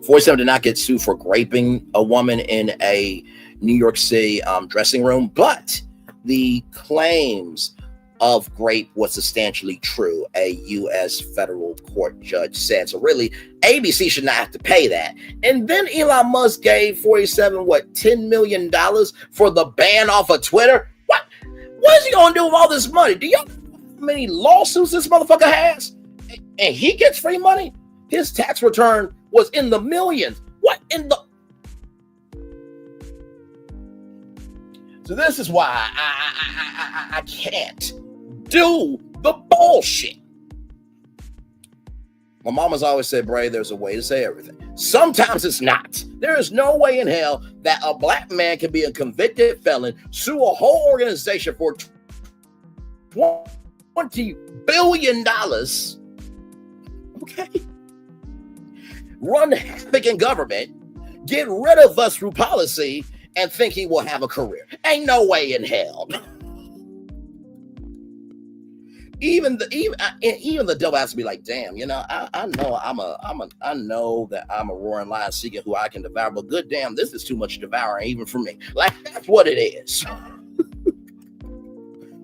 47 did not get sued for raping a woman in a New York City dressing room, but the claims of rape was substantially true, a U.S. federal court judge said. So really, ABC should not have to pay that. And then Elon Musk gave 47, $10 million for the ban off of Twitter? What is he going to do with all this money? Do y'all know how many lawsuits this motherfucker has? And he gets free money? His tax return was in the millions. What in the... So this is why I can't do the bullshit. My mama's always said, Bray, there's a way to say everything. Sometimes it's not. There is no way in hell that a black man can be a convicted felon, sue a whole organization for $20 billion, okay? Run havoc in government, get rid of us through policy, and think he will have a career. Ain't no way in hell. Even the devil has to be like, damn, I know that I'm a roaring lion seeking who I can devour, but good damn, this is too much devouring even for me. Like, that's what it is.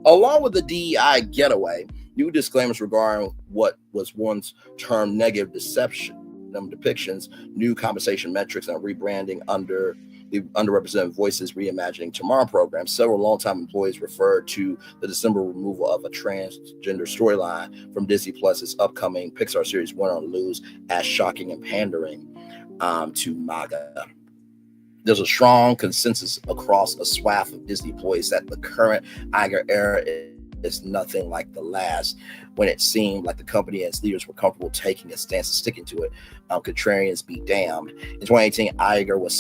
Along with the DEI getaway, new disclaimers regarding what was once termed negative depictions, new compensation metrics, and rebranding under the Underrepresented Voices Reimagining Tomorrow program. Several longtime employees referred to the December removal of a transgender storyline from Disney Plus's upcoming Pixar series Win or Lose as shocking and pandering to MAGA. There's a strong consensus across a swath of Disney employees that the current Iger era is nothing like the last, when it seemed like the company and its leaders were comfortable taking a stance and sticking to it. Contrarians be damned. In 2018, Iger was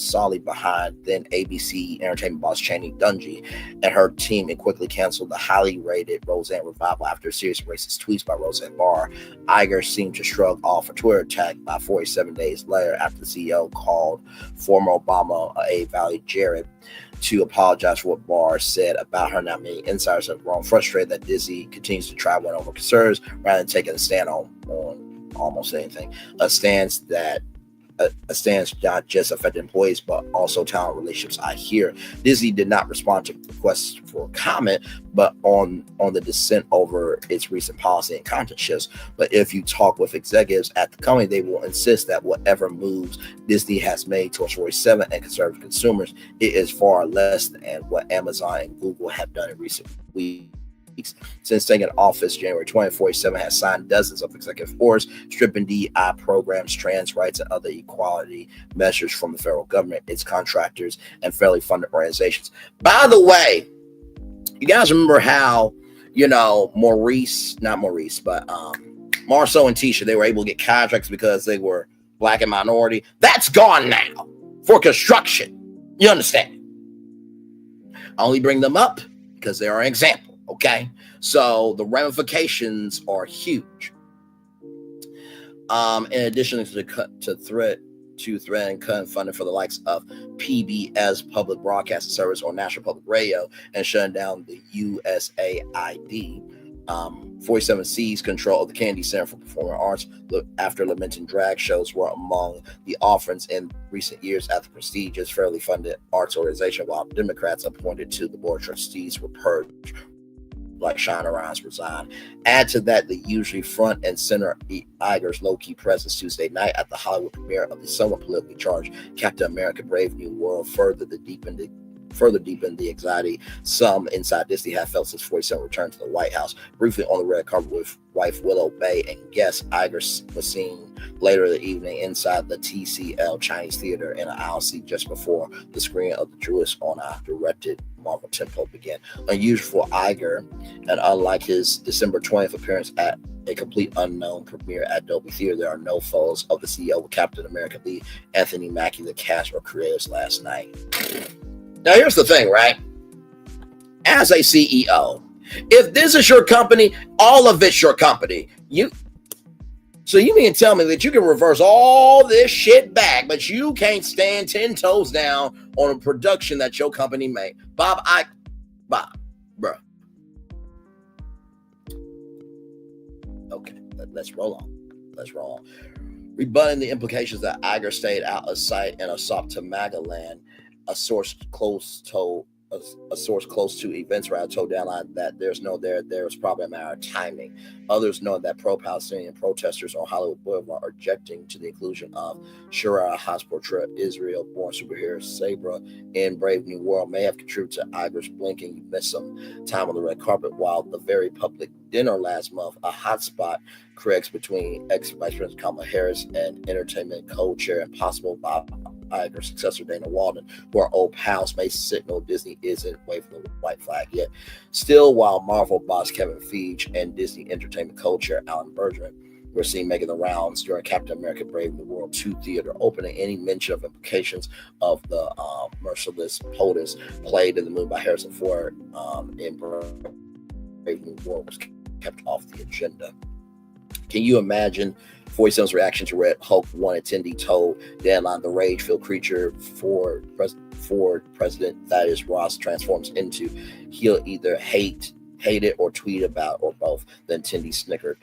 solidly behind then ABC entertainment boss Channing Dungey and her team, and quickly canceled the highly rated Roseanne revival after a series of racist tweets by Roseanne Barr. Iger seemed to shrug off a Twitter attack by 47 days later after the CEO called former Obama a Valley Jared to apologize for what Barr said about her. Now, many insiders have grown frustrated that Disney continues to try win over concerns rather than taking a stand on almost anything. A stance not just affected employees but also talent relationships. I hear Disney did not respond to requests for comment, but on the dissent over its recent policy and content shifts. But if you talk with executives at the company, they will insist that whatever moves Disney has made towards 47 and conservative consumers, it is far less than what Amazon and Google have done in recent weeks. Since taking office January 2047 has signed dozens of executive orders stripping DEI programs, trans rights, and other equality measures from the federal government, its contractors, and federally funded organizations. By the way, you guys remember how, Marceau and Tisha, they were able to get contracts because they were black and minority? That's gone now for construction. You understand? I only bring them up because they are an example. Okay, so the ramifications are huge. In addition to threatening cutting funding for the likes of PBS, Public Broadcasting Service, or National Public Radio, and shutting down the USAID, 47 seized control of the Kennedy Center for Performing Arts after lamenting drag shows were among the offerings in recent years at the prestigious, fairly funded arts organization, while Democrats appointed to the board of trustees were purged, like Shonda Rhimes resigned. Add to that the usually front and center Iger's low-key presence Tuesday night at the Hollywood premiere of the somewhat politically charged Captain America: Brave New World further deepened the anxiety some inside Disney have felt since 47 returned to the White House. Briefly on the red carpet with wife Willow Bay and guest, Iger was seen later in the evening inside the TCL Chinese Theater in an aisle seat just before the screening of the Jewish on a directed Marvel tentpole began. Unusual for Iger, and unlike his December 20th appearance at a complete unknown premiere at Dolby Theater, there are no photos of the CEO with Captain America lead Anthony Mackie, the cast or creators last night. Now, here's the thing, right? As a CEO, if this is your company, all of it's your company. So you mean to tell me that you can reverse all this shit back, but you can't stand 10 toes down on a production that your company made? Bob, bro. Okay, let's roll on. Rebutting the implications that Iger stayed out of sight in assault to Magaland, a source close to events around told Downline that there's probably a matter of timing. Others know that pro-Palestinian protesters on Hollywood Boulevard are objecting to the inclusion of Shira Haas-portrait Israel-born superhero Sabra in Brave New World may have contributed to Iger's blinking. You missed some time on the red carpet while the very public dinner last month, a hotspot corrects between ex-Vice President Kamala Harris and entertainment co-chair and possible Bob Iger's successor Dana Walden, who are old pals, may signal Disney isn't waving the white flag yet. Still, while Marvel boss Kevin Feige and Disney entertainment co-chair Alan Bergman were seen making the rounds during Captain America: Brave New World 2 theater opening, any mention of implications of the merciless POTUS played in the movie by Harrison Ford in Brave New World was kept off the agenda. Can you imagine 47's reaction to Red Hulk? One attendee told Deadline the rage-filled creature Ford President Thaddeus Ross transforms into. He'll either hate it or tweet about or both. The attendee snickered.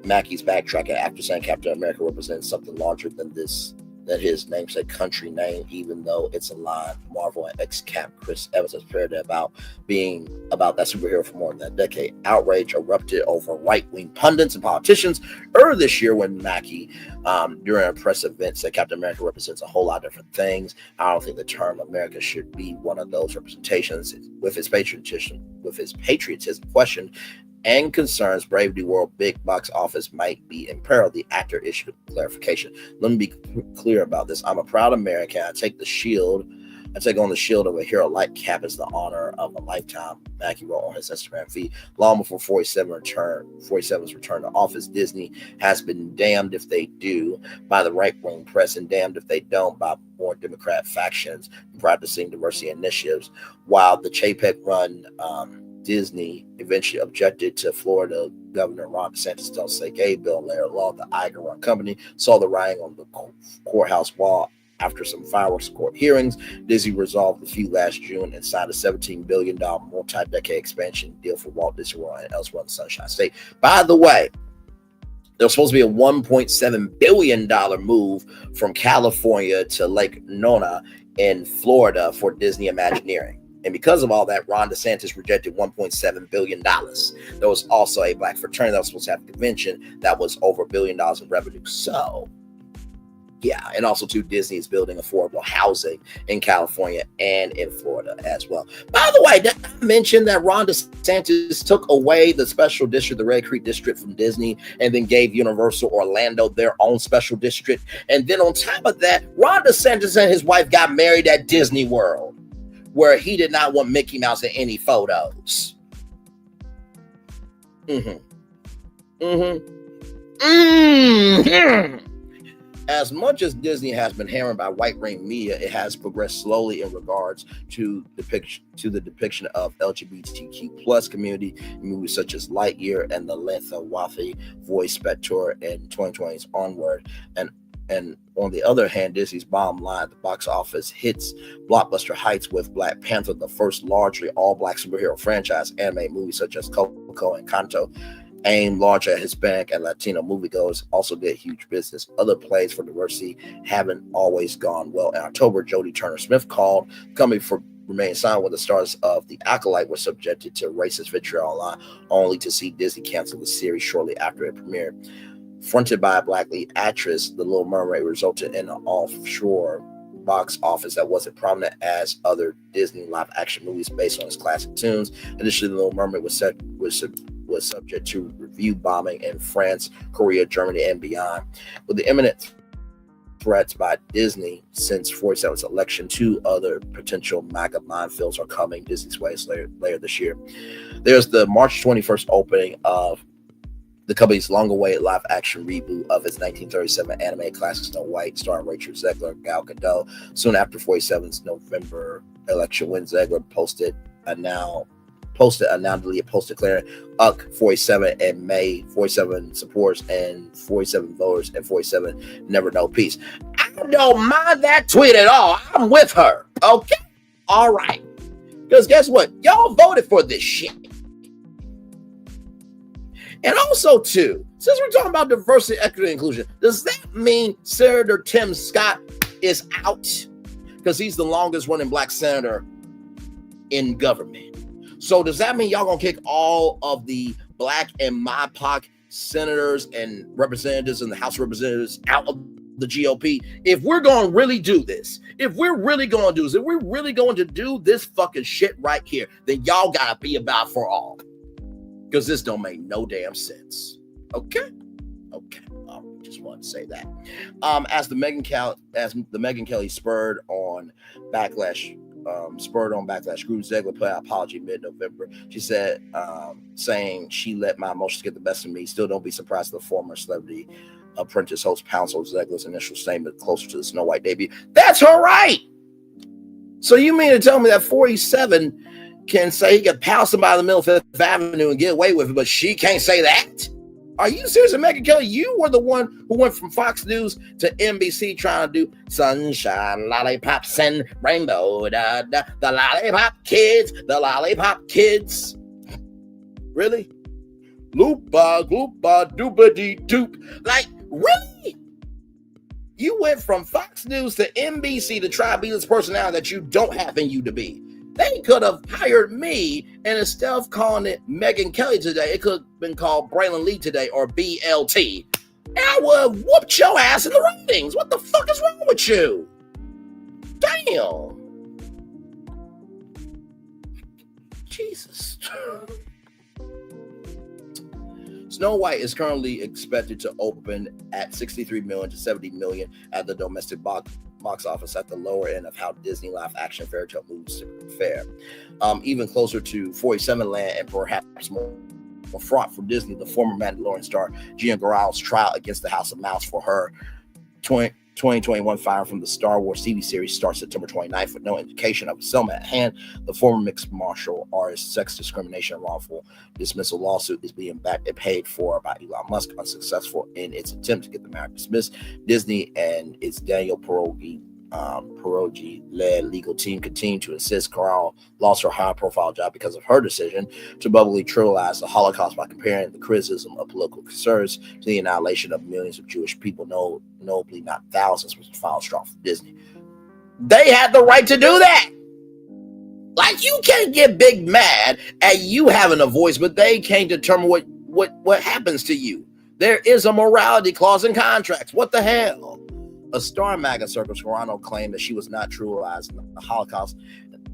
Mackey's backtracking after saying Captain America represents something larger than his namesake country name, even though it's a line Marvel and ex-Cap Chris Evans has paired about being about that superhero for more than a decade. Outrage erupted over right-wing pundits and politicians earlier this year when Mackie, during a press event, said Captain America represents a whole lot of different things. I don't think the term America should be one of those representations. With his patriotism questioned and concerns Brave New World big box office might be in peril, the actor issued clarification. Let me be clear about this. I'm a proud American. I take the shield and take on the shield of a hero like Cap is the honor of a lifetime, Mackie wrote on his Instagram feed. Long before 47's return to office, Disney has been damned if they do by the right-wing press and damned if they don't by more Democrat factions practicing diversity initiatives, while the Chapek-run Disney eventually objected to Florida Governor Ron DeSantis' don't say gay bill. Later law, the Iger-run company saw the writing on the courthouse wall. After some fireworks court hearings, Disney resolved the feud last June and signed a $17 billion multi-decade expansion deal for Walt Disney World and elsewhere in the Sunshine State. By the way, there was supposed to be a $1.7 billion move from California to Lake Nona in Florida for Disney Imagineering. And because of all that, Ron DeSantis rejected $1.7 billion. There was also a black fraternity that was supposed to have a convention that was over $1 billion in revenue. So, yeah, and also too, Disney is building affordable housing in California and in Florida as well. By the way, did I mention that Ron DeSantis took away the special district, the Red Creek district from Disney, and then gave Universal Orlando their own special district? And then on top of that, Ron DeSantis and his wife got married at Disney World, where he did not want Mickey Mouse in any photos. As much as Disney has been hammered by white-brain media, it has progressed slowly in regards to the depiction of LGBTQ plus community in movies such as Lightyear and the Letha Wafi voice Spectre in 2020's Onward. And on the other hand, Disney's bottom line, the box office hits blockbuster heights with Black Panther, the first largely all-black superhero franchise. Animated movies such as Coco and Kanto aimed larger at Hispanic and Latino moviegoers also did huge business. Other plays for diversity haven't always gone well. In October, Jodie Turner-Smith called the company for remain silent when the stars of The Acolyte were subjected to racist vitriol online, only to see Disney cancel the series shortly after it premiered. Fronted by a black lead actress, The Little Mermaid resulted in an offshore box office that wasn't prominent as other Disney live-action movies based on its classic tunes. Additionally, The Little Mermaid was subject to review bombing in France, Korea, Germany, and beyond. With the imminent threats by Disney since 47's election, 2 other potential MAGA minefields are coming Disney's way later this year. There's the March 21st opening of the company's long-awaited live-action reboot of its 1937 animated classic Snow White, starring Rachel Zegler, Gal Gadot. Soon after 47's November election win, Zegler posted a now deleted post declaring UCK 47 and May 47 supports and 47 voters and 47 never know peace. I don't mind that tweet at all. I'm with her. Okay? All right. Because guess what? Y'all voted for this shit. And also, too, since we're talking about diversity, equity, and inclusion, does that mean Senator Tim Scott is out? Because he's the longest running black senator in government. So does that mean y'all gonna kick all of the black and MAPOC senators and representatives in the House of Representatives out of the GOP? If we're gonna really do this, if we're really going to do this fucking shit right here, then y'all gotta be about for all. Because this don't make no damn sense. Okay. Just wanted to say that. As the Megyn Kelly spurred on backlash, Drew Zegler put out an apology mid-November. She said, saying she let my emotions get the best of me. Still don't be surprised the former Celebrity Apprentice host pounced Zegler's initial statement closer to the Snow White debut. That's her right. So you mean to tell me that 47 can say he can pounce somebody in the middle of Fifth Avenue and get away with it, but she can't say that? Are you serious? Megyn Kelly, you were the one who went from Fox News to NBC trying to do sunshine, lollipops, and rainbow, the lollipop kids. Really? Loopa, gloopa, doopa-dee doop. Like, really? You went from Fox News to NBC to try to be this personality that you don't have in you to be. They could have hired me, and instead of calling it Megyn Kelly today, it could have been called Braylon Lee today or BLT. And I would have whooped your ass in the ratings. What the fuck is wrong with you? Damn. Jesus. Snow White is currently expected to open at $63 million to $70 million at the domestic box box office at the lower end of how Disney live action fairy tale movies typically fare. Even closer to 47 land and perhaps more fraught for Disney, the former Mandalorian star Gia Garral's trial against the House of Mouse for her 2021 fire from the Star Wars TV series starts September 29th with no indication of a settlement at hand. The former mixed martial artist sex discrimination and wrongful dismissal lawsuit is being backed and paid for by Elon Musk, unsuccessful in its attempt to get the matter dismissed. Disney and its Daniel Pierogi-led legal team continue to insist Garral lost her high-profile job because of her decision to publicly trivialize the Holocaust by comparing the criticism of political concerns to the annihilation of millions of Jewish people, notably not thousands, which filed strong for Disney. They had the right to do that. Like, you can't get big mad at you having a voice, but they can't determine what happens to you. There is a morality clause in contracts. What the hell? A star in MAGA circles, Garral claimed that she was not trivializing the Holocaust,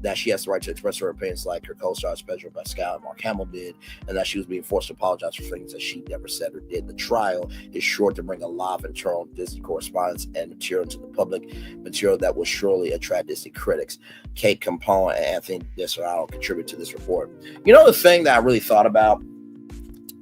that she has the right to express her opinions like her co-stars Pedro Pascal and Mark Hamill did, and that she was being forced to apologize for things that she never said or did. The trial is sure to bring a lot of internal Disney correspondence and material to the public, material that will surely attract Disney critics. Kate Capone and Anthony DeSorano contribute to this report. You know the thing that I really thought about?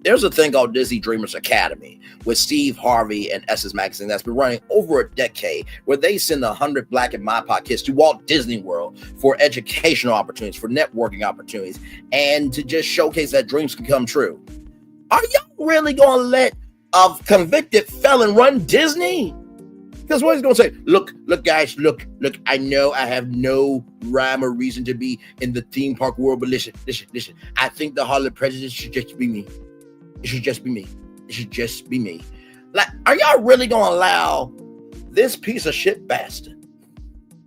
There's a thing called Disney Dreamers Academy with Steve Harvey and Essence Magazine that's been running over a decade, where they send 100 Black and MAPA kids to Walt Disney World for educational opportunities, for networking opportunities, and to just showcase that dreams can come true. Are y'all really going to let a convicted felon run Disney? Because what he's going to say, look, guys, look, I know I have no rhyme or reason to be in the theme park world, but listen. I think the Hollywood president should just be me. It should just be me. Like, are y'all really going to allow this piece of shit bastard,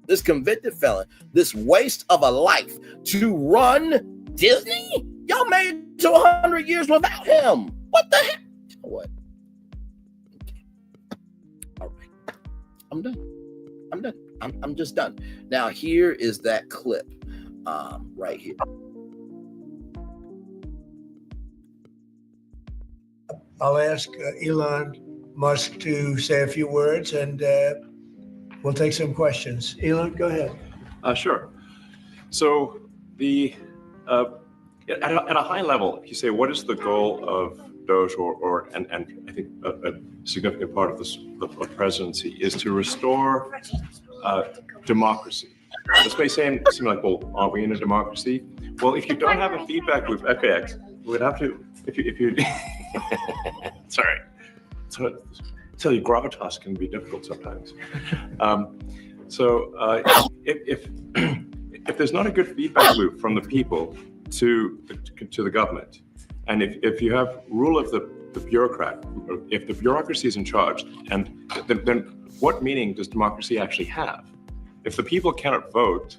this convicted felon, this waste of a life to run Disney? Y'all made it to 100 years without him. What the heck? You know what? All right. I'm done. I'm just done. Now, here is that clip right here. I'll ask Elon Musk to say a few words, and we'll take some questions. Elon, go ahead. Sure. So at a high level, you say, what is the goal of Doge, and I think a significant part of the presidency is to restore democracy. This may seem like, well, are we in a democracy? Well, if you don't have a feedback loop, FAX, we would have to, if you sorry. So tell you, gravitas can be difficult sometimes. If there's not a good feedback loop from the people to the government, and if you have rule of the bureaucrat, if the bureaucracy is in charge, and then what meaning does democracy actually have? If the people cannot vote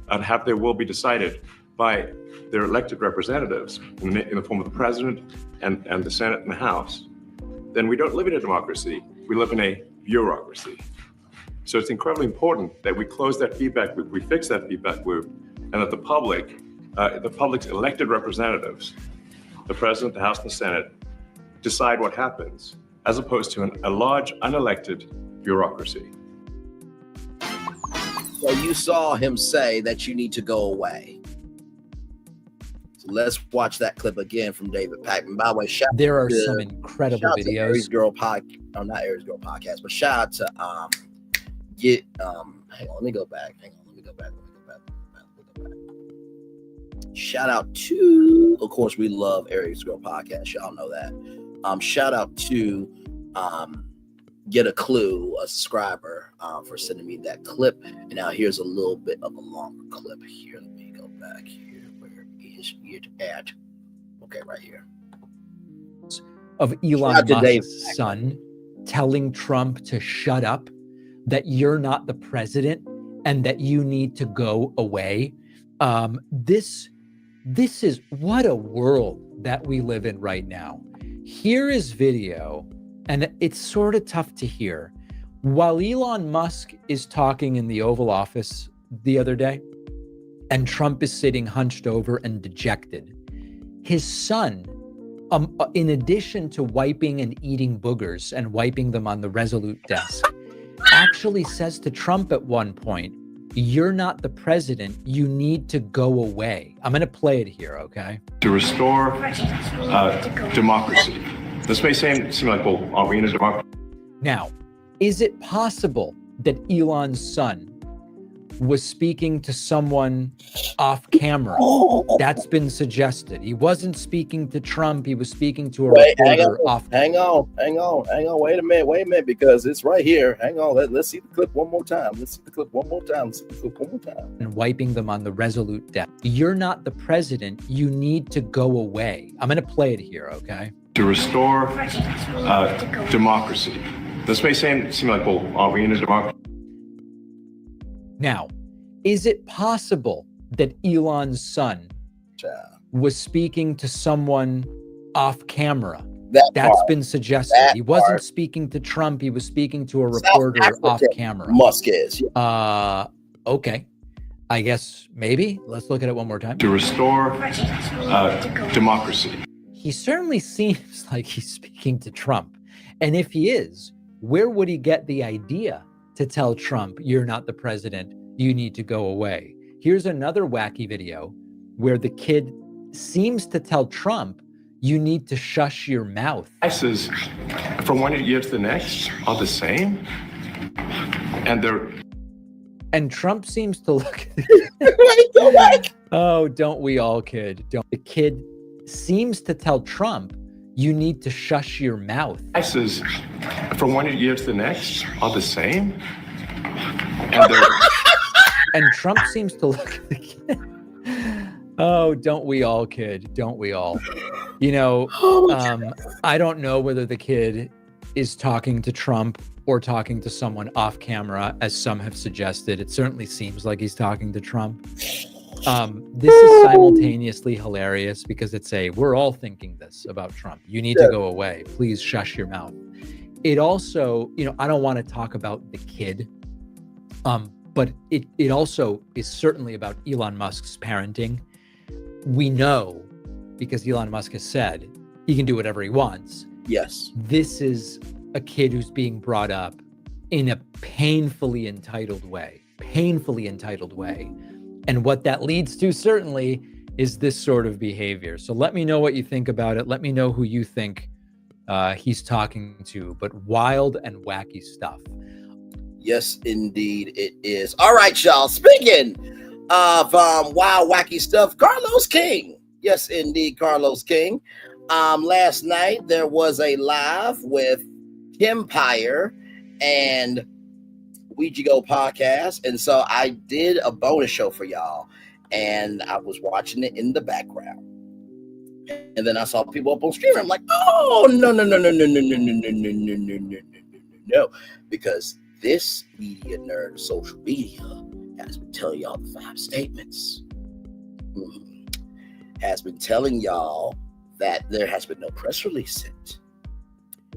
and have their will be decided by their elected representatives in the form of the president and the Senate and the House, then we don't live in a democracy. We live in a bureaucracy. So it's incredibly important that we close that feedback loop, we fix that feedback loop, and that the public's elected representatives, the president, the House, and the Senate, decide what happens, as opposed to a large unelected bureaucracy. So you saw him say that you need to go away. So let's watch that clip again from David Pakman. By the way, there are some incredible videos. Aries Girl Podcast, not Aries Girl Podcast, but shout out to hang on, let me go back. Shout out to, of course, we love Aries Girl Podcast. Y'all know that. Shout out to Get a Clue, a subscriber, for sending me that clip. And now here's a little bit of a longer clip here. Let me go back here. Where is it at? Okay, right here. Of Elon Musk's son telling Trump to shut up, that you're not the president and that you need to go away. This is what a world that we live in right now. Here is video, and it's sort of tough to hear. While Elon Musk is talking in the Oval Office the other day, and Trump is sitting hunched over and dejected, his son, in addition to wiping and eating boogers and wiping them on the Resolute desk, actually says to Trump at one point, "You're not the president. You need to go away." I'm going to play it here, okay? To restore democracy. This may seem like, well, are we in a democracy? Now, is it possible that Elon's son was speaking to someone off camera? That's been suggested. He wasn't speaking to Trump. He was speaking to a reporter off. Hang on. Wait a minute, because it's right here. Hang on. Let's see the clip one more time. And wiping them on the Resolute deck. "You're not the president. You need to go away." I'm going to play it here, okay? To restore democracy. This may seem like, well, are we in a democracy? Now, is it possible that Elon's son was speaking to someone off camera? That's been suggested. He wasn't speaking to Trump. He was speaking to a reporter off camera. Musk is. Okay. I guess maybe. Let's look at it one more time. To restore democracy. He certainly seems like he's speaking to Trump. And if he is, where would he get the idea to tell Trump, "You're not the president, you need to go away"? Here's another wacky video where the kid seems to tell Trump, "You need to shush your mouth." Prices from one year to the next are the same, and Trump seems to look at the "Oh, don't we all, kid?" The kid seems to tell Trump, "You need to shush your mouth." Prices from one year to the next are the same, and Trump seems to look at the kid. "Oh, don't we all, kid? Don't we all?" You know, I don't know whether the kid is talking to Trump or talking to someone off camera, as some have suggested. It certainly seems like he's talking to Trump. This is simultaneously hilarious because it's we're all thinking this about Trump. "You need to go away. Please shush your mouth." It also, I don't want to talk about the kid, but it also is certainly about Elon Musk's parenting. We know, because Elon Musk has said he can do whatever he wants. Yes. This is a kid who's being brought up in a painfully entitled way. And what that leads to certainly is this sort of behavior. So let me know what you think about it. Let me know who you think he's talking to, but wild and wacky stuff. Yes, indeed it is. All right, y'all. Speaking of wild, wacky stuff, Carlos King. Yes, indeed, Carlos King. Last night there was a live with Kempire and WeiGoPod podcast, and so I did a bonus show for y'all, and I was watching it in the background, and then I saw people up on stream. I'm like, oh no, because this media nerd of social media has been telling y'all the 5 statements. Has been telling y'all that there has been no press release sent,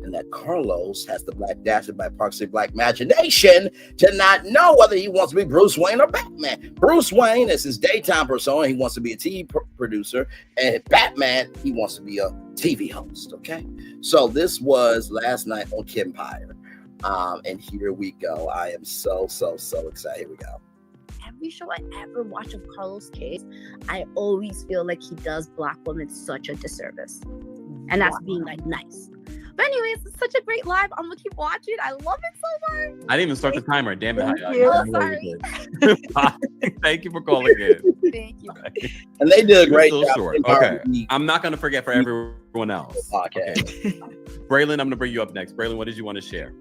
and that Carlos has the black dashing by proxy black imagination to not know whether he wants to be Bruce Wayne or Batman. Bruce Wayne is his daytime persona. He wants to be a TV producer, and Batman, he wants to be a TV host. Okay, so this was last night on Kempire, and here we go. I am so excited. Here we go. Every show I ever watch of Carlos Case, I always feel like he does black women such a disservice, and that's being like nice. But anyways, it's such a great live. I'm gonna keep watching. I love it so much. I didn't even start the timer. Damn it. Thank you. Sorry. Thank you for calling in. Thank you. And they did a great job. Short. Okay. I'm not going to forget for everyone else. Okay. Braylon, I'm going to bring you up next. Braylon, what did you want to share?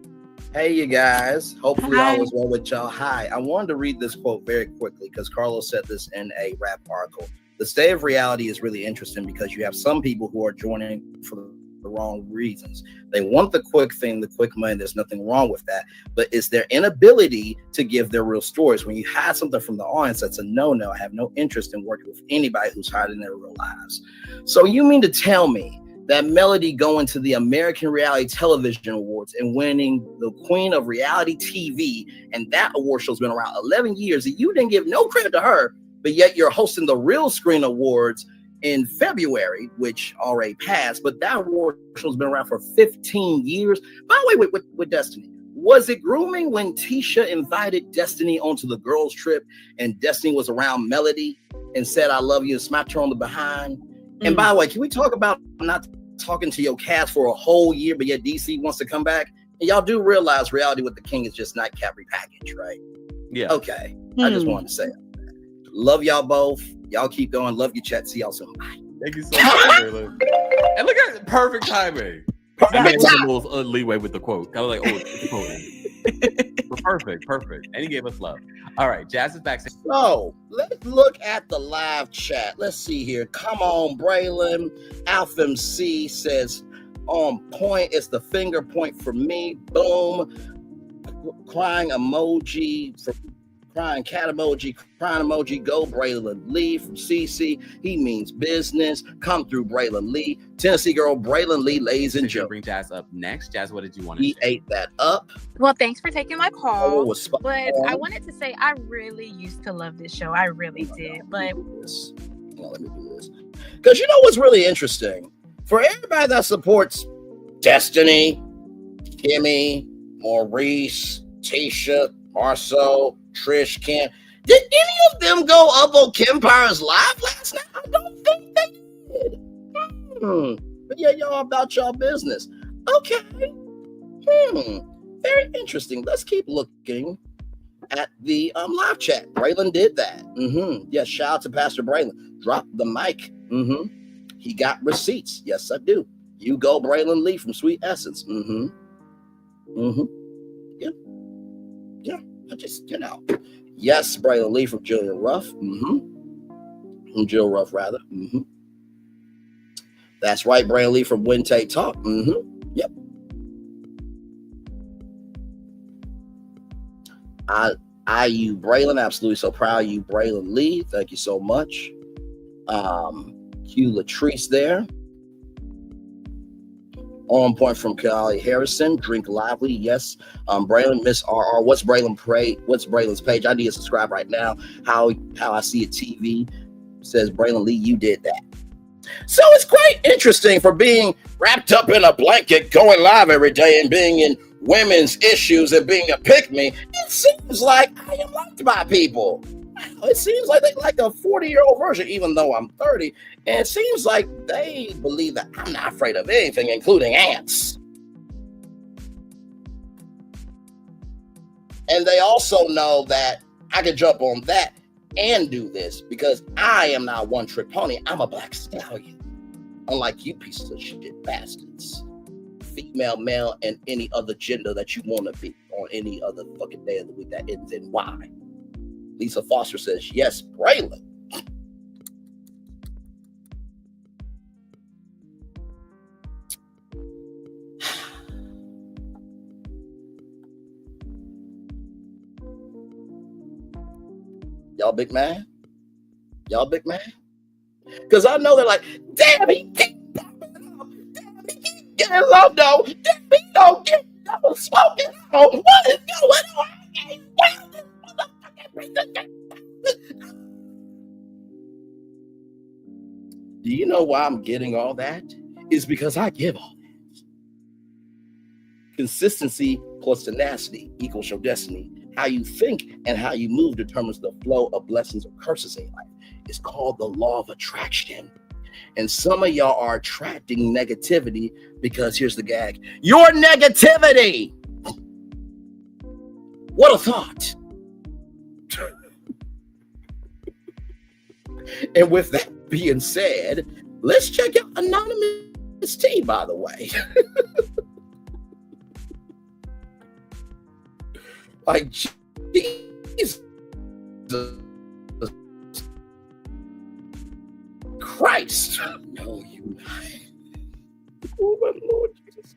Hey, you guys. Hopefully all is well with y'all. Hi. I wanted to read this quote very quickly because Carlos said this in a rap article. The state of reality is really interesting because you have some people who are joining for the wrong reasons. They want the quick thing, the quick money. There's nothing wrong with that, but it's their inability to give their real stories. When you hide something from the audience, that's a no-no. I have no interest in working with anybody who's hiding their real lives. So you mean to tell me that Melody going to the American Reality Television Awards and winning the Queen of Reality TV, and that award show's been around 11 years, and you didn't give no credit to her, but yet you're hosting the Real Screen Awards in February, which already passed, but that award show's been around for 15 years. By the way, with Destiny, Was it grooming when Tisha invited Destiny onto the girls' trip and Destiny was around Melody and said, I love you, and smacked her on the behind? And by the way, can we talk about not talking to your cast for a whole year, but yet DC wants to come back? And y'all do realize Reality with the King is just nightcap repackaged, right? Yeah. Okay. I just wanted to say that. Love y'all both. Y'all keep going. Love you, chat. See y'all soon. Bye. Thank you so much, Braylon. And look at perfect timing. I gave him a little leeway with the quote. I was like, oh, it's quote. Perfect. And he gave us love. All right, Jazz is back. So let's look at the live chat. Let's see here. Come on, Braylon. Alpha MC says, on point. It's the finger point for me. Boom. Crying emoji for crying cat emoji, crying emoji. Go Braylon Lee from CC. He means business. Come through Braylon Lee. Tennessee girl Braylon Lee, ladies and gentlemen. Bring Jazz up next. Jazz, what did you want to He share? ate that up. Well, thanks for taking my call. But I wanted to say I really used to love this show. I really did. But let me do this. Because you know what's really interesting? For everybody that supports Destiny, Kimmy, Maurice, Tasha, Marceau, Trish, Ken, did any of them go up on Kempire's live last night? I don't think they did. But yeah, y'all about y'all business. Okay. Very interesting. Let's keep looking at the live chat. Braylon did that. Yes, shout out to Pastor Braylon. Drop the mic. He got receipts. Yes, I do. You go, Braylon Lee from Sweet Essence. Yeah. I just, Yes, Braylon Lee from Jillian Ruff. From Jill Ruff, rather. That's right, Braylon Lee from When Take Talk. Yep. You, Braylon, absolutely so proud of you, Braylon Lee. Thank you so much. Q Latrice there. On point from Kali Harrison. Drink lively. Yes. Braylon, Miss RR. What's Braylon's page? I need to subscribe right now. How I see it TV says Braylon Lee, you did that. So it's quite interesting for being wrapped up in a blanket, going live every day and being in women's issues and being a pick-me. It seems like I am liked by people. It seems like they like a 40-year-old version, even though I'm 30. And it seems like they believe that I'm not afraid of anything, including ants. And they also know that I can jump on that and do this because I am not one trick pony. I'm a black stallion. Unlike you pieces of shit bastards. Female, male, and any other gender that you want to be on any other fucking day of the week that ends in Y. Lisa Foster says, yes, Braylon. Y'all big man? Y'all big man? Because I know they're like, damn, he keep popping up. Damn, he keep getting low, though. Damn, he don't get no smoking on. What is going on? Do you know why I'm getting all that? It's because I give all that. Consistency plus tenacity equals your destiny. How you think and how you move determines the flow of blessings or curses in your life. It's called the law of attraction. And some of y'all are attracting negativity because here's the gag. Your negativity. What a thought. And with that being said, let's check out Anonymous T, by the way. Like, Jesus Christ. No, you not. Oh, my Lord Jesus.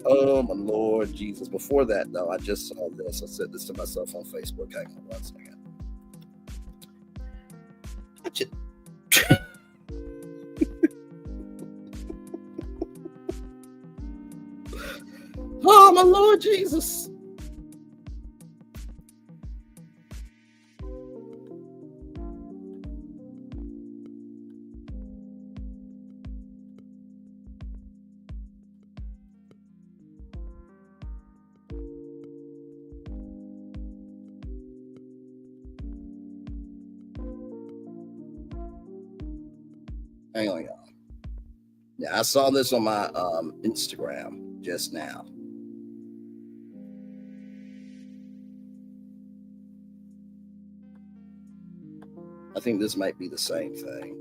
Oh, my Lord Jesus. Before that, though, I just saw this. I said this to myself on Facebook. Hang on 1 second. Oh, my Lord Jesus. Hang on, y'all. Yeah, I saw this on my Instagram just now. I think this might be the same thing.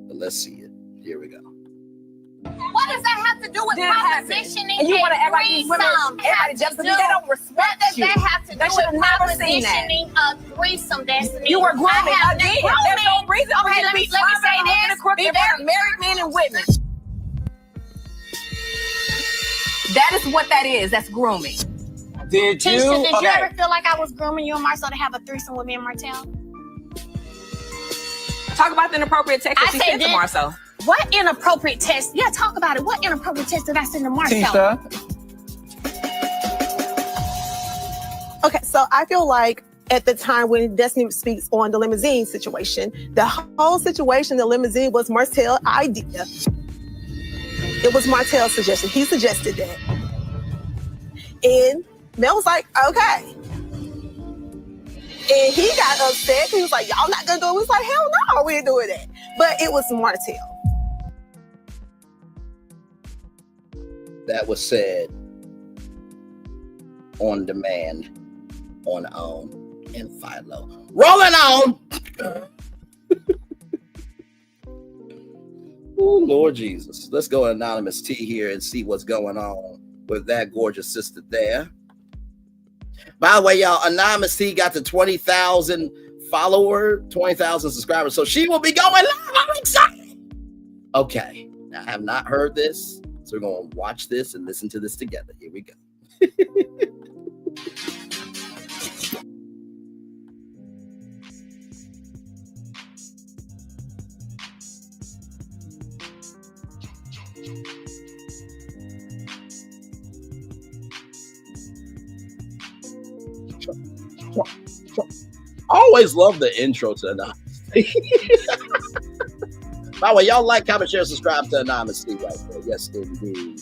But let's see it. Here we go. What does that have to do with my positioning? And you want to act like these women, everybody just because they don't respect what does you. that have to They do should with have my never seen that. positioning of threesome, Destiny? You were grooming. I have Again, been there's no grooming. reason for Okay, you to let me be say smiling this. and crooked Be about very married men and women. That is what that is. That's grooming. Tisha, did you ever feel like I was grooming you and Marcel to have a threesome with me and Martell? Talk about the inappropriate text that I you said sent to that- Marcel. What inappropriate text? Yeah, talk about it. What inappropriate text did I send to Marcel? Tisha. Okay, so I feel like at the time when Destiny speaks on the limousine situation, the whole situation, the limousine was Martel's idea. It was Martel's suggestion. He suggested that. And Mel was like, okay. And he got upset. He was like, y'all not gonna do it? We was like, hell no, we ain't doing that. But it was Martel. That was said on demand, on OWN, and Philo. Rolling on! Oh, Lord Jesus. Let's go Anonymous T here and see what's going on with that gorgeous sister there. By the way, y'all, Anonymous T got to 20,000 subscribers. So she will be going live. I'm excited. Okay. Now, I have not heard this. So we're going to watch this and listen to this together. Here we go. I always love the intro to Anonymous. By the way, y'all like, comment, share, subscribe to Anonymous T right there. Yes, indeed.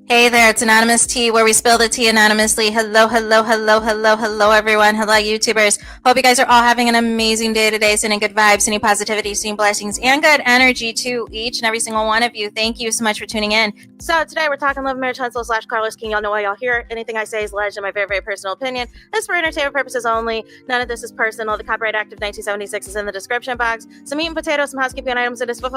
Hey there, it's Anonymous Tea, where we spill the tea anonymously. Hello, hello, hello, hello, hello, everyone. Hello, YouTubers. Hope you guys are all having an amazing day today, sending good vibes, sending positivity, sending blessings, and good energy to each and every single one of you. Thank you so much for tuning in. So today we're talking Love, Marriage, Huntsville / Carlos King. Y'all know why y'all here. Anything I say is alleged in my very, very personal opinion. This is for entertainment purposes only. None of this is personal. The Copyright Act of 1976 is in the description box. Some meat and potatoes, some housekeeping items. It is free.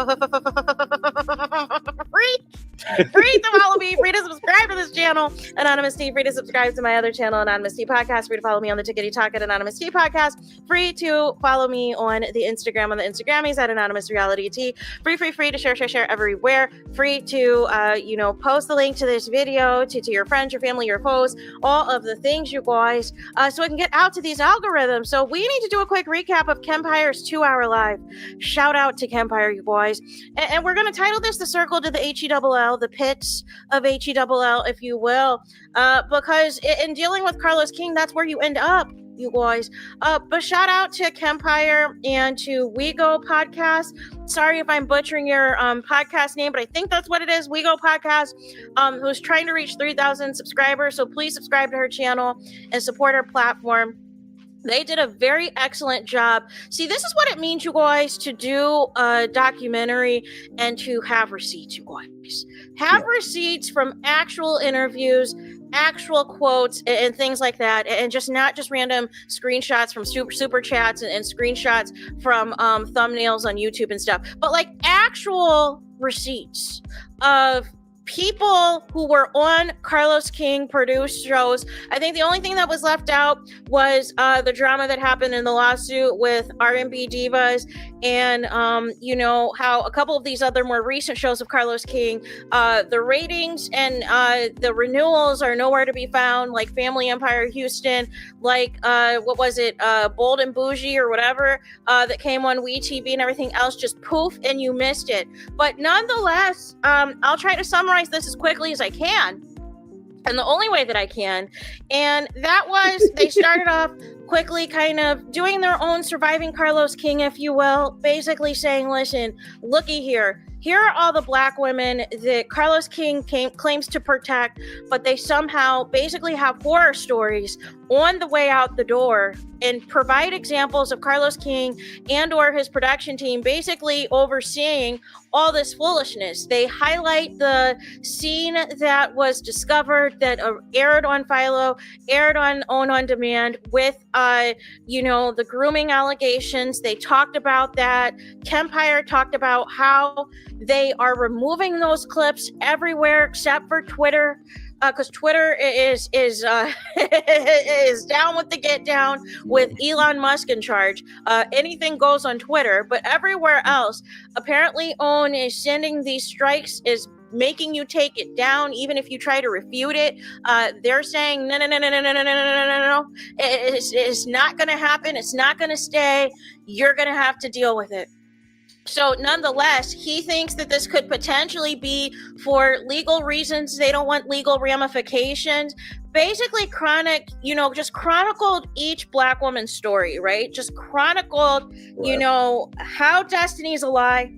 Free to follow me. Free to subscribe to this channel, Anonymous Tea. Free to subscribe to my other channel, Anonymous Tea Podcast. Free to follow me on the Tickety Talk at Anonymous Tea Podcast. Free to follow me on the Instagram, on the Instagrammies at Anonymous Reality Tea. Free to share everywhere. Free to post the link to this video to your friends, your family, your foes, all of the things, you guys, so I can get out to these algorithms. So we need to do a quick recap of Kempire's 2-hour live. Shout out to Kempire, you guys. And we're going to title this The Circle to the HELL, the pits of HELL, if you will, because in dealing with Carlos King, that's where you end up, you guys. But shout out to Kempire and to WeiGoPod. Sorry if I'm butchering your podcast name, but I think that's what it is, WeiGoPod, who's trying to reach 3,000 subscribers. So please subscribe to her channel and support her platform. They did a very excellent job. See, this is what it means, you guys, to do a documentary and to have receipts, you guys. Have receipts from actual interviews, actual quotes, and things like that, and not just random screenshots from super chats and screenshots from thumbnails on YouTube and stuff, but like actual receipts of people who were on Carlos King produced shows. I think the only thing that was left out was the drama that happened in the lawsuit with R&B Divas, and how a couple of these other more recent shows of Carlos King, the ratings and the renewals are nowhere to be found, like Family Empire Houston, like what was it, Bold and Bougie or whatever, that came on WeTV, and everything else just poof and you missed it. But nonetheless, I'll try to summarize this as quickly as I can, and the only way that I can, and that was they started off quickly kind of doing their own surviving Carlos King, if you will, basically saying, listen, looky here, here are all the black women that Carlos King claims to protect, but they somehow basically have horror stories on the way out the door and provide examples of Carlos King and or his production team basically overseeing all this foolishness. They highlight the scene that was discovered that aired on Philo, aired on On Demand with, the grooming allegations. They talked about that. Kempire talked about how they are removing those clips everywhere except for Twitter. Because Twitter is is down with the get down with Elon Musk in charge. Anything goes on Twitter, but everywhere else, apparently OWN is sending these strikes, is making you take it down, even if you try to refute it. They're saying no. It's not going to happen. It's not going to stay. You're going to have to deal with it. So nonetheless, he thinks that this could potentially be for legal reasons. They don't want legal ramifications. Basically, just chronicled each black woman's story, right? Just chronicled, how Destiny's a lie,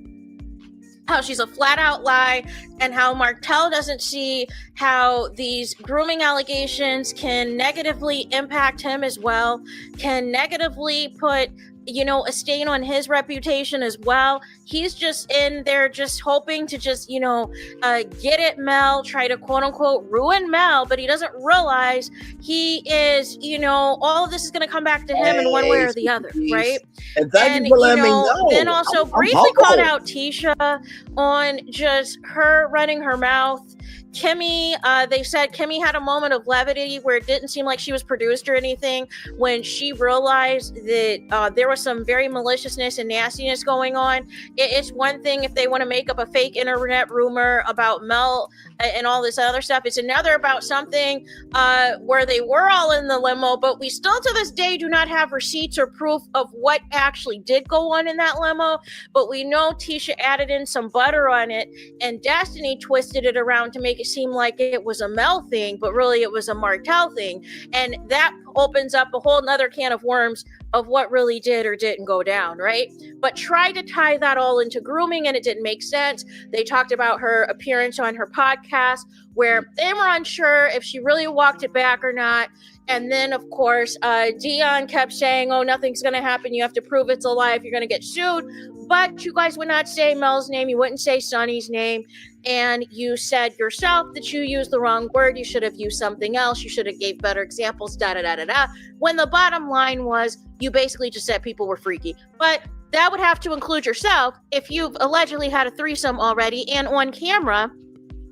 how she's a flat out lie, and how Martell doesn't see how these grooming allegations can negatively impact him as well, can negatively put a stain on his reputation as well. He's just in there just hoping to just, get at Mel, try to quote unquote ruin Mel, but he doesn't realize he is, all of this is going to come back to him in one way or the other, right? And thank you for letting me know. Then also briefly called out Tisha on just her running her mouth. Kimmy, they said Kimmy had a moment of levity where it didn't seem like she was produced or anything when she realized that there was some very maliciousness and nastiness going on. It's one thing if they want to make up a fake internet rumor about Mel and all this other stuff. It's another about something where they were all in the limo, but we still to this day do not have receipts or proof of what actually did go on in that limo. But we know Tisha added in some butter on it, and Destiny twisted it around to make it seem like it was a Mel thing, but really it was a Martell thing. And that opens up a whole nother can of worms of what really did or didn't go down, right? But try to tie that all into grooming and it didn't make sense. They talked about her appearance on her podcast where they were unsure if she really walked it back or not. And then, of course, Dion kept saying, oh, nothing's going to happen. You have to prove it's a lie if you're going to get sued. But you guys would not say Mel's name. You wouldn't say Sonny's name. And you said yourself that you used the wrong word. You should have used something else. You should have gave better examples, When the bottom line was you basically just said people were freaky. But that would have to include yourself if you've allegedly had a threesome already and on camera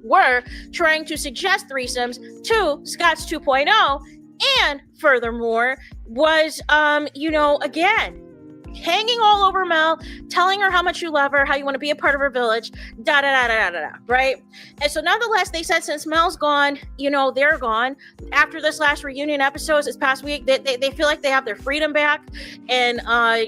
were trying to suggest threesomes to Scott's 2.0. And furthermore, was, again, hanging all over Mel, telling her how much you love her, how you want to be a part of her village, right? And so nonetheless, they said since Mel's gone, they're gone. After this last reunion episode this past week, they feel like they have their freedom back. And, and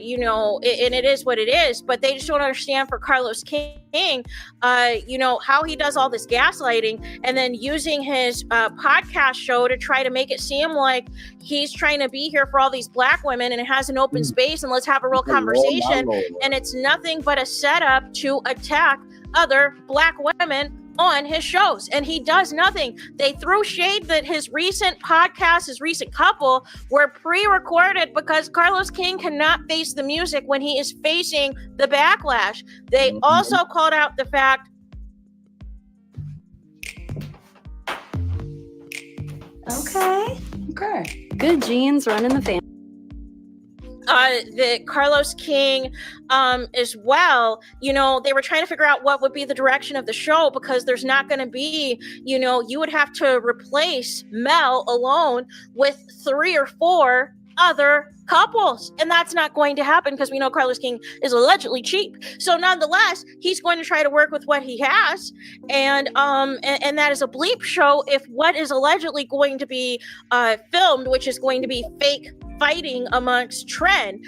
it is what it is. But they just don't understand for Carlos King, how he does all this gaslighting and then using his podcast show to try to make it seem like he's trying to be here for all these black women and it has an open space and let's have a real conversation. And it's nothing but a setup to attack other black women on his shows, and he does nothing. They threw shade that his recent podcast, his recent couple, were pre-recorded because Carlos King cannot face the music when he is facing the backlash. They also called out the fact Okay. Good genes running the family. That Carlos King as well, they were trying to figure out what would be the direction of the show because there's not going to be, you would have to replace Mel alone with 3 or 4 other couples, and that's not going to happen because we know Carlos King is allegedly cheap. So nonetheless, he's going to try to work with what he has, and that is a bleep show if what is allegedly going to be filmed, which is going to be fake fighting amongst Trend.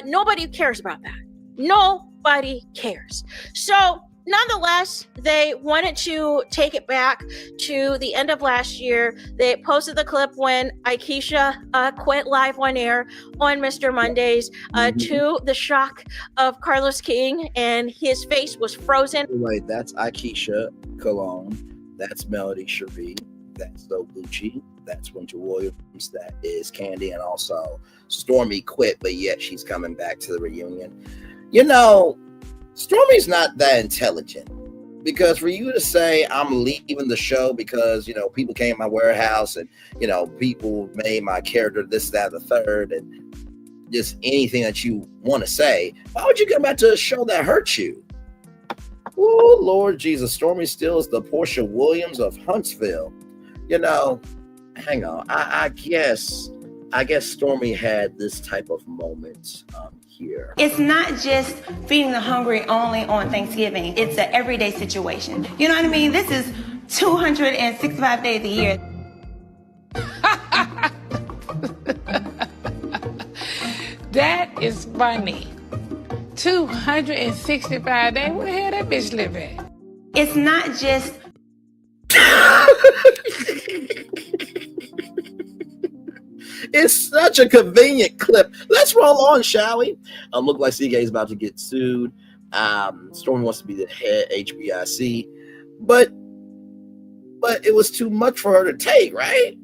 Nobody cares about that. Nobody cares. So nonetheless, they wanted to take it back to the end of last year. They posted the clip when Akeisha quit live on air on Mr. Mondays to the shock of Carlos King, and his face was frozen. Wait, that's Akeisha Cologne. That's Melody Cherie. That's So Gucci. That's Winter Williams. That is Candy. And also Stormy quit, but yet she's coming back to the reunion. You know, Stormy's not that intelligent, because for you to say I'm leaving the show because, you know, people came to my warehouse and, you know, people made my character this, that, the third, and just anything that you want to say, why would you come back to a show that hurts you? Oh, Lord Jesus. Stormy still is the Portia Williams of Huntsville. You know, hang on. I guess Stormy had this type of moment here. It's not just feeding the hungry only on Thanksgiving. It's an everyday situation. You know what I mean? This is 265 days a year. That is funny. 265 days? Where the hell that bitch live at? It's not just... It's such a convenient clip. Let's roll on, shall we? Look like CK is about to get sued. Stormy wants to be the head HBIC, but it was too much for her to take, right?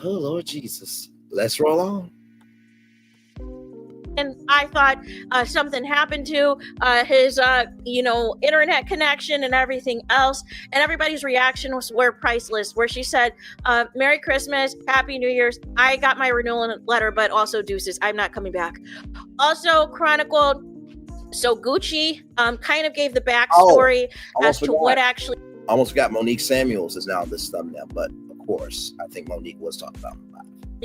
Oh, Lord Jesus. Let's roll on. And I thought something happened to his, internet connection and everything else. And everybody's reaction were priceless, where she said, Merry Christmas, Happy New Year's. I got my renewal letter, but also deuces. I'm not coming back. Also chronicled, so Gucci kind of gave the backstory as to what actually... Almost forgot Monique Samuels is now on this thumbnail, but of course, I think Monique was talking about it.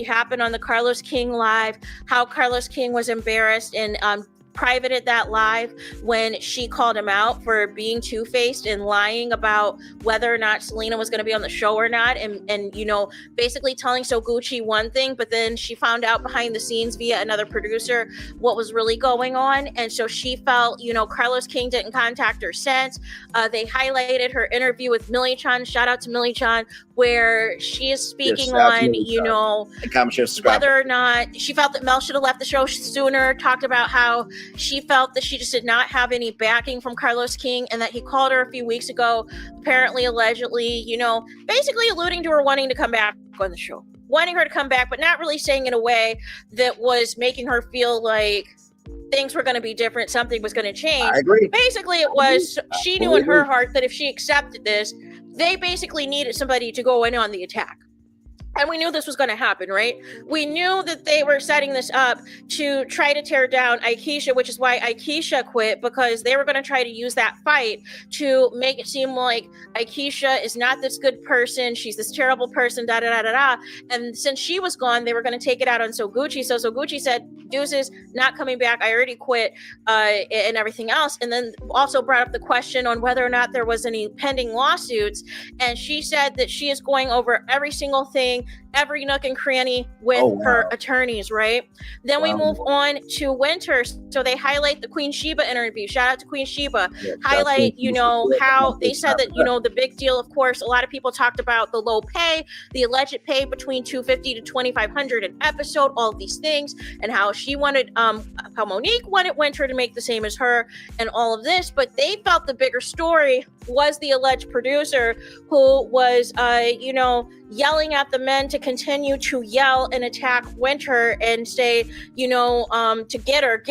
Happened on the Carlos King live, how Carlos King was embarrassed and privated that live when she called him out for being two-faced and lying about whether or not Selena was going to be on the show or not, and you know, basically telling So Gucci one thing, but then she found out behind the scenes via another producer what was really going on. And so she felt, you know, Carlos King didn't contact her since. They highlighted her interview with Millie Chan, shout out to Millie Chan, where she is speaking on, you know, whether or not she felt that Mel should have left the show sooner, talked about how she felt that she just did not have any backing from Carlos King, and that he called her a few weeks ago, apparently, allegedly, you know, basically alluding to her wanting to come back on the show, wanting her to come back, but not really saying in a way that was making her feel like things were going to be different, something was going to change. I agree. Basically, it was, she knew in her heart that if she accepted this, they basically needed somebody to go in on the attack. And we knew this was going to happen, right? We knew that they were setting this up to try to tear down Akeisha, which is why Akeisha quit, because they were going to try to use that fight to make it seem like Akeisha is not this good person. She's this terrible person, da-da-da-da-da. And since she was gone, they were going to take it out on So Gucci. So Gucci said, deuces, not coming back. I already quit, and everything else. And then also brought up the question on whether or not there was any pending lawsuits. And she said that she is going over every single thing, every nook and cranny with her attorneys, right? Then we move on to Winter. So they highlight the Queen Sheba interview. Shout out to Queen Sheba. Highlight, you know, how they said that, you know, the big deal, of course, a lot of people talked about the low pay, the alleged pay between $250 to $2,500 an episode, all of these things, and how she wanted, how Monique wanted Winter to make the same as her, and all of this. But they felt the bigger story was the alleged producer who was, you know, yelling at the men to continue to yell and attack Winter and say, you know, to get her,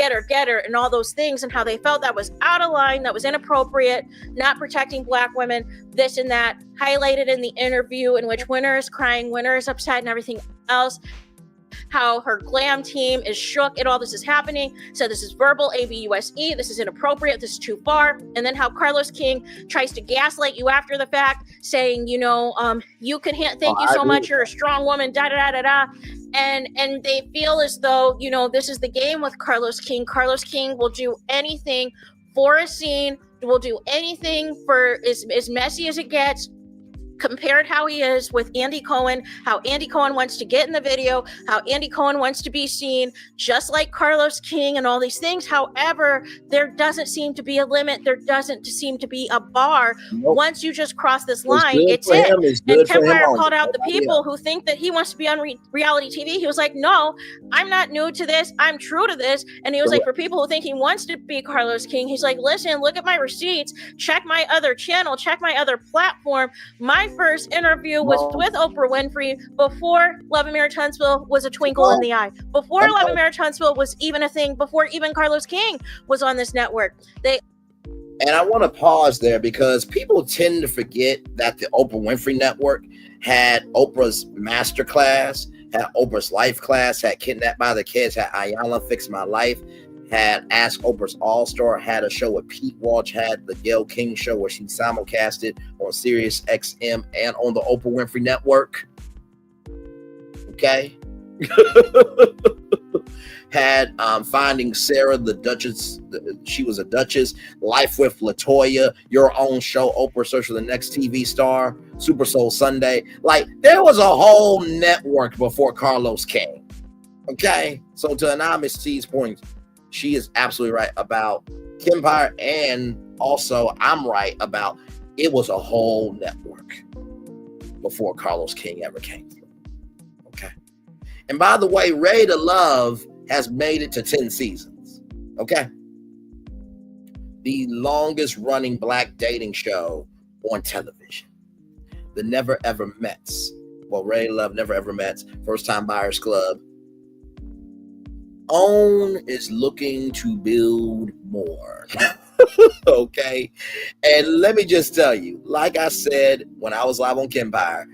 and all those things, and how they felt that was out of line, that was inappropriate, not protecting Black women, this and that, highlighted in the interview in which Winter is crying, Winter is upset, and everything else. How her glam team is shook and all this is happening. So this is verbal ABUSE. This is inappropriate. This is too far. And then how Carlos King tries to gaslight you after the fact, saying, you know, you can thank you so much. You're a strong woman. Da da da da da. And they feel as though, you know, this is the game with Carlos King. Carlos King will do anything for a scene. Will do anything for as messy as it gets. compared how he is with Andy Cohen, how Andy Cohen wants to get in the video, how Andy Cohen wants to be seen, just like Carlos King and all these things. However, there doesn't seem to be a limit. There doesn't seem to be a bar. Nope. Once you just cross this line, it's it. And for him Kempire called only. out the people who think that he wants to be on reality TV. He was like, no, I'm not new to this. I'm true to this. And he was like, for people who think he wants to be Carlos King, he's like, listen, look at my receipts, check my other channel, check my other platform. My first interview was with Oprah Winfrey before Love and Marriage Huntsville was a twinkle in the eye, before Love and Marriage Huntsville was even a thing, before even Carlos King was on this network. And I want to pause there because people tend to forget that the Oprah Winfrey Network had Oprah's Masterclass, had Oprah's Life Class, had Kidnapped by the Kids, had Ayala Fix My Life, had Ask Oprah's All-Star, had a show with Pete Walsh, had the Gayle King Show where she simulcasted on Sirius XM and on the Oprah Winfrey Network. Okay. Had Finding Sarah, the Duchess, she was a Duchess, Life with LaToya, Your Own Show, Oprah Search for the Next TV Star, Super Soul Sunday. Like, there was a whole network before Carlos King. Okay. So to Anonymous T's point, she is absolutely right about Kempire, and also I'm right about it was a whole network before Carlos King ever came through. Okay. And by the way, Ready to Love has made it to 10 seasons. Okay. The longest running black dating show on television. The Never Ever Mets. Well, Ready to Love, Never Ever Mets, First Time Buyers Club. OWN is looking to build more. Okay. And let me just tell you, like I said when I was live on Kempire,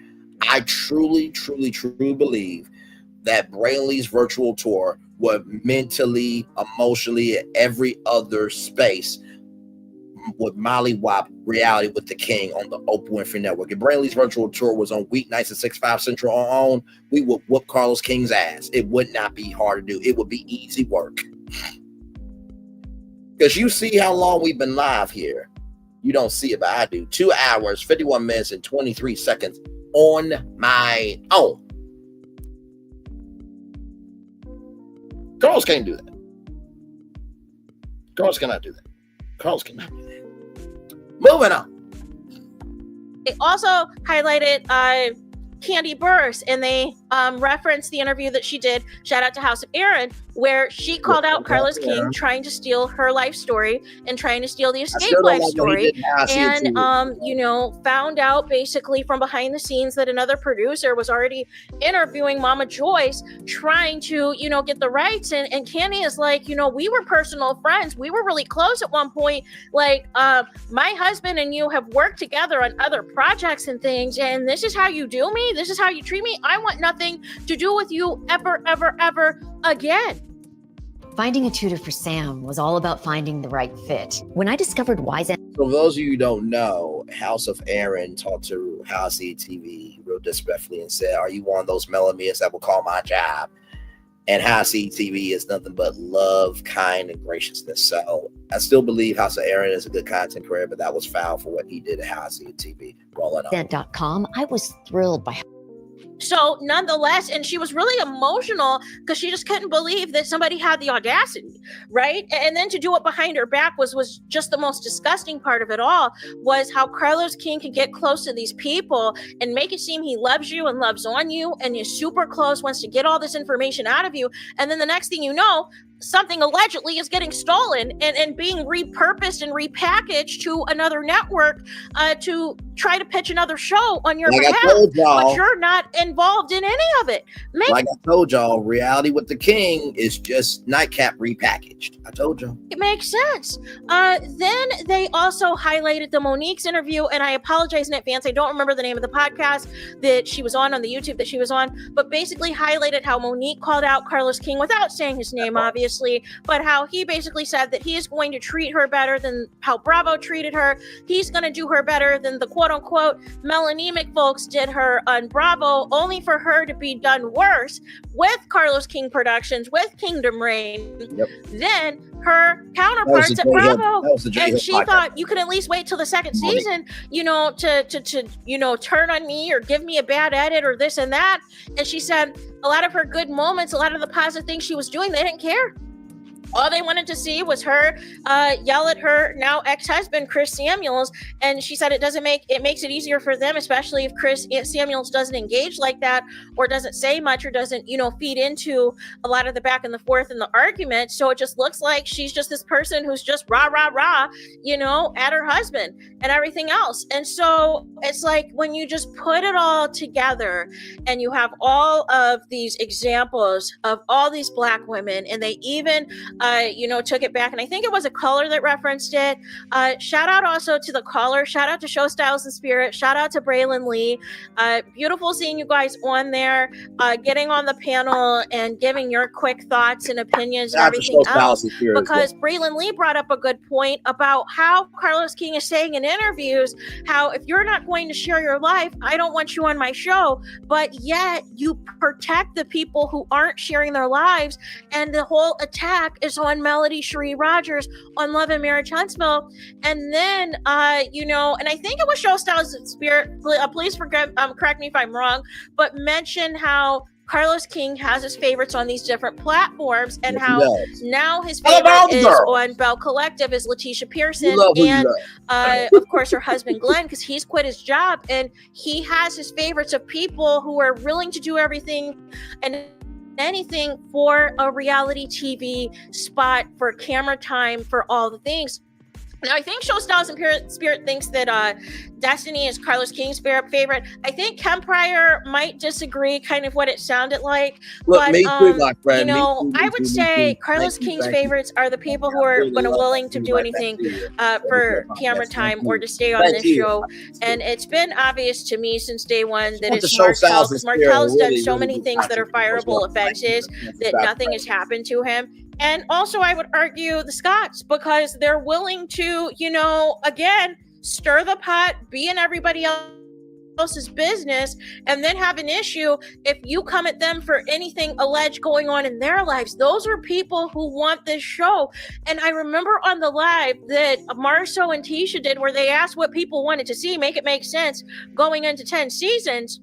I truly believe that Brainley's virtual tour would mentally, emotionally, and every other space would mollywop Reality with the King on the Oprah Winfrey Network. If Brainley's virtual tour was on weeknights at 6/5 Central on OWN, we would whoop Carlos King's ass. It would not be hard to do. It would be easy work. Because you see how long we've been live here. You don't see it, but I do. 2 hours, 51 minutes, and 23 seconds on my own. Carlos can't do that. Carlos cannot do that. Carlos cannot do that. Moving on. They also highlighted Candy Burris, and they referenced the interview that she did, shout out to House of Aaron, where she called out Carlos King trying to steal her life story and trying to steal the Escape life story, and found out basically from behind the scenes that another producer was already interviewing Mama Joyce, trying to get the rights, and Candy is like, we were personal friends, we were really close at one point, like my husband and you have worked together on other projects and things, and this is how you do me, this is how you treat me, I want nothing to do with you ever again. Finding a tutor for Sam was all about finding the right fit. When I discovered Wise. So for those of you who don't know, House of Aaron talked to House TV real disrespectfully and said, are you one of those melanated that will call my job? And House TV is nothing but love, kind, and graciousness. So I still believe House of Aaron is a good content creator, but that was foul for what he did at House TV. Rolling on. .com. I was thrilled by. So nonetheless, and she was really emotional because she just couldn't believe that somebody had the audacity, right? And then to do it behind her back was just the most disgusting part of it all, was how Carlos King could get close to these people and make it seem he loves you and loves on you and is super close, wants to get all this information out of you. And then the next thing you know, something allegedly is getting stolen and being repurposed and repackaged to another network to try to pitch another show on your behalf, but you're not involved in any of it. Like I told y'all, Reality with the King is just Nightcap repackaged. I told y'all. It makes sense. Then they also highlighted the Monique's interview, and I apologize in advance, I don't remember the name of the podcast that she was on the YouTube that she was on, but basically highlighted how Monique called out Carlos King without saying his name, obviously, obviously, but how he basically said that he is going to treat her better than how Bravo treated her. He's going to do her better than the quote unquote melanemic folks did her on Bravo, only for her to be done worse with Carlos King Productions, with Kingdom Reign, then her counterparts at Bravo. And she thought you could at least wait till the second season, you know, to you know, turn on me or give me a bad edit or this and that. And she said a lot of her good moments, a lot of the positive things she was doing, they didn't care. All they wanted to see was her yell at her now ex-husband, Chris Samuels. And she said it makes it easier for them, especially if Chris Samuels doesn't engage like that or doesn't say much or doesn't, you know, feed into a lot of the back and the forth in the argument. So it just looks like she's just this person who's just rah, rah, rah, you know, at her husband and everything else. And so it's like when you just put it all together and you have all of these examples of all these Black women, and they even you know, took it back, and I think it was a caller that referenced it. Shout out also to the caller. Shout out to Show Styles and Spirit. Shout out to Braylon Lee. Beautiful seeing you guys on there, getting on the panel and giving your quick thoughts and opinions and everything else. Because Braylon Lee brought up a good point about how Carlos King is saying in interviews, how if you're not going to share your life, I don't want you on my show. But yet you protect the people who aren't sharing their lives, and the whole attack is on Melody Cherie Rogers on Love and Marriage Huntsville. And then you know, and I think it was Show Styles and Spirit, please correct me if I'm wrong, but mention how Carlos King has his favorites on these different platforms, and how now his favorite is on Bell Collective is Letitia Pearson, and of course her husband Glenn, because he's quit his job, and he has his favorites of people who are willing to do everything and anything for a reality TV spot, for camera time, for all the things. Now, I think Show Styles and Spirit thinks that Destiny is Carlos King's favorite. I think Kempire might disagree, kind of what it sounded like. Look, but, me too, my friend. You know, me too, I would say Carlos King's favorites are the people who are willing to do anything for camera time or to stay on this show. And it's been obvious to me since day one that it's Martel, because Martel has done so many things that are fireable offenses that nothing has happened to him. And also, I would argue the Scotts, because they're willing to, you know, again, stir the pot, be in everybody else's business, and then have an issue if you come at them for anything alleged going on in their lives. Those are people who want this show. And I remember on the live that Marceau and Tisha did, where they asked what people wanted to see, make it make sense going into 10 seasons.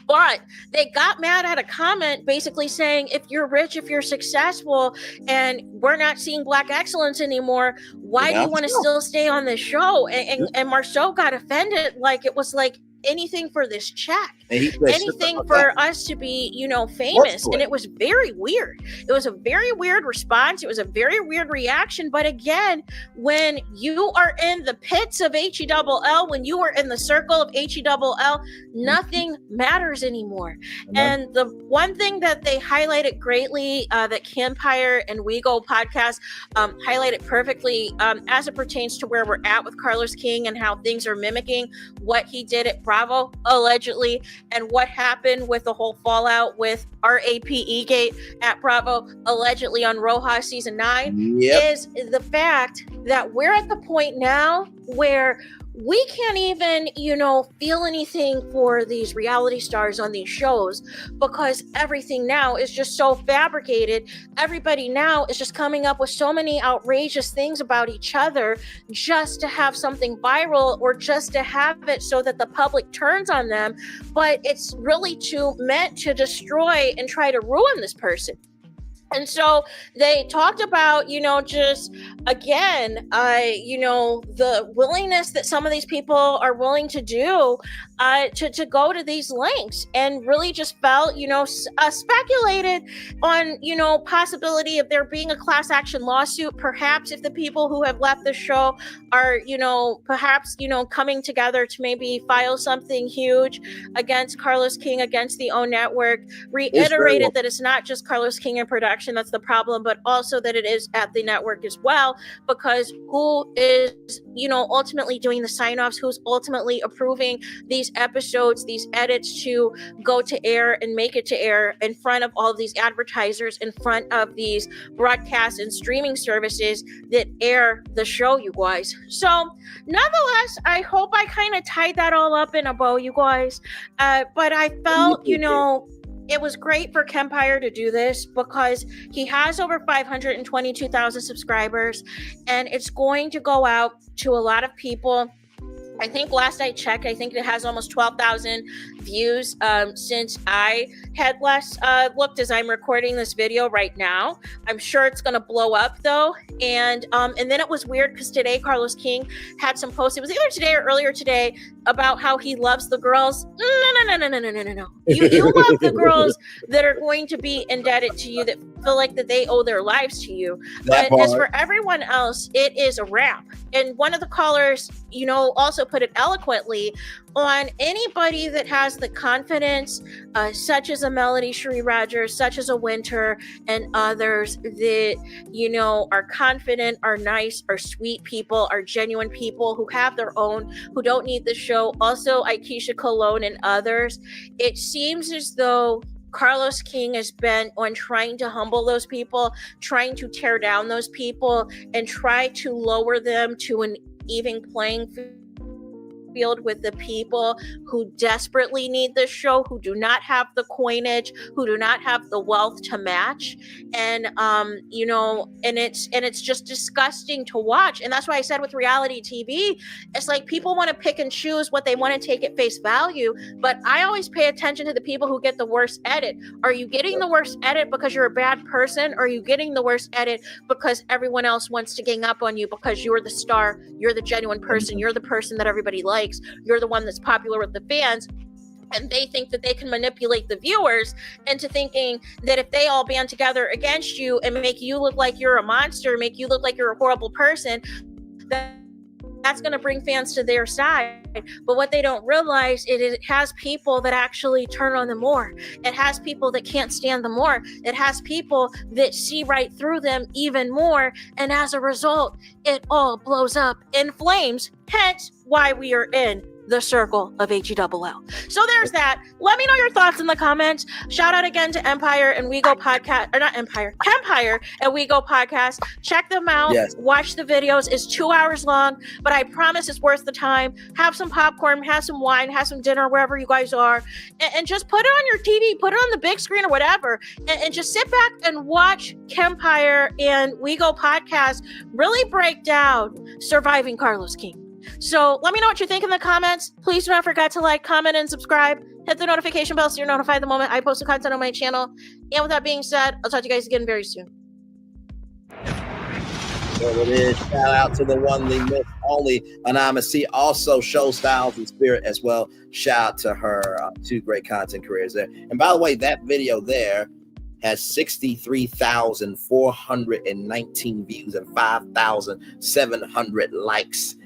But they got mad at a comment basically saying, if you're rich, if you're successful, and we're not seeing Black excellence anymore, why do you want to still stay on this show? And Marceau got offended, like it was like anything for this check, anything for us to be, you know, famous. And it was very weird. It was a very weird response. It was a very weird reaction. But again, when you are in the pits of HELL, when you are in the circle of HELL, nothing matters anymore. And the one thing that they highlighted greatly, that Kempire and WeiGo podcast highlighted perfectly, as it pertains to where we're at with Carlos King and how things are mimicking what he did at Bravo, allegedly, and what happened with the whole fallout with RAPE gate at Bravo, allegedly on Rojas season 9, is the fact that we're at the point now where we can't even, you know, feel anything for these reality stars on these shows, because everything now is just so fabricated. Everybody now is just coming up with so many outrageous things about each other just to have something viral, or just to have it so that the public turns on them. But it's really meant to destroy and try to ruin this person. And so they talked about, you know, just again, you know, the willingness that some of these people are willing to do to go to these lengths, and really just felt, you know, speculated on, you know, possibility of there being a class action lawsuit, perhaps if the people who have left the show are, you know, perhaps, you know, coming together to maybe file something huge against Carlos King, against the OWN network, reiterated that it's not just Carlos King and production. direction that's the problem, but also that it is at the network as well, because who is, ultimately doing the sign-offs, who's ultimately approving these episodes, these edits to go to air and make it to air in front of all of these advertisers, in front of these broadcast and streaming services that air the show, you guys. So nonetheless, I hope I kind of tied that all up in a bow, you guys. But I felt, it was great for Kempire to do this because he has over 522,000 subscribers, and it's going to go out to a lot of people. I think last I checked, I think it has almost 12,000 views since I had last looked, as I'm recording this video right now. I'm sure it's going to blow up though. And then it was weird because today Carlos King had some posts. It was either today or earlier today about how he loves the girls. No. You love the girls that are going to be indebted to you, that feel like that they owe their lives to you. But as for everyone else, it is a wrap. And one of the callers, also put it eloquently on anybody that has the confidence, such as a Melody Cherie Rogers, such as a Winter, and others that, are confident, are nice, are sweet people, are genuine people who have their own, who don't need the show. Also, Aikisha Cologne and others. It seems as though Carlos King has been on trying to humble those people, trying to tear down those people, and try to lower them to an even playing field with the people who desperately need this show, who do not have the coinage, who do not have the wealth to match. And it's just disgusting to watch. And that's why I said with reality TV, it's like people want to pick and choose what they want to take at face value, but I always pay attention to the people who get the worst edit. Are you getting the worst edit because you're a bad person? Or are you getting the worst edit because everyone else wants to gang up on you because you're the star, you're the genuine person, you're the person that everybody likes, you're the one that's popular with the fans, and they think that they can manipulate the viewers into thinking that if they all band together against you and make you look like you're a monster, make you look like you're a horrible person, that's going to bring fans to their side. But what they don't realize is it has people that actually turn on them more. It has people that can't stand them more. It has people that see right through them even more. And as a result, it all blows up in flames. Hence why we are in the circle of HELL. So there's that. Let me know your thoughts in the comments. Shout out again to Kempire and WeiGoPod. Check them out. Yes. Watch the videos. It's 2 hours long, but I promise it's worth the time. Have some popcorn, have some wine, have some dinner wherever you guys are, and just put it on your TV, put it on the big screen or whatever, and just sit back and watch Kempire and WeiGoPod really break down surviving Carlos King. So let me know what you think in the comments. Please do not forget to like, comment, and subscribe. Hit the notification bell so you're notified the moment I post the content on my channel. And with that being said, I'll talk to you guys again very soon. There it is. Shout out to the one, the myth, only Anonymous C. Also, Show Styles and Spirit as well. Shout out to her. Two great content careers there. And by the way, that video there has 63,419 views and 5,700 likes.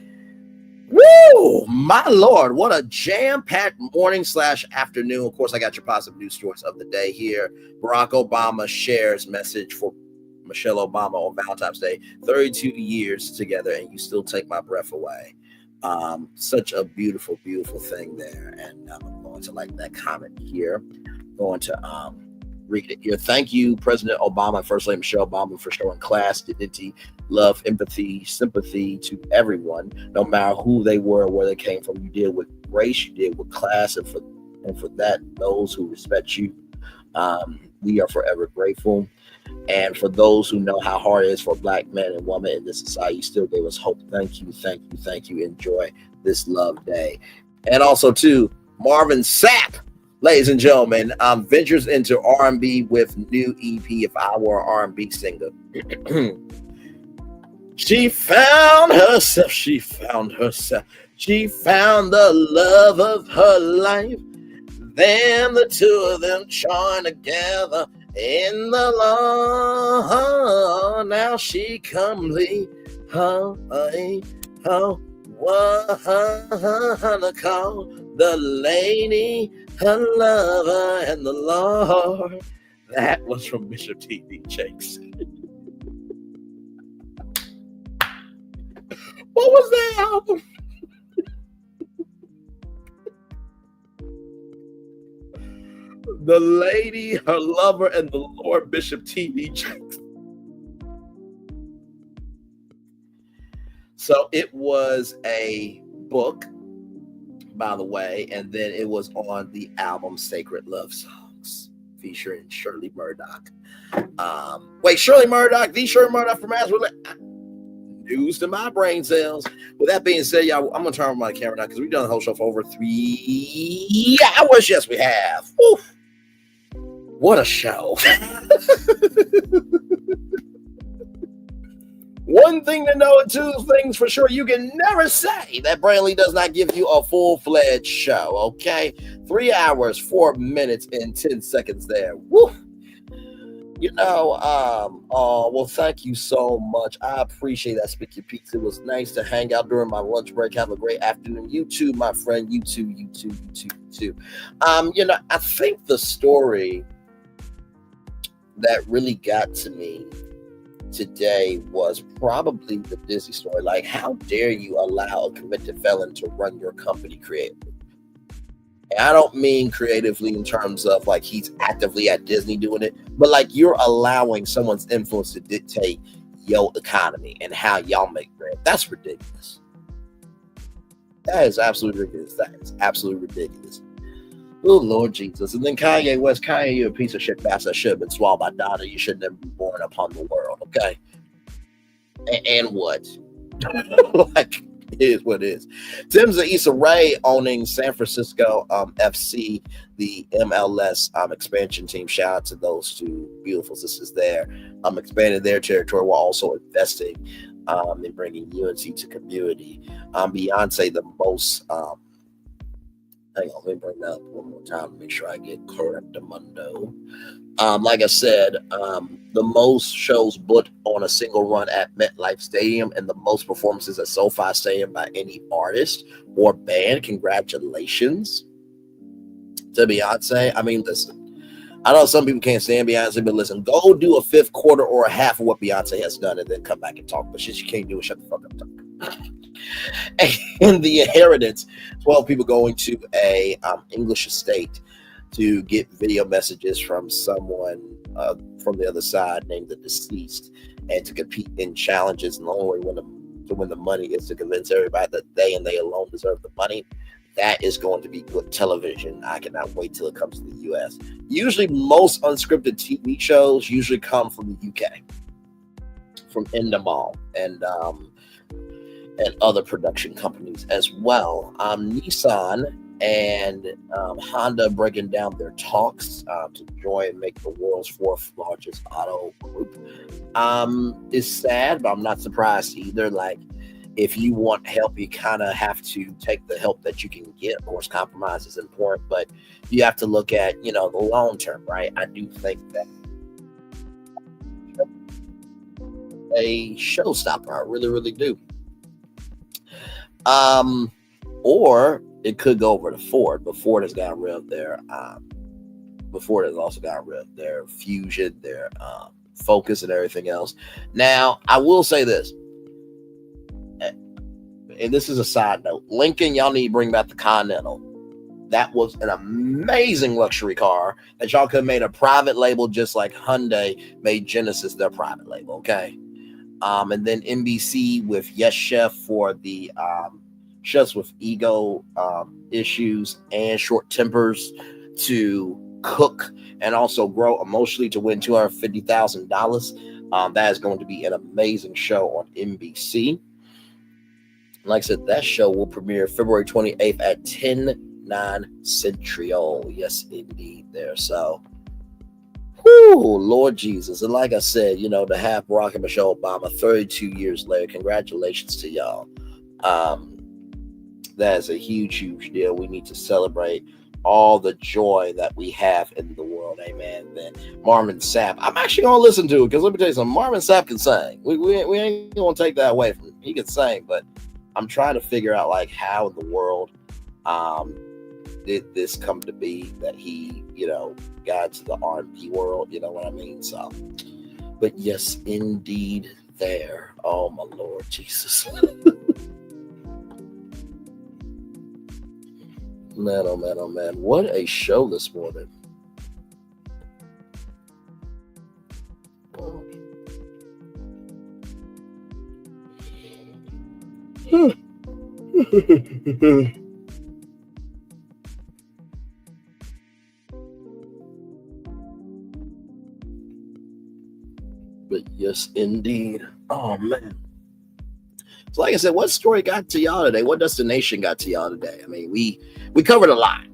Woo! My Lord, what a jam-packed morning/afternoon. Of course, I got your positive news stories of the day here. Barack Obama shares message for Michelle Obama on Valentine's Day. 32 years together, and you still take my breath away. Such a beautiful, beautiful thing there. And I'm going to like that comment here. Going to read it here. Thank you, President Obama and First Lady Michelle Obama, for showing class, dignity, love, empathy, sympathy to everyone, no matter who they were, where they came from. You did with race, you did with class, and for that, those who respect you, we are forever grateful. And for those who know how hard it is for Black men and women in this society, you still gave us hope. Thank you, thank you, thank you. Enjoy this love day. And also, too, Marvin Sapp, ladies and gentlemen, ventures into R&B with new EP, If I Were an R&B Singer. She found herself. She found the love of her life. Then the two of them joined together in the law. Now she complete. What her call the lady, her lover, and the Lord. That was from Bishop T.D. Jakes. What was that album? The Lady, Her Lover, and the Lord, Bishop T.D. Jakes. So it was a book, by the way, and then it was on the album Sacred Love Songs, featuring Shirley Murdoch. Shirley Murdoch, the Shirley Murdoch from Asheville. News to my brain cells. With that being said, y'all, I'm gonna turn on my camera now because we've done the whole show for over 3 hours. Yes, we have. Woo. What a show. One thing to know and two things for sure, you can never say that Brantley does not give you a full-fledged show, okay? 3 hours, 4 minutes, and 10 seconds there. Woo! Well, thank you so much. I appreciate that, Speak Your Peaks. It was nice to hang out during my lunch break. Have a great afternoon. You too, my friend. You too. I think the story that really got to me today was probably the Disney story. Like, how dare you allow a convicted felon to run your company creatively? And I don't mean creatively in terms of like he's actively at Disney doing it, but like you're allowing someone's influence to dictate your economy and how y'all make bread. That's ridiculous. That is absolutely ridiculous. That is absolutely ridiculous. Oh, Lord Jesus. And then Kanye West, Kanye, you're a piece of shit bastard. Should have been swallowed by Donna. You should never be born upon the world, okay? And what? Like, it is what it is. Tems and Issa Rae owning San Francisco FC, the MLS expansion team. Shout out to those two beautiful sisters there. Expanding their territory while also investing in bringing unity to community. Beyonce, the most... hang on, let me bring that up one more time to make sure I get correctamundo. Like I said, the most shows booked on a single run at MetLife Stadium and the most performances at SoFi Stadium by any artist or band. Congratulations to Beyonce. I mean, listen, I know some people can't stand Beyonce, but listen, go do a fifth quarter or a half of what Beyonce has done and then come back and talk. But shit you can't do is shut the fuck up. And The Inheritance, 12 people going to a English estate to get video messages from someone from the other side named the deceased and to compete in challenges. And the only way to win the money is to convince everybody that they and they alone deserve the money. That is going to be good television. I cannot wait till it comes to the US. Usually most unscripted TV shows usually come from the UK, from Endemol and other production companies as well. Nissan and Honda breaking down their talks to join and make the world's fourth largest auto group. Is sad, but I'm not surprised either. Like, if you want help, you kind of have to take the help that you can get. Of course, compromise is important, but you have to look at, the long term, right? I do think that a showstopper, I really, really do. Or it could go over to Ford, but Ford has gotten rid of their Ford has also gotten rid of their Fusion, their Focus, and everything else. Now, I will say this, and this is a side note: Lincoln, y'all need to bring back the Continental. That was an amazing luxury car that y'all could have made a private label, just like Hyundai made Genesis their private label. Okay. And then NBC with Yes Chef for the chefs with ego issues and short tempers to cook and also grow emotionally to win $250,000. That is going to be an amazing show on NBC. Like I said, that show will premiere February 28th at 10/9 Central. Yes, indeed, there. So, Lord Jesus. And like I said, to have Barack and Michelle Obama 32 years later, congratulations to y'all. That is a huge, huge deal. We need to celebrate all the joy that we have in the world. Amen. Then Marvin Sapp, I'm actually going to listen to it because let me tell you something. Marvin Sapp can sing. We ain't going to take that away from him. He can sing, but I'm trying to figure out like how in the world did this come to be that he, got into the R&B world, you know what I mean? So, but yes, indeed there. Oh my Lord Jesus. Man, oh man, oh man. What a show this morning. But yes, indeed. Oh man. So like I said, what story got to y'all today? What destination got to y'all today? I mean, we covered a lot.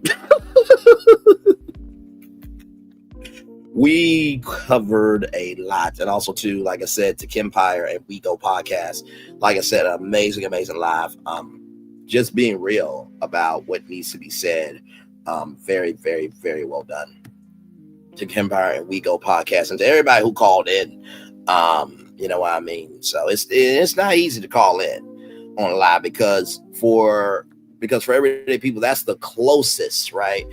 We covered a lot. And also too, like I said, to Kempire and We Go podcast. Like I said, amazing live. Just being real about what needs to be said. Very, very, very well done. To Kempire and We Go podcast, and to everybody who called in. You know what I mean? So it's not easy to call in on a live because for everyday people, that's the closest, right,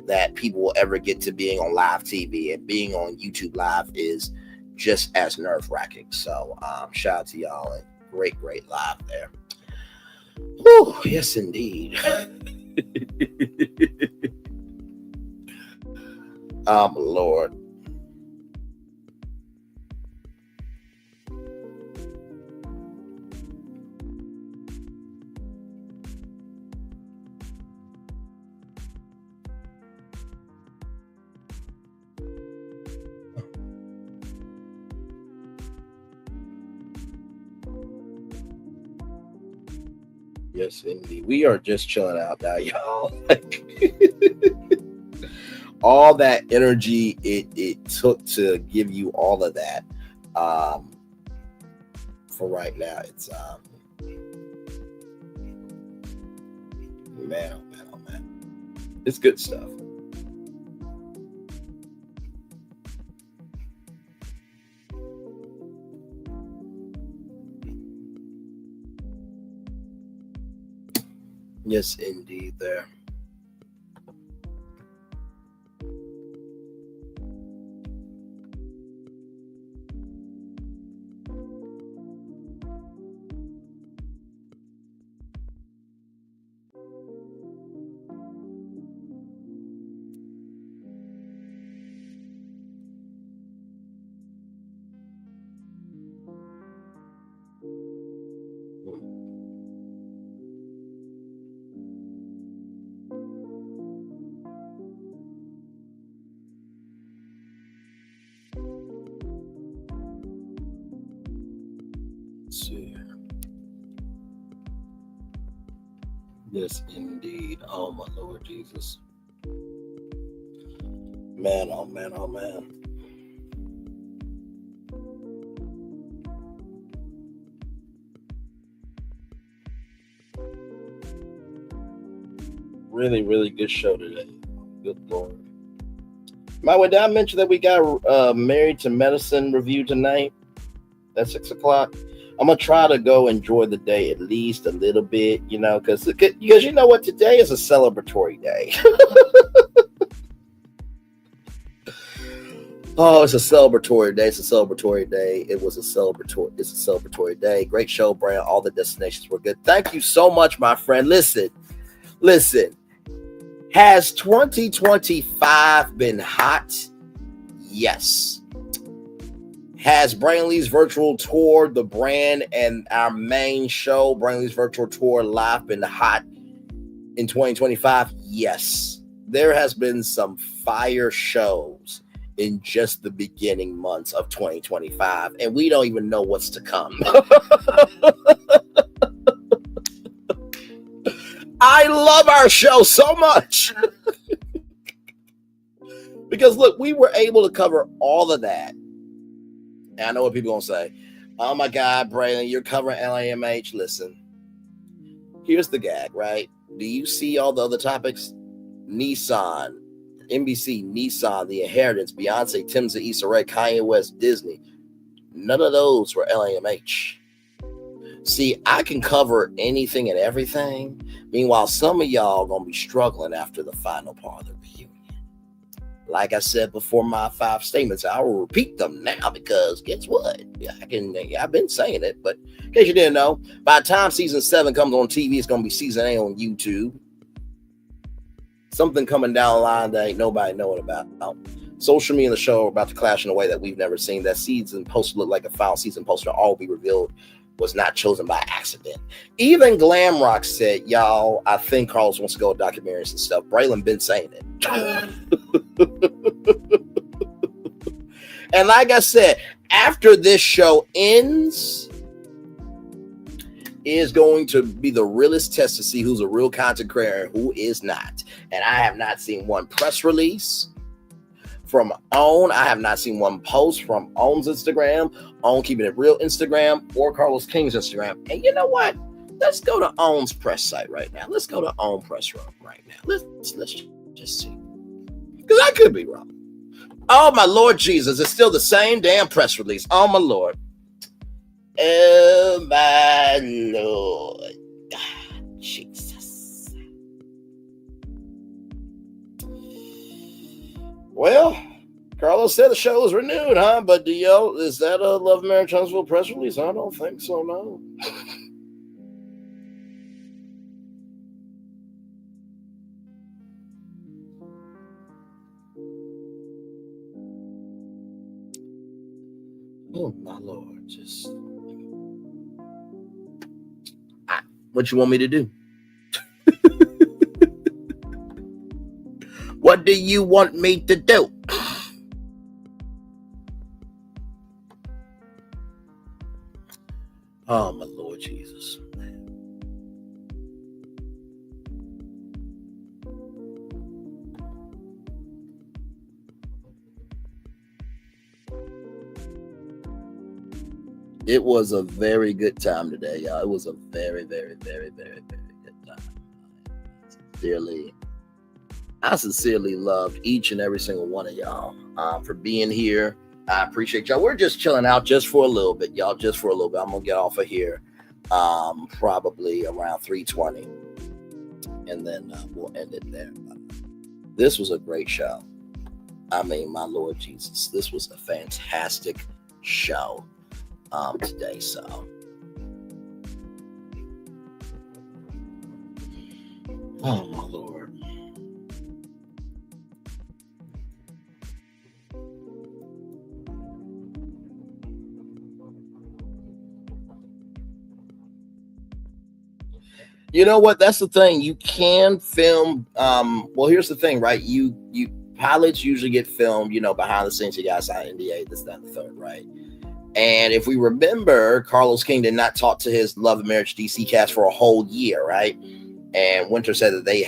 that people will ever get to being on live TV, and being on YouTube live is just as nerve-wracking. So shout out to y'all, and great live there. Whew, yes indeed. Lord. Yes, indeed. We are just chilling out now, y'all. All that energy it took to give you all of that. For right now, it's man, oh man. It's good stuff. Yes, indeed, there. See. Yes, indeed. Oh, my Lord Jesus. Man, oh, man, oh, man. Really, really good show today. Good Lord. By the way, did I mention that we got Married to Medicine review tonight at 6:00? I'm gonna try to go enjoy the day at least a little bit, because you know what, today is a celebratory day. Oh, it's a celebratory day. It's a celebratory day. It's a celebratory day. Great show, Brian. All the destinations were good. Thank you so much, my friend. Listen. Has 2025 been hot? Yes. Has Brainley's virtual tour, the brand, and our main show, Brainley's virtual tour live, been hot in 2025? Yes. There has been some fire shows in just the beginning months of 2025, and we don't even know what's to come. I love our show so much. Because look, we were able to cover all of that. And I know what people are going to say. Oh my God, Braylon, you're covering LAMH. Listen, here's the gag, right? Do you see all the other topics? Nissan, NBC, Nissan, The Inheritance, Beyonce, Tems and Issa Rae, Kanye West, Disney. None of those were LAMH. See, I can cover anything and everything. Meanwhile, some of y'all gonna be struggling after the final part of the reunion. Like I said before, my 5 statements, I will repeat them now because guess what? I've been saying it, but in case you didn't know, by the time season 7 comes on TV, it's gonna be season 8 on YouTube. Something coming down the line that ain't nobody knowing about. Social media and the show are about to clash in a way that we've never seen. That season poster looked like a final season poster. All be revealed was not chosen by accident. Even Glamrock said, y'all, I think Carlos wants to go with documentaries and stuff. Braylon been saying it. And like I said, after this show ends, is going to be the realest test to see who's a real content creator and who is not. And I have not seen one press release from OWN. I have not seen one post from OWN's Instagram, OWN Keeping It Real Instagram, or Carlos King's Instagram. And you know what? Let's go to OWN's press site right now. Let's go to OWN press room right now. Let's just see. Because I could be wrong. Oh, my Lord Jesus. It's still the same damn press release. Oh, my Lord. Oh, my Lord. Jesus. Well, Carlos said the show is renewed, huh? But is that a Love Marriage Huntsville press release? I don't think so, no. Oh, my Lord. Just... what you want me to do? What do you want me to do? Oh, my Lord Jesus. It was a very good time today, y'all. It was a very, very, very, very, very good time. I sincerely loved each and every single one of y'all for being here. I appreciate y'all. We're just chilling out just for a little bit, y'all. Just for a little bit. I'm gonna get off of here probably around 3:20, and then we'll end it there. This was a great show. I mean, my Lord Jesus, this was a fantastic show today. So, oh my Lord. You know what? That's the thing. You can film. Well, here's the thing, right? You pilots usually get filmed, behind the scenes. You guys sign NDA, this, that, and the third, right? And if we remember, Carlos King did not talk to his Love and Marriage DC cast for a whole year, right? And Winter said that they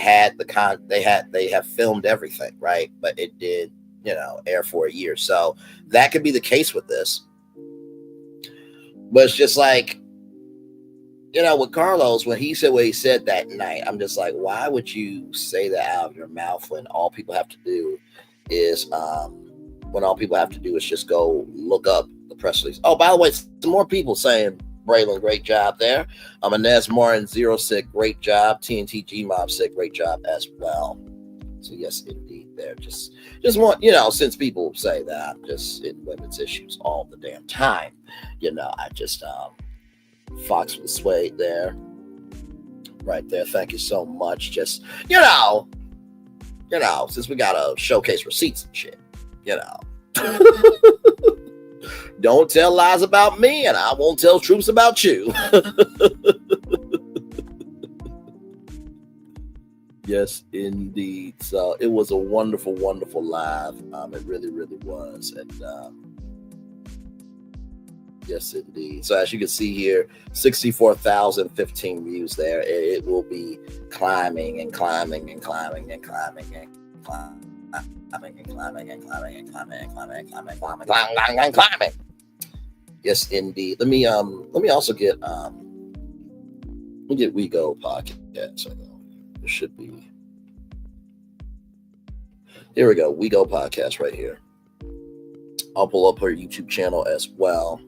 have filmed everything, right? But it did, air for a year. So that could be the case with this. But it's just like, with Carlos, when he said what he said that night, I'm just like, why would you say that out of your mouth when all people have to do is just go look up the press release? Oh, by the way, some more people saying, Braylon, great job there. Inez Martin 0 said, great job. TNT G Mob said, great job as well. So yes, indeed, there. Just want, since people say that I'm just in women's issues all the damn time, I just Fox with Suede there. Right there. Thank you so much. Just, since we gotta showcase receipts and shit, don't tell lies about me and I won't tell truths about you. Yes, indeed. So it was a wonderful, wonderful live. It really, really was. And yes, indeed. So as you can see here, 64,015 views there. It will be climbing and climbing and climbing and climbing and climbing and climbing and climbing and climbing and climbing and climbing and climbing and climbing. Yes, indeed. Let me also get We Go podcast. There should be. Here we go. We Go podcast right here. I'll pull up her YouTube channel as well.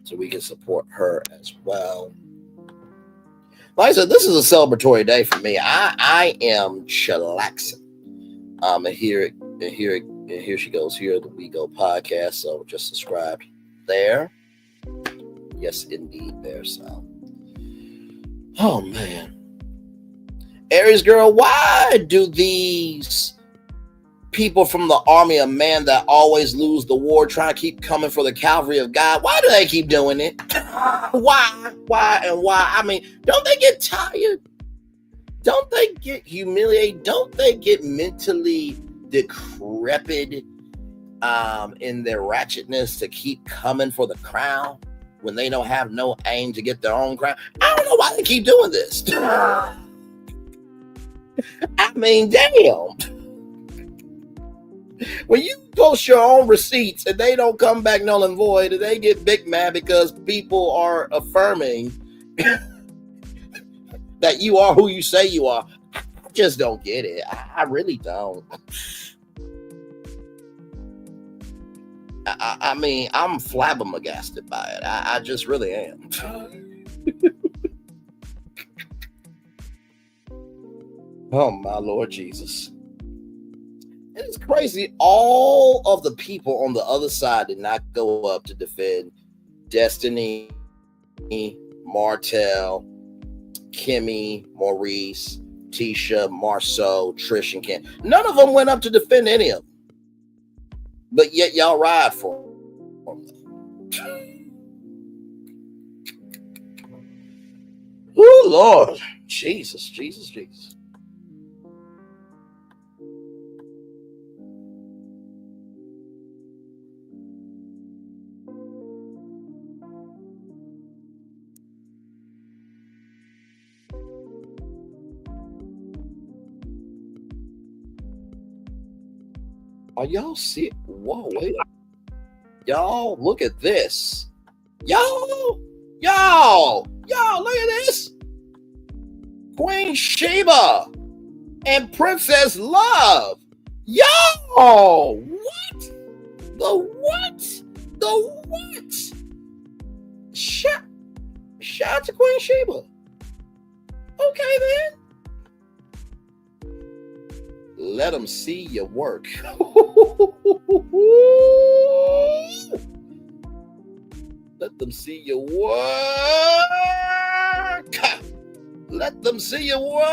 so we can support her as well. Like I said, this is a celebratory day for me. I am chillaxing. And here she goes. Here the We Go podcast. So just subscribe there. Yes, indeed, there. So, oh man, Aries girl, why do these people from the army of man that always lose the war try to keep coming for the Calvary of God? Why do they keep doing it? Why? I mean, don't they get tired? Don't they get humiliated? Don't they get mentally decrepit in their ratchetness to keep coming for the crown when they don't have no aim to get their own crown? I don't know why they keep doing this. I mean, damn. When you post your own receipts and they don't come back null and void, and they get big mad because people are affirming that you are who you say you are. I just don't get it. I really don't. I mean, I'm flabbergasted by it. I just really am. Oh, my Lord Jesus. It's crazy. All of the people on the other side did not go up to defend Destiny, Martell, Kimmy, Maurice, Tisha, Marceau, Trish, and Ken. None of them went up to defend any of them. But yet y'all ride for them. Oh, Lord. Jesus. Are y'all see? Whoa, wait. Y'all, look at this. Y'all, look at this. Queen Sheba and Princess Love. Y'all, what? The what? Shout out to Queen Sheba. Okay, then. Let them see your work. Let them see your work. Let them see your work.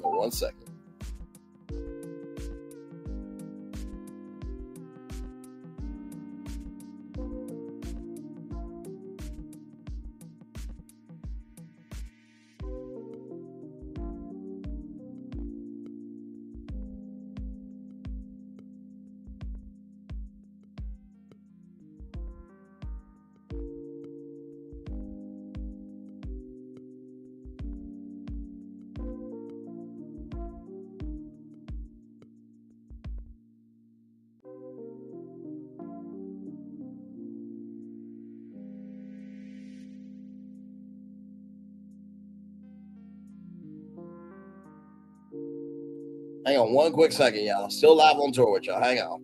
1 second. Hang on 1 quick second, y'all. Still live on tour with y'all. Hang on.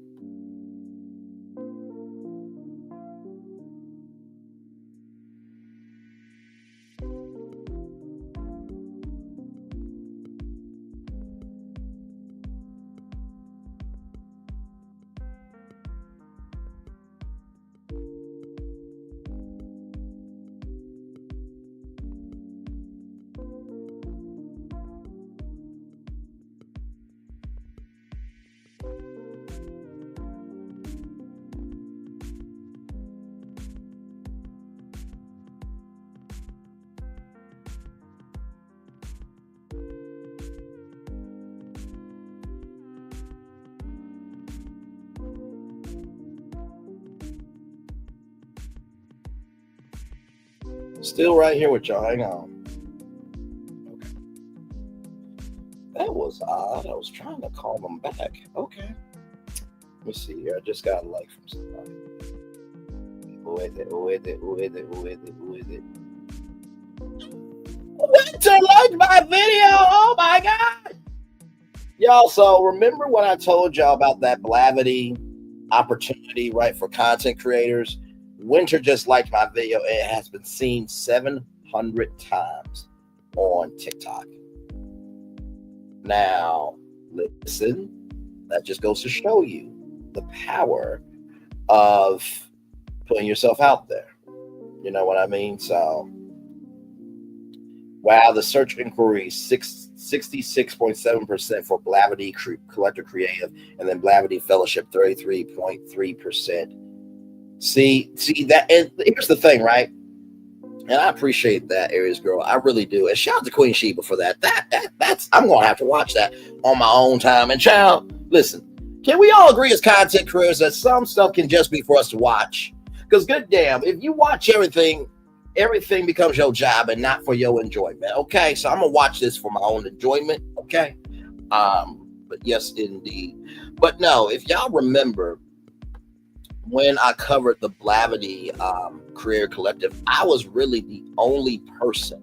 Still right here with y'all. Hang on. Okay. That was odd. I was trying to call them back. Okay. Let me see here. I just got a like from somebody. Who is it? Went to like my video. Oh my God. Y'all, so remember when I told y'all about that Blavity opportunity, right, for content creators? Winter just liked my video. It has been seen 700 times on TikTok. Now, listen, that just goes to show you the power of putting yourself out there. You know what I mean? So, wow, the search inquiry 66.7% for Blavity Collector Creative, and then Blavity Fellowship 33.3%. See that? And here's the thing, right? And I appreciate that, Aries girl. I really do. And shout out to Queen Sheba for that. That's I'm gonna have to watch that on my own time. And child, listen, can we all agree as content creators that some stuff can just be for us to watch? Because good damn, if you watch everything becomes your job and not for your enjoyment. Okay, so I'm gonna watch this for my own enjoyment. Okay, but yes, indeed. But no, if y'all remember when I covered the Blavity Creator Collective, I was really the only person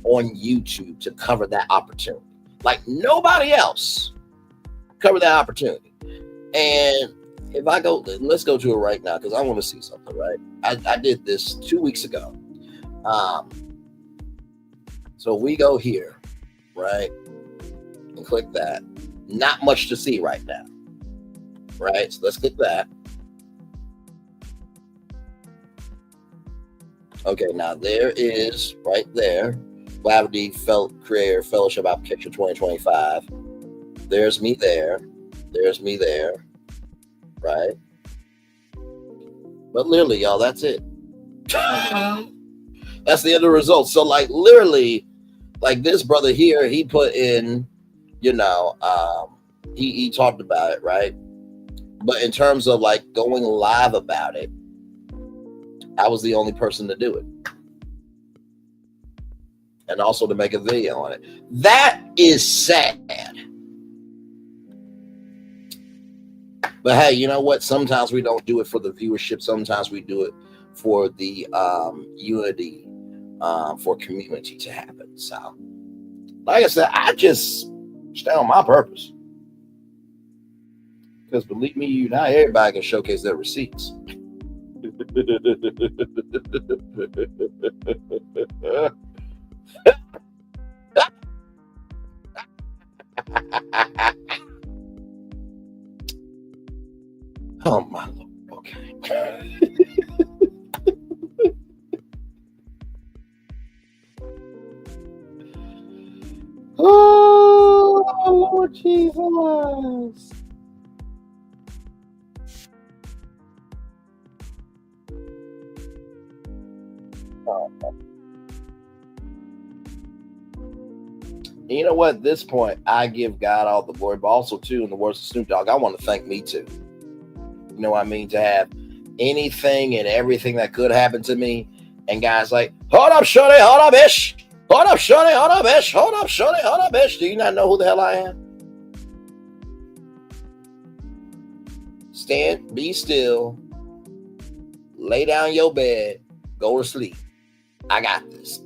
on YouTube to cover that opportunity. Like nobody else covered that opportunity. And if I go, let's go to it right now because I want to see something. Right, I did this 2 weeks ago. So we go here, right, and click that. Not much to see right now, right? So let's click that. Okay, now there is right there, Blavity Creator Fellowship Application 2025. There's me there. There's me there, right? But literally, y'all, that's it. That's the end of the results. So, like, literally, like this brother here, he put in, you know, he talked about it, right? But in terms of like going live about it, I was the only person to do it. And also to make a video on it. That is sad. But hey, you know what? Sometimes we don't do it for the viewership. Sometimes we do it for the unity, for community to happen. So, like I said, I just stand on my purpose. Because believe me, not everybody can showcase their receipts. Oh my Lord. Okay. Oh Lord Jesus. You know what? At this point, I give God all the glory, but also too, in the words of Snoop Dogg, I want to thank me too. You know what I mean? To have anything and everything that could happen to me, and guys like, hold up, shorty, hold up, ish. Hold up, shorty, hold up, ish. Hold up, shorty, hold up, ish. Do you not know who the hell I am? Stand, be still, lay down your bed, go to sleep. I got this.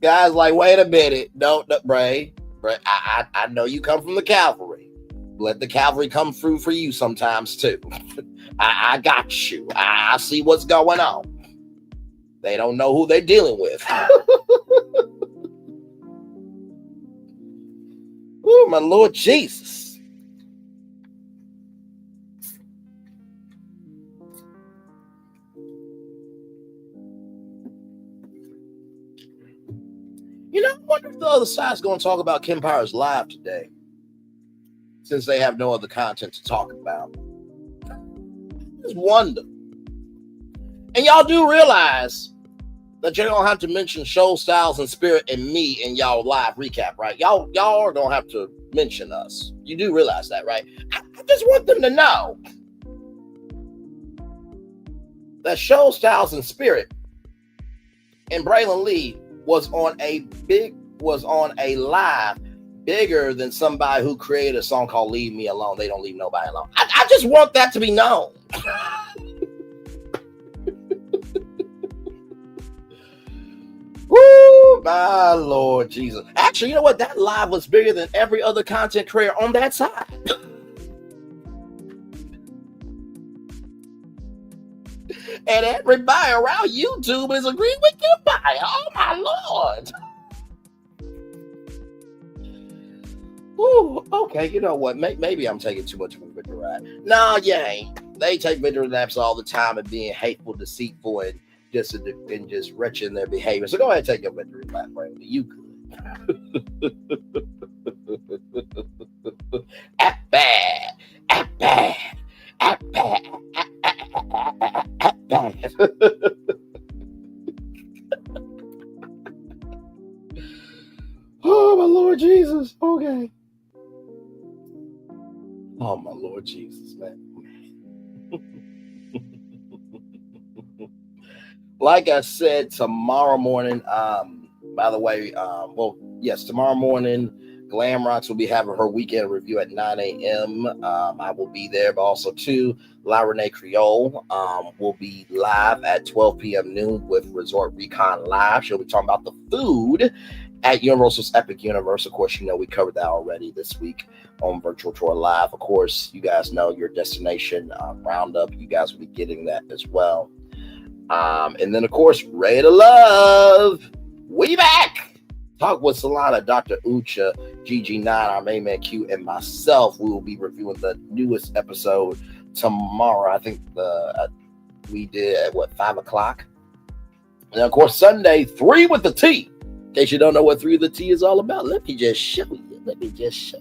Guys, like, wait a minute. Don't, Bray. I know you come from the cavalry. Let the cavalry come through for you sometimes too. I got you. I see what's going on. They don't know who they're dealing with. Oh, my Lord Jesus. You know, I wonder if the other side's going to talk about Kempire's live today, since they have no other content to talk about. I just wonder. And y'all do realize that you don't have to mention Show Styles and Spirit and me in y'all live recap, right? Y'all are going to have to mention us. You do realize that, right? I just want them to know that Show Styles and Spirit and Braylon Lee was on a live bigger than somebody who created a song called Leave Me Alone. They don't leave nobody alone. I just want that to be known. Woo, My Lord Jesus. Actually, you know what? That live was bigger than every other content creator on that side. And everybody around YouTube is agreeing with Kempire. Oh my Lord. Ooh, okay, you know what? Maybe I'm taking too much of a victory lap. No, you ain't. They take victory laps all the time and being hateful, deceitful, and just wretched in their behavior. So go ahead and take your victory lap, Randy. You could. At bad. At bad. At bad. At bad. Oh, my Lord Jesus. Okay. Oh, my Lord Jesus, man. Like I said, tomorrow morning, by the way, tomorrow morning, Glam Rocks will be having her weekend review at 9 a.m. I will be there, but also, too, La Renee Creole will be live at 12 p.m. noon with Resort Recon Live. She'll be talking about the food at Universal's Epic Universe. Of course, you know, we covered that already this week on Virtual Tour Live. Of course, you guys know your destination roundup. You guys will be getting that as well. And then, of course, Ready to Love. We back. Talk with Solana, Dr. Ucha, GG9, our main man Q, and myself. We will be reviewing the newest episode tomorrow. I think we did at 5 o'clock. And of course, Sunday, 3 with the T. In case you don't know what 3 with the T is all about, let me just show you. Because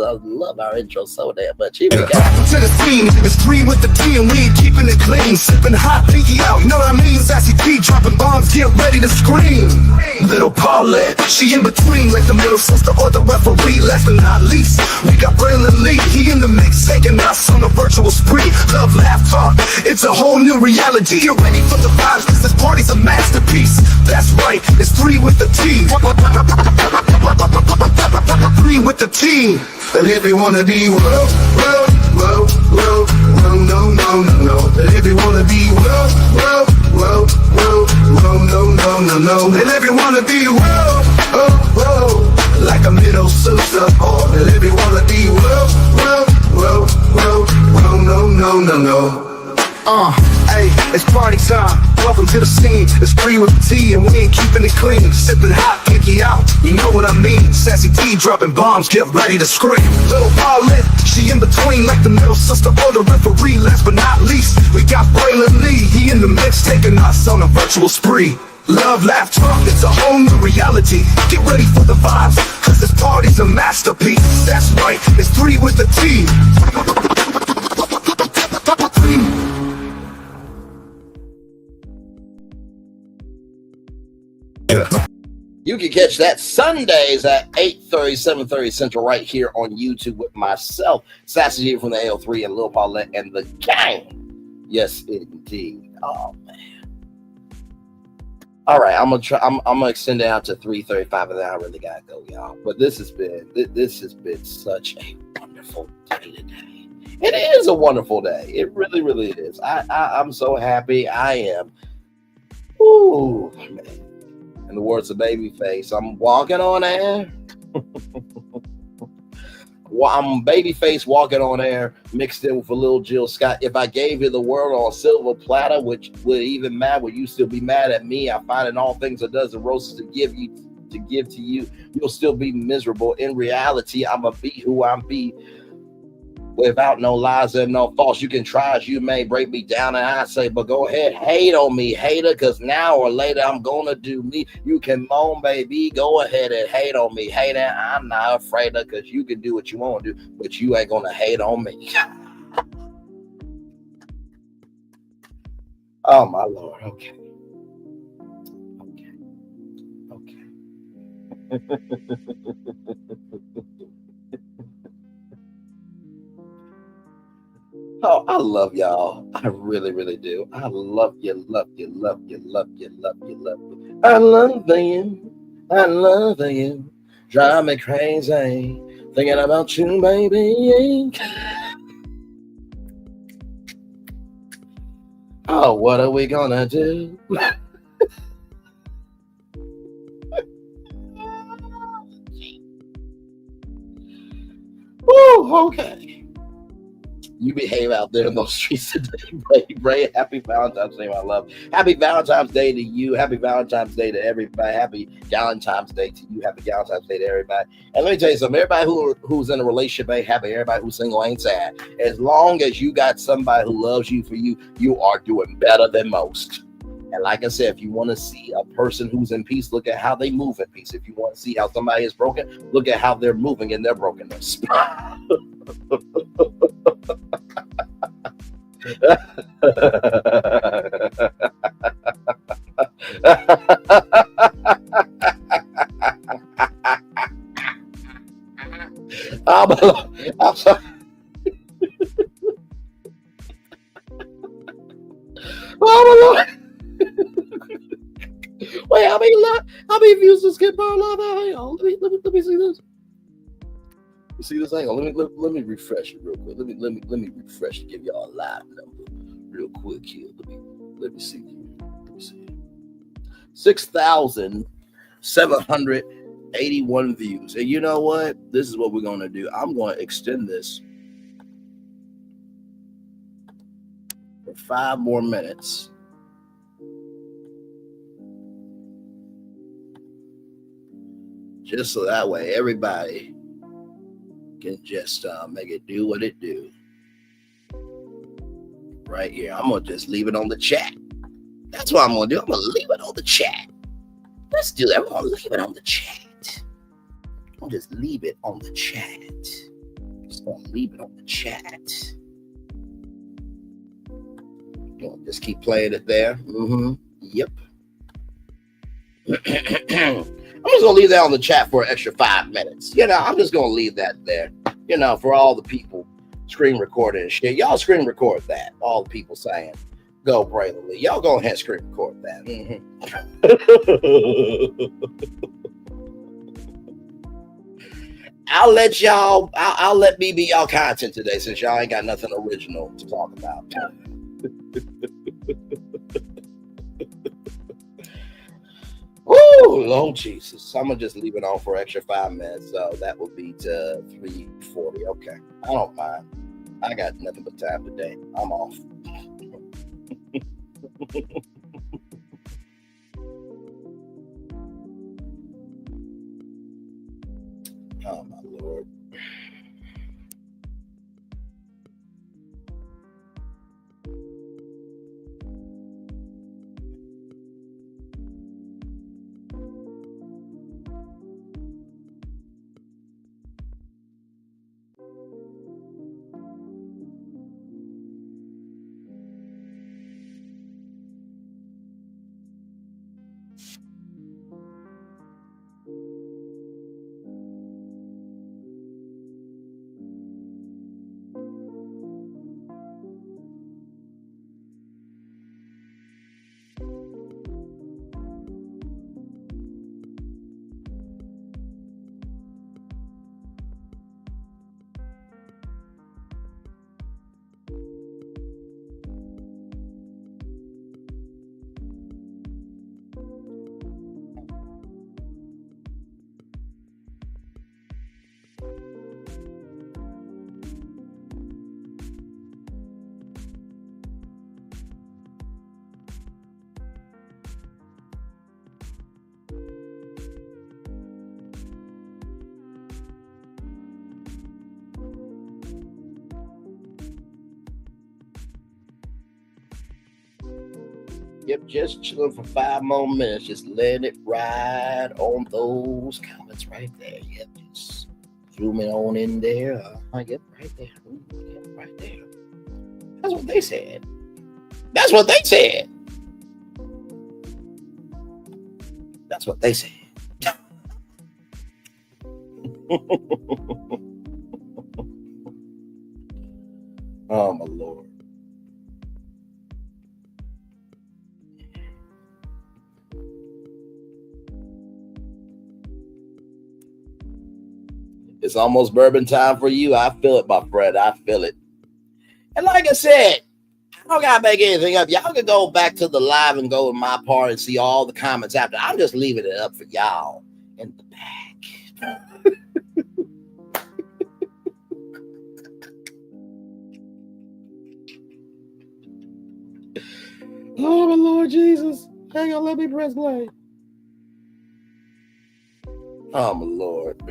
I love our intro so damn much. Here we go. To the scene, it's 3 with the T and we ain't keeping it clean. Sipping hot, pinky out, you know what I mean? Sassy P dropping bombs, get ready to scream. Little Paulette, she in between like the middle sister or the referee. Last but not least, we got Braylon Lee. He in the mix, taking us on a virtual spree. Love, laugh, talk, it's a whole new reality. You're ready for the vibes, cause this party's a masterpiece. That's right, it's 3 with the T. 3 with the T. And if you wanna be no. And if you wanna be no. And if you wanna be like a middle sister. And if you wanna be no. Hey, it's party time. Welcome to the scene. It's 3 with the T and we ain't keeping it clean. Sipping hot, pinky out, you know what I mean. Sassy T dropping bombs, get ready to scream. Little Paulette, she in between like the middle sister or the referee. Last but not least, we got Braylon Lee. He in the mix, taking us on a virtual spree. Love, laugh, talk, it's a whole new reality. Get ready for the vibes, cause this party's a masterpiece. That's right, it's 3 with the T. You can catch that Sundays at 8:30, 7:30 Central right here on YouTube with myself, Sassy G from the AO3 and Lil Paulette and the gang. Yes, indeed. Oh, man. All right, I'm gonna extend it out to 3:35 and then I really gotta go, y'all. But this has been such a wonderful day today. It is a wonderful day. It really, really is. I'm so happy. I am. Ooh, man. In the words of Babyface, I'm walking on air. I'm Babyface walking on air, mixed in with a little Jill Scott. If I gave you the world on a silver platter, which would even matter, would you still be mad at me? I find in all things a dozen roses to give to you. You'll still be miserable. In reality, I'ma be who I'm be. Without no lies and no faults. You can try as you may break me down, and I say, but go ahead, hate on me, hater, because now or later I'm gonna do me. You can moan, baby, go ahead and hate on me, hater. I'm not afraid of, because you can do what you want to do, but you ain't gonna hate on me. Oh my Lord. Okay. Oh, I love y'all. I really, really do. I love you, love you, love you, love you, love you, love you. I love you. I love you. Drive me crazy. Thinking about you, baby. Oh, what are we gonna do? Woo, okay. You behave out there in those streets today, Ray. Happy Valentine's Day, my love. Happy Valentine's Day to you. Happy Valentine's Day to everybody. Happy Valentine's Day to you. Happy Valentine's Day to everybody. And let me tell you something. Everybody who's in a relationship ain't happy. Everybody who's single ain't sad. As long as you got somebody who loves you for you, you are doing better than most. And like I said, if you want to see a person who's in peace, look at how they move in peace. If you want to see how somebody is broken, look at how they're moving in their brokenness. I'm sorry. Oh my Lord. Wait, how many views does Kempire Live have? Hang on, let me see this. You see this? Hang on, let me refresh it real quick. Let me refresh to give y'all a live number real quick here. Let me see. 6,781 views. And you know what? This is what we're gonna do. I'm gonna extend this for 5 more minutes. Just so that way everybody can just make it do what it do. Right here. I'm going to just leave it on the chat. That's what I'm going to do. I'm going to leave it on the chat. Let's do that. We're going to leave it on the chat. I'll just leave it on the chat. Just going to leave it on the chat. Just keep playing it there. Yep. I'm just going to leave that on the chat for an extra 5 minutes. You know, I'm just going to leave that there. You know, for all the people screen recording and shit. Y'all screen record that. All the people saying, go bravely. Y'all go ahead and screen record that. I'll let me be y'all content today since y'all ain't got nothing original to talk about. Oh, Lord Jesus. I'm going to just leave it on for extra 5 minutes. So that will be to 3:40. Okay. I don't mind. I got nothing but time today. I'm off. Oh, my Lord. Yep, just chilling for 5 more minutes. Just letting it ride on those comments right there. Yep, just zooming on in there. Yep, right there. Yep, right there. That's what they said. That's what they said. That's what they said. Oh, my Lord. It's almost bourbon time for you. I feel it, my friend. I feel it. And like I said, I don't gotta make anything up. Y'all can go back to the live and go to my part and see all the comments after. I'm just leaving it up for y'all in the back. my Lord Jesus. Hang on, let me press play. Oh my Lord.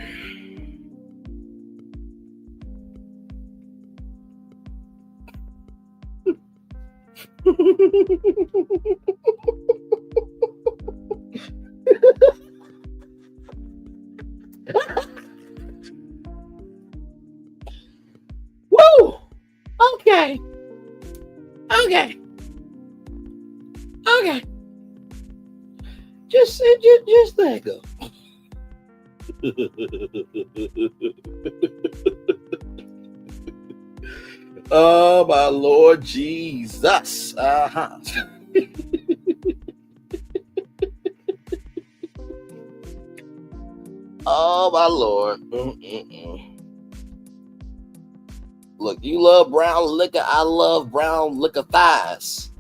Woo! Okay. Just let go. Oh my Lord Jesus. Oh my Lord. Look, you love brown liquor. I love brown liquor thighs.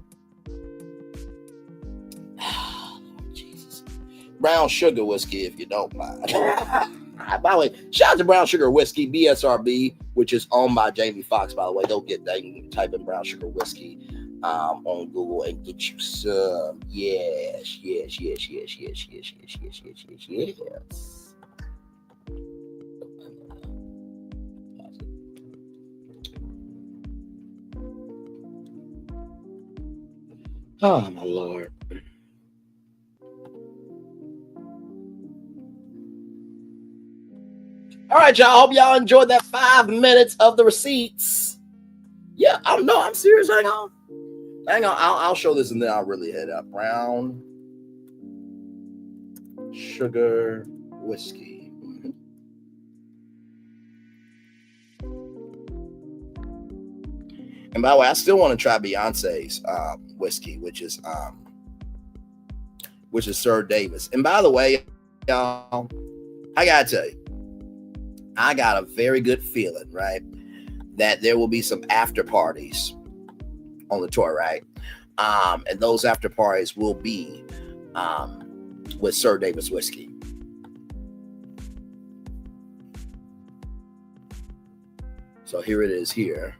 Lord Jesus. Brown sugar whiskey, if you don't mind. By the way, shout out to Brown Sugar Whiskey, BSRB, which is owned by Jamie Foxx, by the way. Don't get that. You can type in Brown Sugar Whiskey on Google and get you some. Yes. Oh, my Lord. All right, y'all. Hope y'all enjoyed that 5 minutes of the receipts. Yeah, I'm serious. Hang on. I'll show this and then I'll really head up. Brown Sugar Whiskey. And by the way, I still want to try Beyonce's whiskey, which is Sir Davis. And by the way, y'all, I gotta tell you, I got a very good feeling, right, that there will be some after parties on the tour, right? And those after parties will be with Sir Davis whiskey. So here it is here.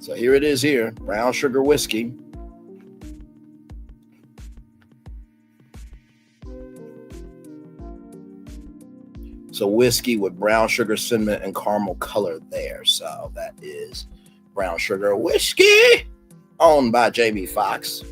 So here it is here, Brown Sugar Whiskey. So whiskey with brown sugar, cinnamon, and caramel color there. So that is Brown Sugar Whiskey, owned by Jamie Foxx.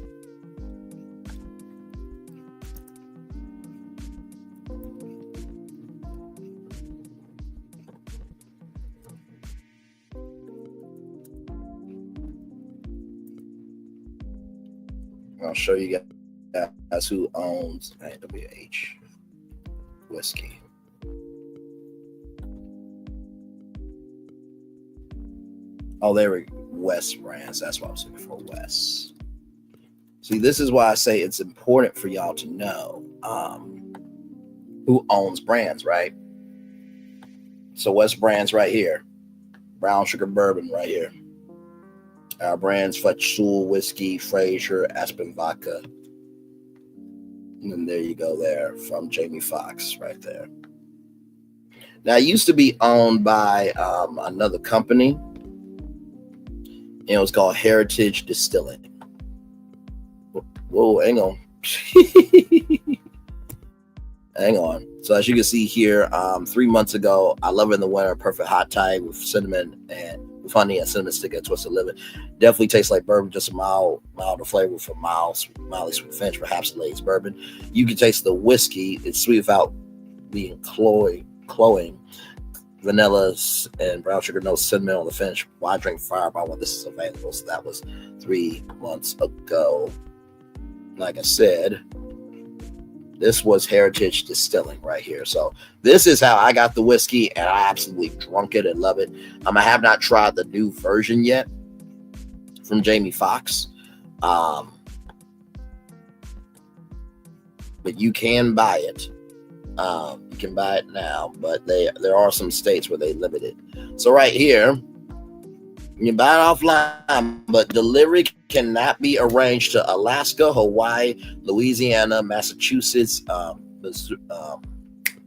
I'll show you guys who owns AWH whiskey. Oh, there we go. West Brands. That's what I was looking for. West. See, this is why I say it's important for y'all to know who owns brands, right? So West Brands right here. Brown Sugar Bourbon right here. Our brands: Fletch Sewell Whiskey, Fraser, Aspen Vodka. And then there you go there from Jamie Foxx right there. Now, it used to be owned by another company. And it was called Heritage Distilling. Whoa, hang on. Hang on. So as you can see here, 3 months ago, I Love It in the Winter, Perfect Hot Tide with cinnamon and with honey and cinnamon stick and twisted lemon. Definitely tastes like bourbon, just a milder flavor for mildly sweet finish, perhaps the latest bourbon. You can taste the whiskey. It's sweet without being cloying. Vanillas and brown sugar notes, cinnamon on the finish. Why drink Fireball when this is available? So that was 3 months ago. Like I said, this was Heritage Distilling right here. So this is how I got the whiskey, and I absolutely drunk it and love it. I have not tried the new version yet from Jamie Foxx, but you can buy it. You can buy it now, but there are some states where they limit it. So right here, you can buy it offline, but delivery cannot be arranged to Alaska, Hawaii, Louisiana, Massachusetts,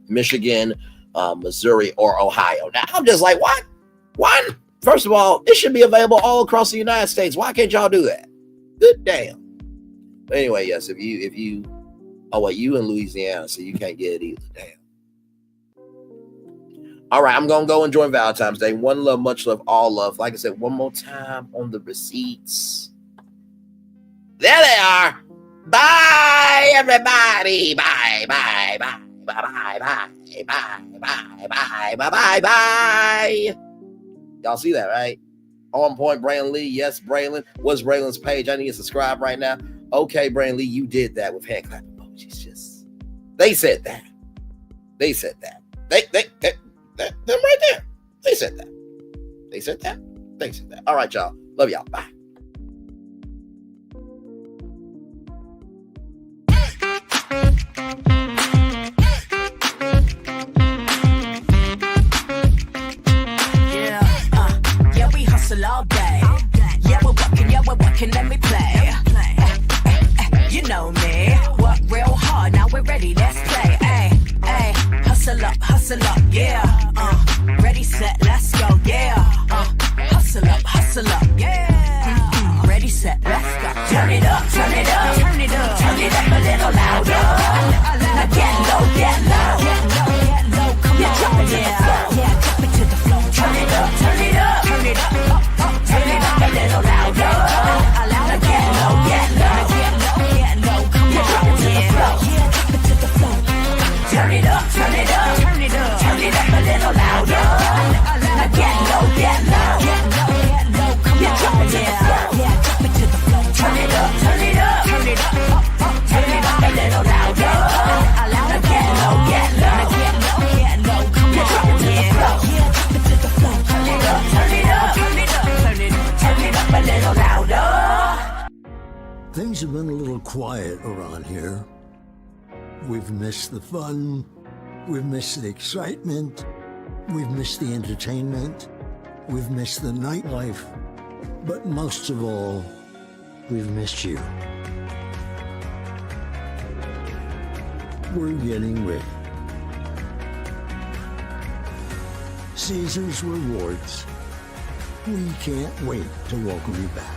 Michigan, Missouri, or Ohio. Now I'm just like, what? First of all, it should be available all across the United States. Why can't y'all do that? Good damn. But anyway, yes, if you you in Louisiana, so you can't get it either. Damn. All right, I'm gonna go enjoy Valentine's Day. One love, much love, all love. Like I said, one more time on the receipts. There they are. Bye, everybody. Bye, bye, bye, bye, bye, bye, bye, bye, bye, bye, bye, bye. Y'all see that, right? On point, Braylon Lee. Yes, Braylon. What's Braylon's page? I need to subscribe right now. Okay, Braylon Lee, you did that with hand clap emojis. Just they said that. They said that. Them right there. They said that. They said that. They said that. All right, y'all. Love y'all. Bye. Yeah, we hustle all day. Yeah, we're working, let me play. You know me. Work real hard, now we're ready, let's play. Ay, hustle up, yeah. Ready, set, let's go, yeah. Hustle up, yeah. Ready, set, let's go. Turn it up, turn it up, turn it up, turn it up a little louder. Now get low, come on, drop it to the floor, drop it to the floor. Turn it up, turn it up, turn it up, turn it up a little louder. Now get low, come on, drop it to the floor, drop it to the floor. Turn it up, turn it up, turn it up, turn it up a little louder. Now get low, come on, drop it to the floor, drop it to the floor. Turn it up, turn it up, turn it up, turn it up a little louder. Now get low, come on, drop it to the floor, drop it to the floor. Turn it up, turn it up, turn it up, turn it up a little louder. Things have been a little quiet around here. We've missed the fun, we've missed the excitement, we've missed the entertainment, we've missed the nightlife, but most of all, we've missed you. We're getting ready. Caesar's Rewards. We can't wait to welcome you back.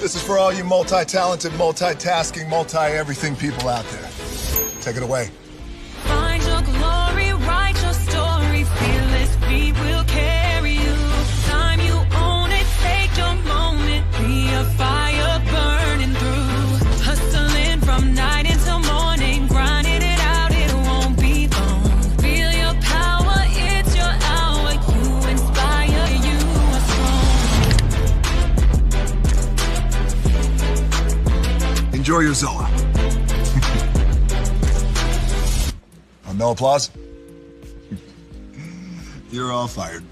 This is for all you multi-talented, multitasking, multi-everything people out there. Take it away. Find your glory, write your story, fearless feet will carry you. Time you own it, take your moment, be a fire burning through. Hustling from night until morning, grinding it out, it won't be long. Feel your power, it's your hour, you inspire, you are strong. Enjoy your Zola. No applause? You're all fired.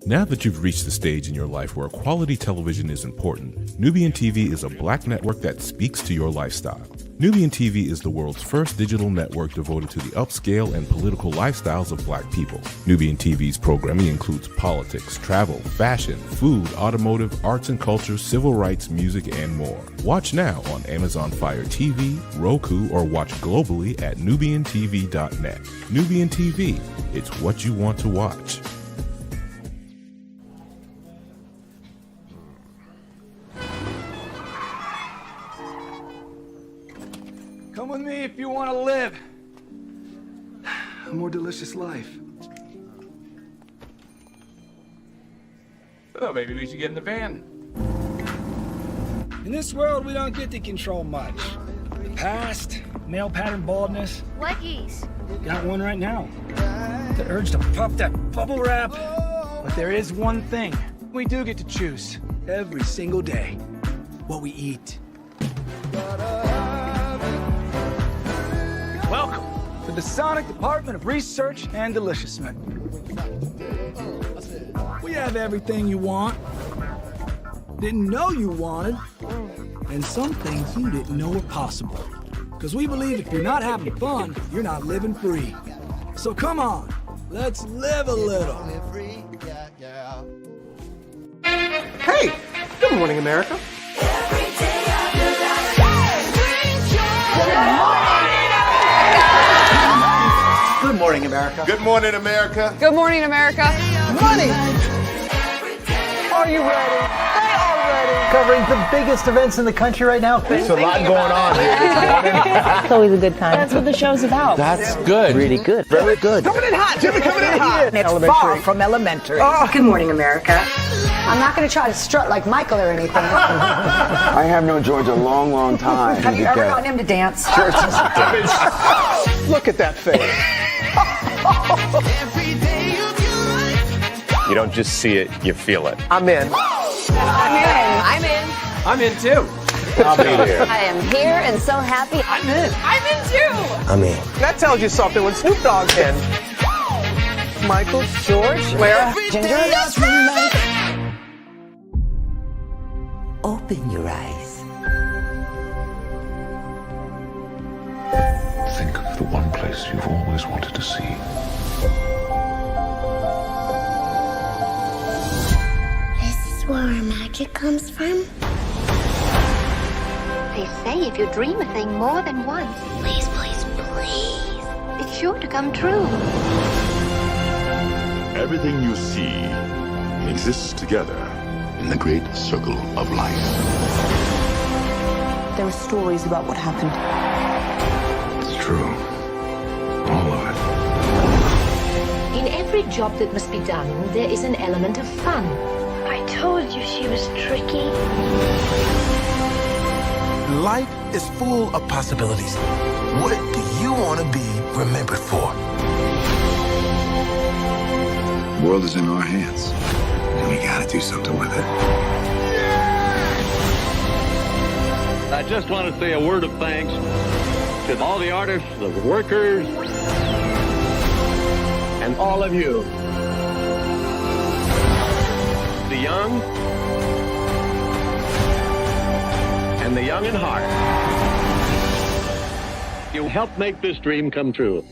Now that you've reached the stage in your life where quality television is important, Nubian TV is a black network that speaks to your lifestyle. Nubian TV is the world's first digital network devoted to the upscale and political lifestyles of black people. Nubian TV's programming includes politics, travel, fashion, food, automotive, arts and culture, civil rights, music, and more. Watch now on Amazon Fire TV, Roku, or watch globally at NubianTV.net. Nubian TV, it's what you want to watch. Come with me if you want to live a more delicious life. Oh, maybe we should get in the van. In this world, we don't get to control much. The past, male pattern baldness. What geese? Got one right now. The urge to puff that bubble wrap. But there is one thing we do get to choose every single day: what we eat. Welcome to the Sonic Department of Research and Deliciousment. We have everything you want, didn't know you wanted, and some things you didn't know were possible. Because we believe if you're not having fun, you're not living free. So come on, let's live a little. Hey, good morning, America. Every day I morning, America. Good morning, America. Good morning, America. Money. Are you ready? They are ready. Covering the biggest events in the country right now. There's a lot going on here this morning. It's always a good time. That's what the show's about. That's good. Really good. Very good. Coming in hot. Jimmy coming in hot. It's far from elementary. Good morning, America. I'm not going to try to strut like Michael or anything. I have known George a long, long time. Have you ever gotten him to dance? Look at that face. You don't just see it, you feel it. I'm in. I'm in. I'm in too. I'll be there. I am here and so happy. I'm in. I'm in too. I'm in. That tells you something when Snoop Dogg's in. Michael, George, Lara, Ginger. Open your eyes. Think of the one place you've always wanted to see. This is where our magic comes from. They say if you dream a thing more than once, Please, please, please. it's sure to come true. Everything you see exists together in the great circle of life. There are stories about what happened. It's true. All of it. In every job that must be done, there is an element of fun. I told you she was tricky. Life is full of possibilities. What do you want to be remembered for? The world is in our hands, and we gotta do something with it. I just want to say a word of thanks to all the artists, the workers, and all of you. The young and the young in heart. You helped make this dream come true.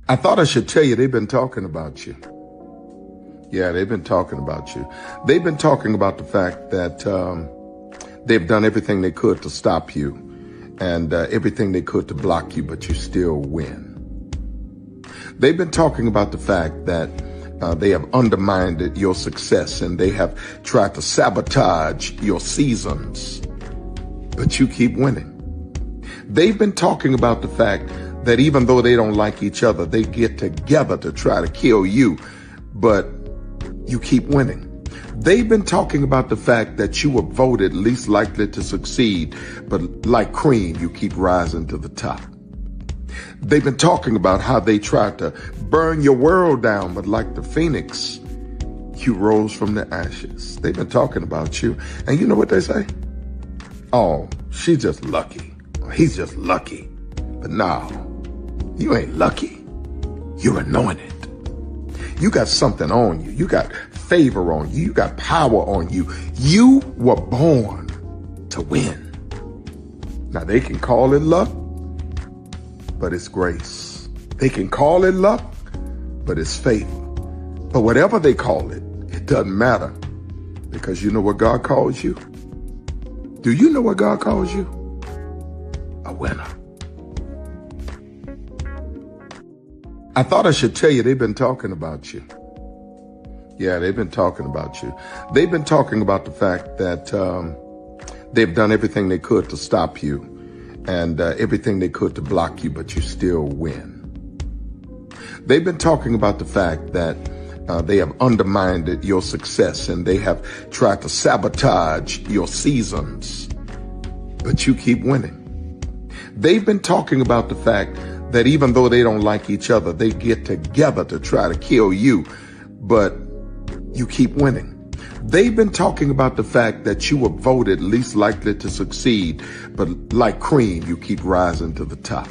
I thought I should tell you they've been talking about you. Yeah, they've been talking about you. They've been talking about the fact that they've done everything they could to stop you and everything they could to block you, but you still win. They've been talking about the fact that they have undermined your success and they have tried to sabotage your seasons, but you keep winning. They've been talking about the fact that even though they don't like each other, they get together to try to kill you, but you keep winning. They've been talking about the fact that you were voted least likely to succeed, but like cream, you keep rising to the top. They've been talking about how they tried to burn your world down, but like the phoenix, you rose from the ashes. They've been talking about you, and you know what they say? Oh, she's just lucky. He's just lucky. But no, you ain't lucky. You're anointed. You got something on you. You got favor on you. You got power on you. You were born to win. Now they can call it luck, but it's grace. They can call it luck, but it's favor. But whatever they call it, it doesn't matter, because you know what God calls you? Do you know what God calls you? A winner. I thought I should tell you they've been talking about you. Yeah, they've been talking about you. They've been talking about the fact that they've done everything they could to stop you and everything they could to block you, but you still win. They've been talking about the fact that they have undermined your success and they have tried to sabotage your seasons, but you keep winning. They've been talking about the fact that even though they don't like each other, they get together to try to kill you, but you keep winning. They've been talking about the fact that you were voted least likely to succeed, but like cream, you keep rising to the top.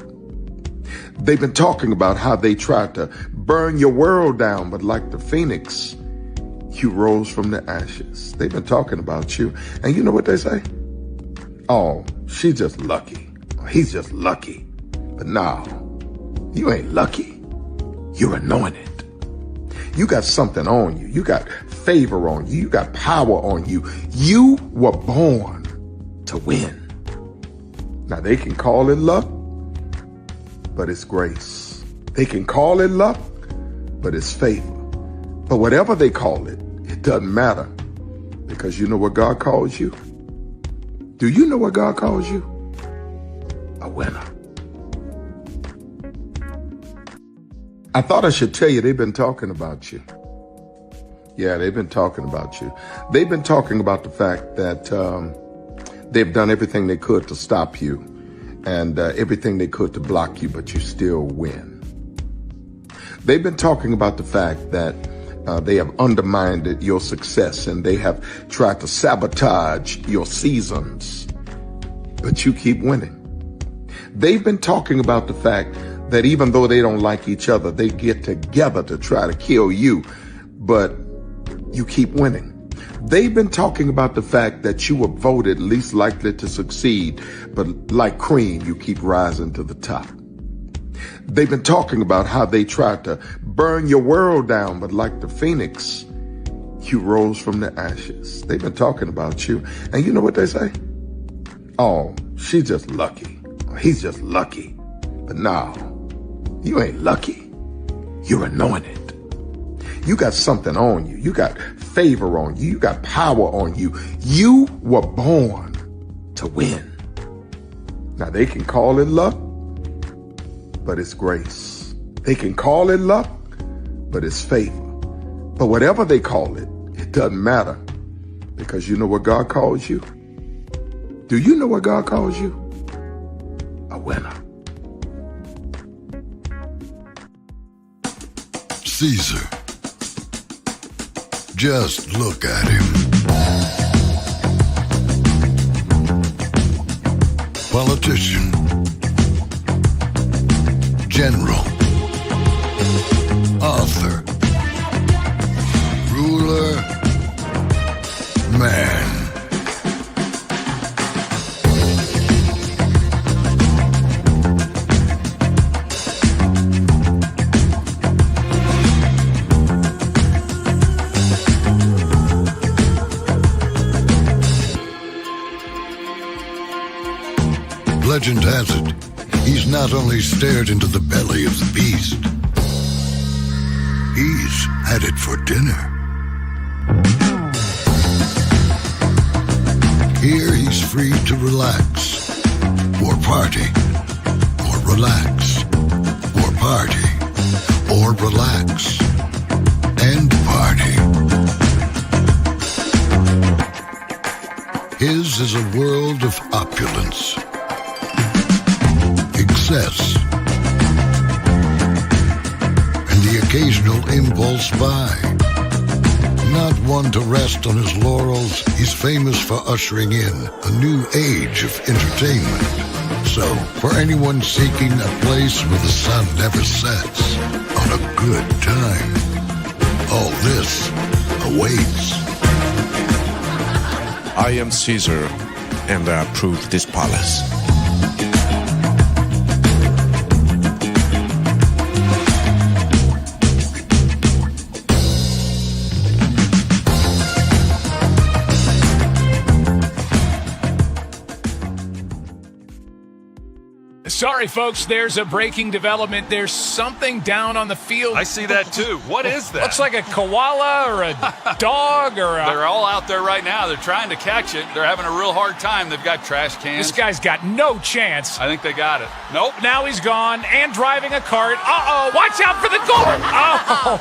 They've been talking about how they tried to burn your world down, but like the phoenix, you rose from the ashes. They've been talking about you, and you know what they say? Oh, she's just lucky. He's just lucky. But no, you ain't lucky. You're anointed. You got something on you. You got favor on you. You got power on you. You were born to win. Now, they can call it luck, but it's grace. They can call it luck, but it's favor. But whatever they call it, it doesn't matter, because you know what God calls you? Do you know what God calls you? A winner. I thought I should tell you they've been talking about you. Yeah, they've been talking about you. They've been talking about the fact that they've done everything they could to stop you and everything they could to block you, but you still win. They've been talking about the fact that they have undermined your success and they have tried to sabotage your seasons, but you keep winning. They've been talking about the fact that even though they don't like each other, they get together to try to kill you, but you keep winning. They've been talking about the fact that you were voted least likely to succeed, but like cream, you keep rising to the top. They've been talking about how they tried to burn your world down, but like the phoenix, you rose from the ashes. They've been talking about you. And you know what they say? Oh, she's just lucky. He's just lucky. But no, you ain't lucky. You're anointed. You got something on you. You got favor on you. You got power on you. You were born to win. Now, they can call it luck, but it's grace. They can call it luck, but it's favor. But whatever they call it, it doesn't matter, because you know what God calls you? Do you know what God calls you? A winner. Caesar. Just look at him. Politician. General. Author. Ruler. Man. Legend has it, he's not only stared into the belly of the beast, he's had it for dinner. Here he's free to relax, or party, or relax, or party, or relax, and party. His is a world of opulence, excess, and the occasional impulse buy. Not one to rest on his laurels, he's famous for ushering in a new age of entertainment. So, for anyone seeking a place where the sun never sets on a good time, all this awaits. I am Caesar, and I approve this palace. Sorry, folks, there's a breaking development. There's something down on the field. I see that too. What is that? Looks like a koala or a dog or a... They're all out there right now. They're trying to catch it. They're having a real hard time. They've got trash cans. This guy's got no chance. I think they got it. Nope. Now he's gone and driving a cart. Uh-oh, watch out for the goal. Oh.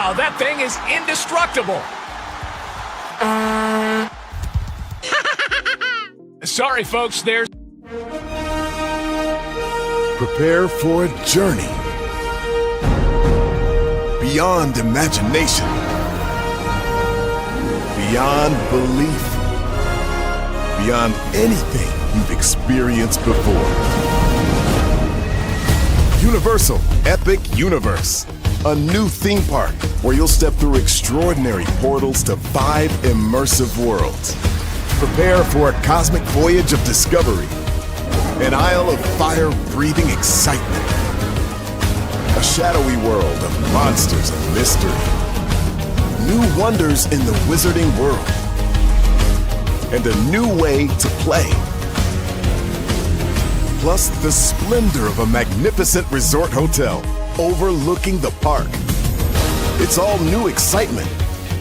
Oh, that thing is indestructible. Sorry, folks, there's... Prepare for a journey beyond imagination, beyond belief, beyond anything you've experienced before. Universal Epic Universe, a new theme park where you'll step through extraordinary portals to 5 immersive worlds. Prepare for a cosmic voyage of discovery, an isle of fire-breathing excitement, a shadowy world of monsters and mystery, new wonders in the wizarding world, and a new way to play. Plus the splendor of a magnificent resort hotel overlooking the park. It's all new excitement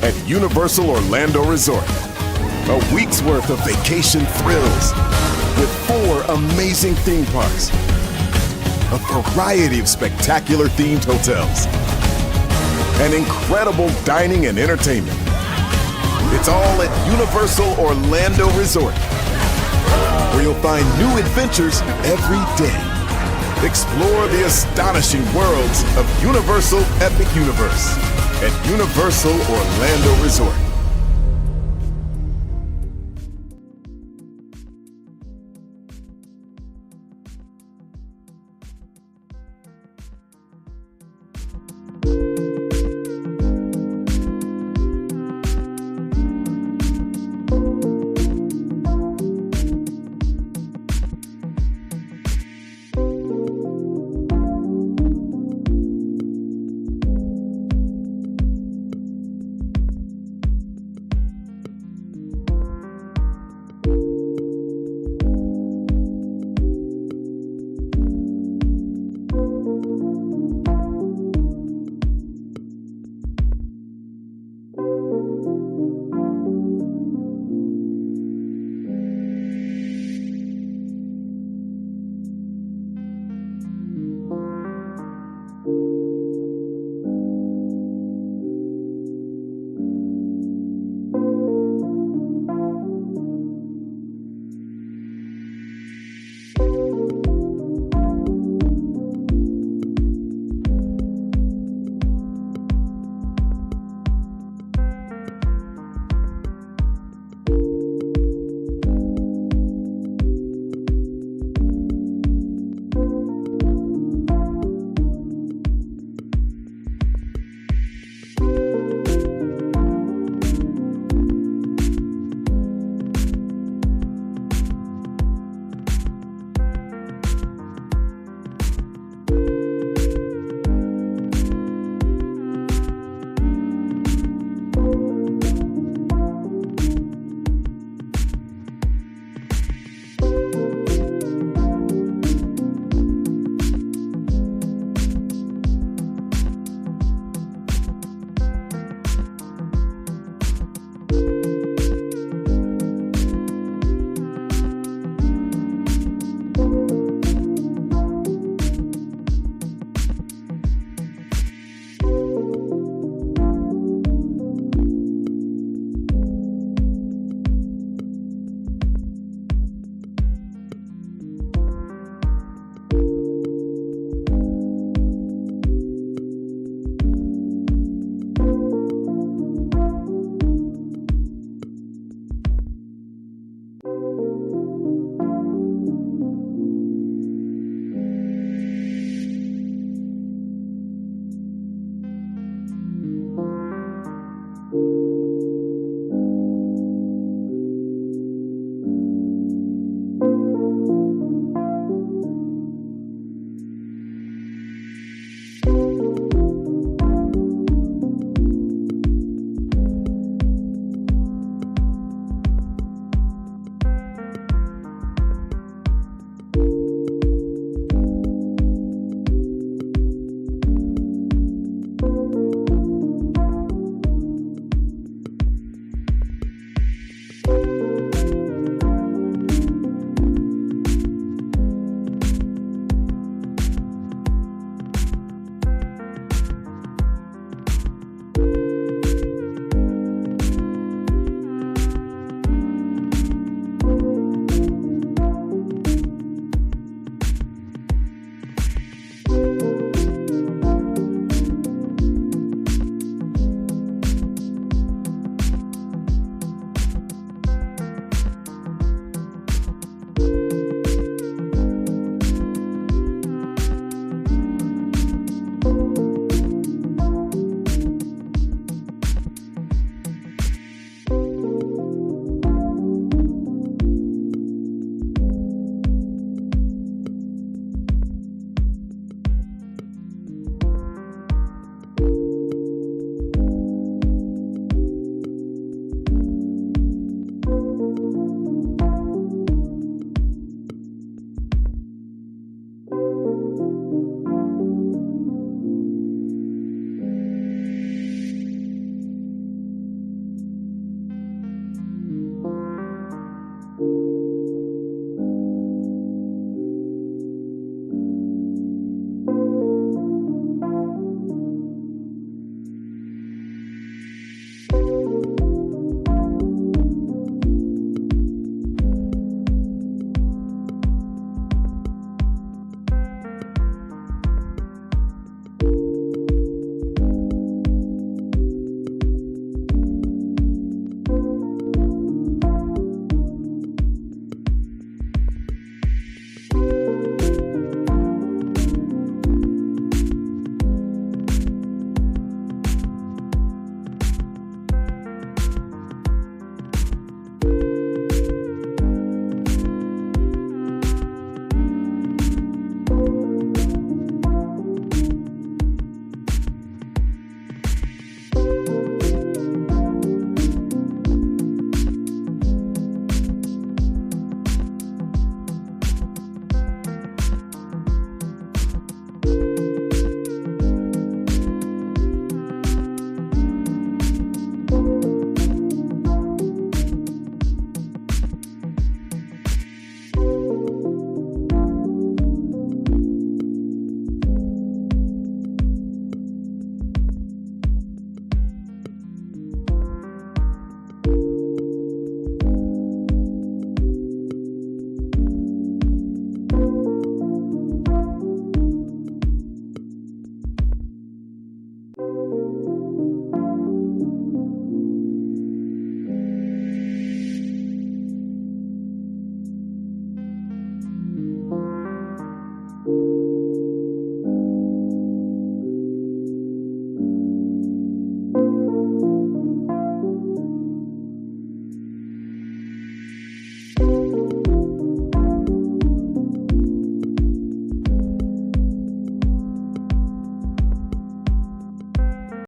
at Universal Orlando Resort. A week's worth of vacation thrills with 4 amazing theme parks, a variety of spectacular themed hotels, and incredible dining and entertainment. It's all at Universal Orlando Resort, where you'll find new adventures every day. Explore the astonishing worlds of Universal Epic Universe at Universal Orlando Resort.